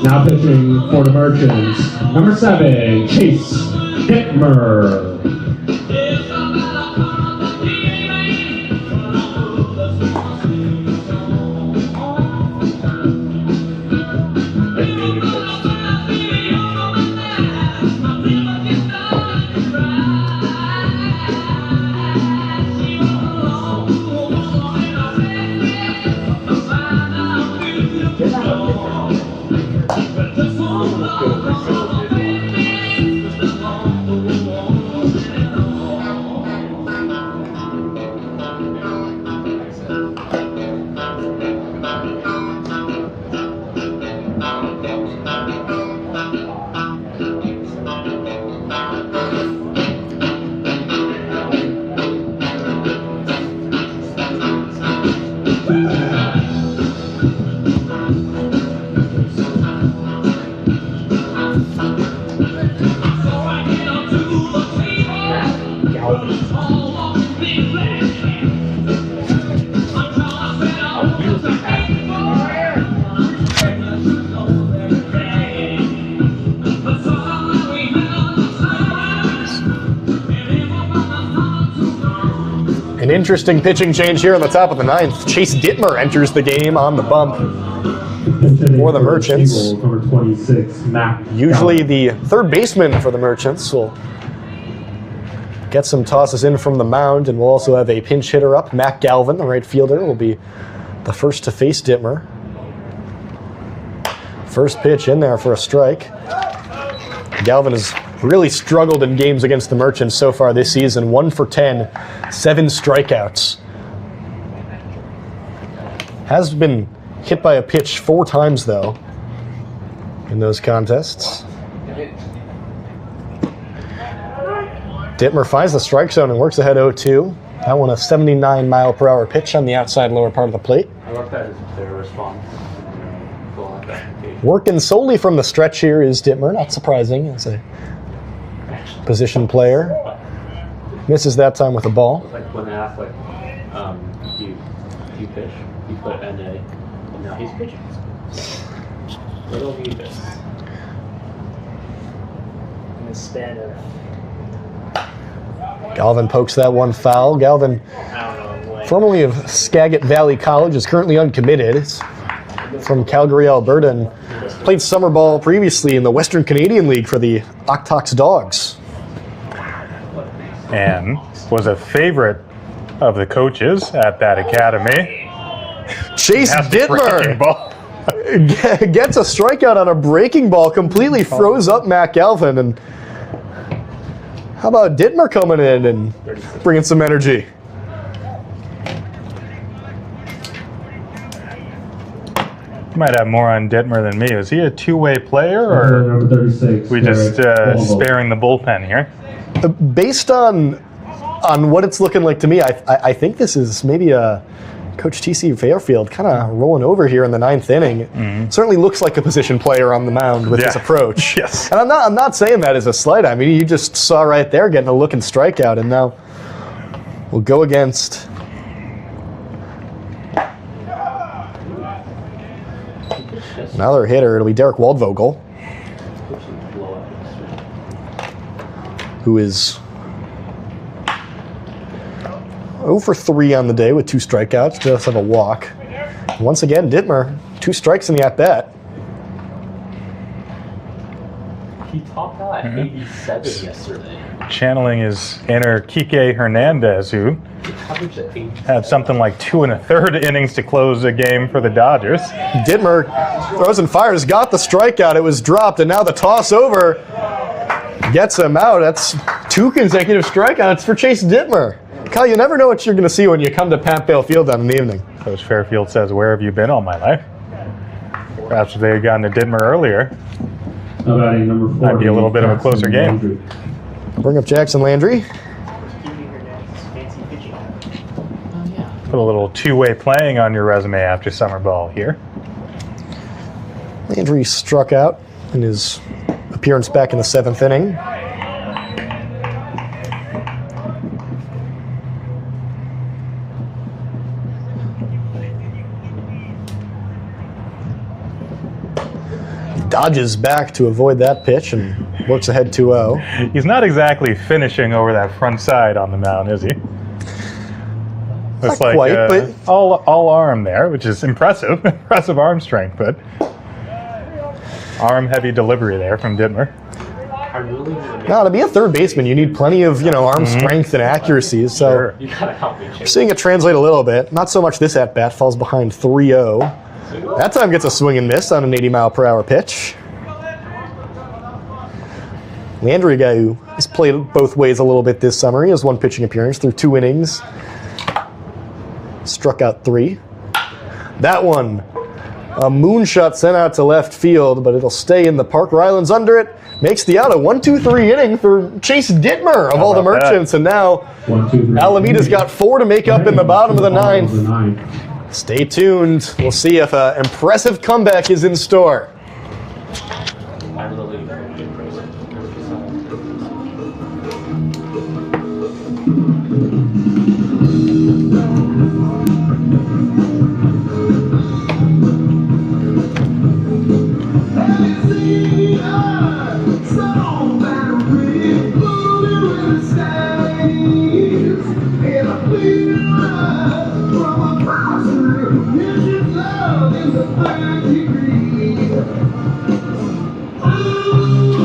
Now pitching for the Merchants, number 7, Chase Dittmer. An interesting pitching change here on the top of the 9th. Chase Dittmer enters the game on the bump for the Merchants. Number 26, Matt. Usually the third baseman for the Merchants will get some tosses in from the mound, and we'll also have a pinch hitter up. Matt Galvin, the right fielder, will be the first to face Dittmer. First pitch in there for a strike. Galvin has really struggled in games against the Merchants so far this season. 1 for 10, 7 strikeouts. Has been hit by a pitch 4 times, though, in those contests. Dittmer finds the strike zone and works ahead 0-2. That one a 79-mile-per-hour pitch on the outside lower part of the plate. I love that as their response. Working solely from the stretch here is Dittmer, not surprising. It's a position player. Misses that time with a ball. Like when they asked, like, you pitch, you put NA, and now he's pitching. Little he pitch. In the span of... Galvin pokes that one foul. Galvin, formerly of Skagit Valley College, is currently uncommitted. It's from Calgary, Alberta, and played summer ball previously in the Western Canadian League for the Octox Dogs. and was a favorite of the coaches at that academy. Chase Has the breaking Dittmer ball. gets a strikeout on a breaking ball, completely froze up Matt Galvin. And how about Dittmer coming in and bringing some energy? You might have more on Dittmer than me. Is he a two-way player, or Number 36. we just Derek Wahlvogt. sparing the bullpen here? Based on what it's looking like to me, I think this is maybe a Coach T.C. Fairfield kind of rolling over here in the 9th inning. Certainly looks like a position player on the mound with his approach. Yes. And I'm not saying that as a slight. I mean, you just saw right there getting a looking strikeout, and now we'll go against another hitter. It'll be Derek Waldvogel, who is 0 for 3 on the day with 2 strikeouts, just have a walk. Once again, Dittmer, 2 strikes in the at-bat. He topped out at 87 yesterday. Channeling his inner Kike Hernandez, who Average at 87. had something like 2 1/3 innings to close the game for the Dodgers. Dittmer throws and fires, got the strikeout, it was dropped, and now the toss over gets him out. That's 2 consecutive strikeouts for Chase Dittmer. Kyle, you never know what you're going to see when you come to Pat Bale Field on an evening. Coach Fairfield says, "Where have you been all my life?" Perhaps if they had gotten to Dittmer earlier, Batting number 40. might be a little bit of a closer Jackson game. Landry. Bring up Jackson Landry. Put a little two-way playing on your resume after summer ball here. Landry struck out in his appearance back in the 7th inning. Dodges back to avoid that pitch and works ahead 2-0. He's not exactly finishing over that front side on the mound, is he? It's Not quite, but all arm there, which is impressive. Impressive arm strength, but arm heavy delivery there from Dittmer. I really need to make now to be a third baseman, you need plenty of arm strength and accuracy. So Sure. You gotta help me, we're Chase. seeing it translate a little bit. Not so much this at bat, falls behind 3-0. That time gets a swing and miss on an 80-mile-per-hour pitch. Landry, a guy who has played both ways a little bit this summer. He has 1 pitching appearance through 2 innings. Struck out 3. That one, a moonshot sent out to left field, but it'll stay in the park. Ryland's under it, makes the out. A 1-2-3 inning for Chase Dittmer of all the about that? Merchants, and now 1, 2, 3. Alameda's got 4 to make up in the bottom of the Bottom 9th. 9th. Stay tuned. We'll see if an impressive comeback is in store. I really need to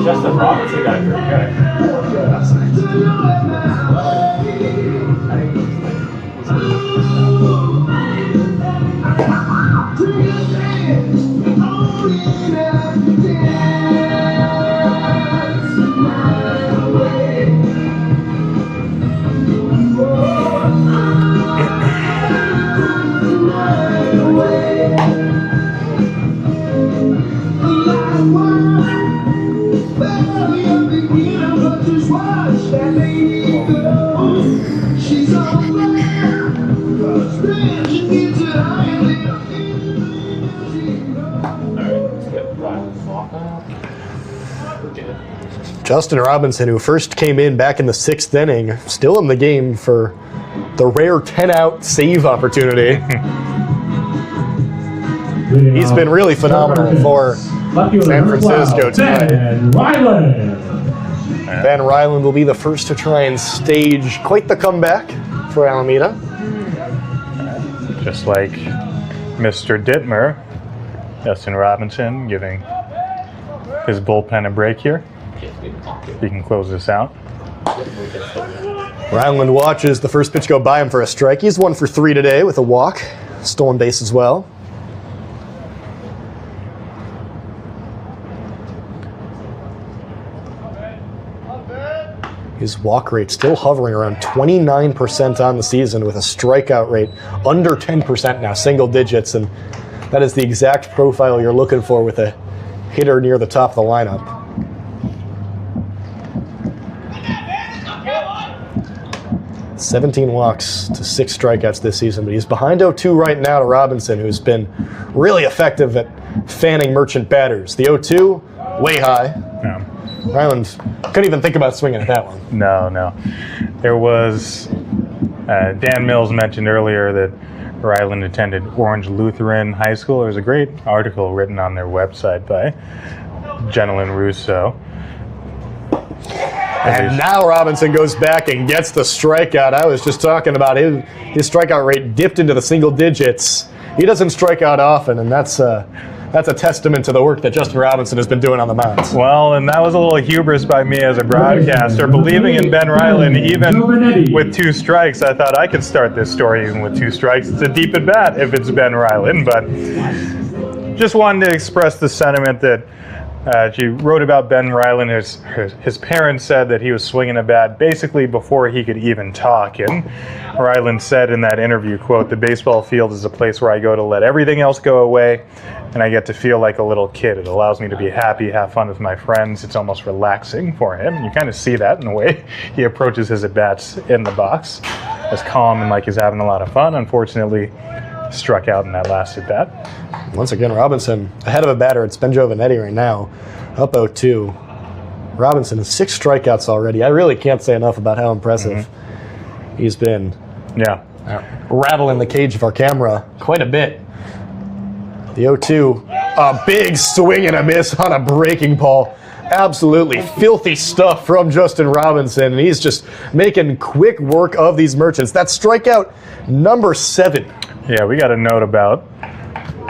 Justin Robinson got pretty Justin Robinson, who first came in back in the 6th inning, still in the game for the rare 10-out save opportunity. He's been really phenomenal for San Francisco tonight. Ben Ryland. Ben Ryland will be the first to try and stage quite the comeback for Alameda. Just like Mr. Dittmer, Justin Robinson giving his bullpen a break here. He can close this out. Ryland watches the first pitch go by him for a strike. He's 1 for 3 today with a walk, stolen base as well. His walk rate still hovering around 29% on the season with a strikeout rate under 10% now, single digits, and that is the exact profile you're looking for with a hitter near the top of the lineup. "17 walks to 6 strikeouts this season, but he's behind 0-2 right now to Robinson, who's been really effective at fanning Merchant batters. The 0-2, way high. Yeah. Ryland couldn't even think about swinging at that one. No. There was, Dan Mills mentioned earlier that Ryland attended Orange Lutheran High School. There was a great article written on their website by Jenilyn Russo. And now Robinson goes back and gets the strikeout. I was just talking about his strikeout rate dipped into the single digits. He doesn't strike out often, and that's a testament to the work that Justin Robinson has been doing on the mound. Well, and that was a little hubris by me as a broadcaster, believing in Ben Ryland even with 2 strikes. I thought I could start this story even with 2 strikes. It's a deep at bat if it's Ben Ryland, but just wanted to express the sentiment that she wrote about Ben Ryland. His parents said that he was swinging a bat basically before he could even talk. And Ryland said in that interview, quote, "The baseball field is a place where I go to let everything else go away, and I get to feel like a little kid. It allows me to be happy, have fun with my friends. It's almost relaxing for him." And you kind of see that in the way he approaches his at-bats in the box. As calm and like he's having a lot of fun. Unfortunately, struck out in that last at-bat. Once again, Robinson ahead of a batter. It's Ben Giovanetti right now, up 0-2. Robinson has 6 strikeouts already. I really can't say enough about how impressive he's been. Yeah. Rattling the cage of our camera quite a bit. The 0-2, a big swing and a miss on a breaking ball. Absolutely filthy stuff from Justin Robinson, and he's just making quick work of these Merchants. That's strikeout number 7. Yeah, we got a note about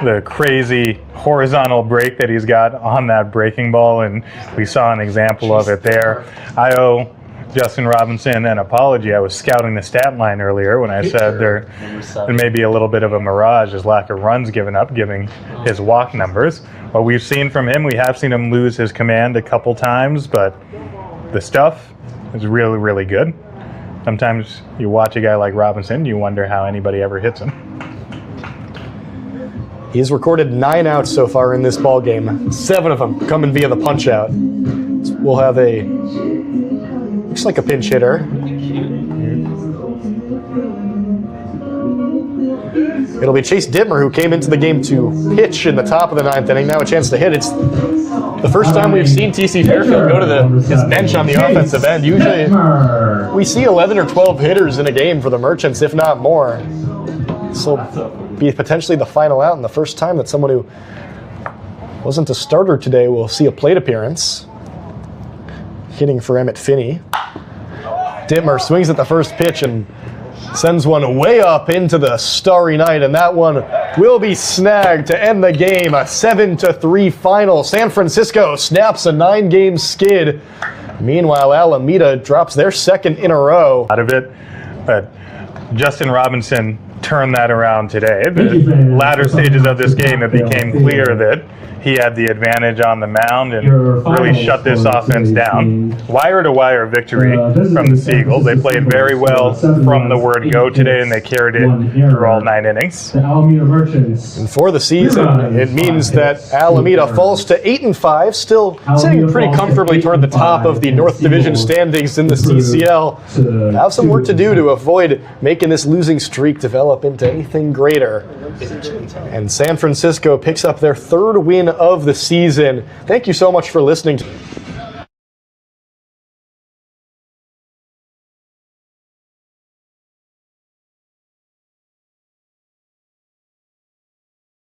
the crazy horizontal break that he's got on that breaking ball, and we saw an example of it there. I owe Justin Robinson an apology. I was scouting the stat line earlier when I said there may be a little bit of a mirage, his lack of runs given up, giving his walk numbers. What we've seen from him, we have seen him lose his command a couple times, but the stuff is really, really good. Sometimes you watch a guy like Robinson, you wonder how anybody ever hits him. He's recorded 9 outs so far in this ball game. 7 of them coming via the punch out. We'll have looks like a pinch hitter. It'll be Chase Dittmer, who came into the game to pitch in the top of the 9th inning. Now a chance to hit. It's the first time we've seen TC Fairfield go to his bench on the offensive end. Usually we see 11 or 12 hitters in a game for the Merchants, if not more. This will be potentially the final out, and the first time that someone who wasn't a starter today will see a plate appearance. Hitting for Emmett Finney. Dittmer swings at the first pitch and sends one way up into the starry night, and that one will be snagged to end the game. A 7-3 final. San Francisco snaps a 9-game skid. Meanwhile, Alameda drops their 2nd in a row. Out of it, but Justin Robinson turned that around today. The latter stages of this game, it became clear that he had the advantage on the mound and really shut this offense down. Wire-to-wire victory from the Seagulls. They played very well from the word go today, and they carried it through all 9 innings. And for the season, it means that Alameda falls to 8-5, still sitting pretty comfortably toward the top of the North Division standings in the CCL. Have some work to do to avoid making this losing streak develop into anything greater. And San Francisco picks up their 3rd win of the season. Thank you so much for listening.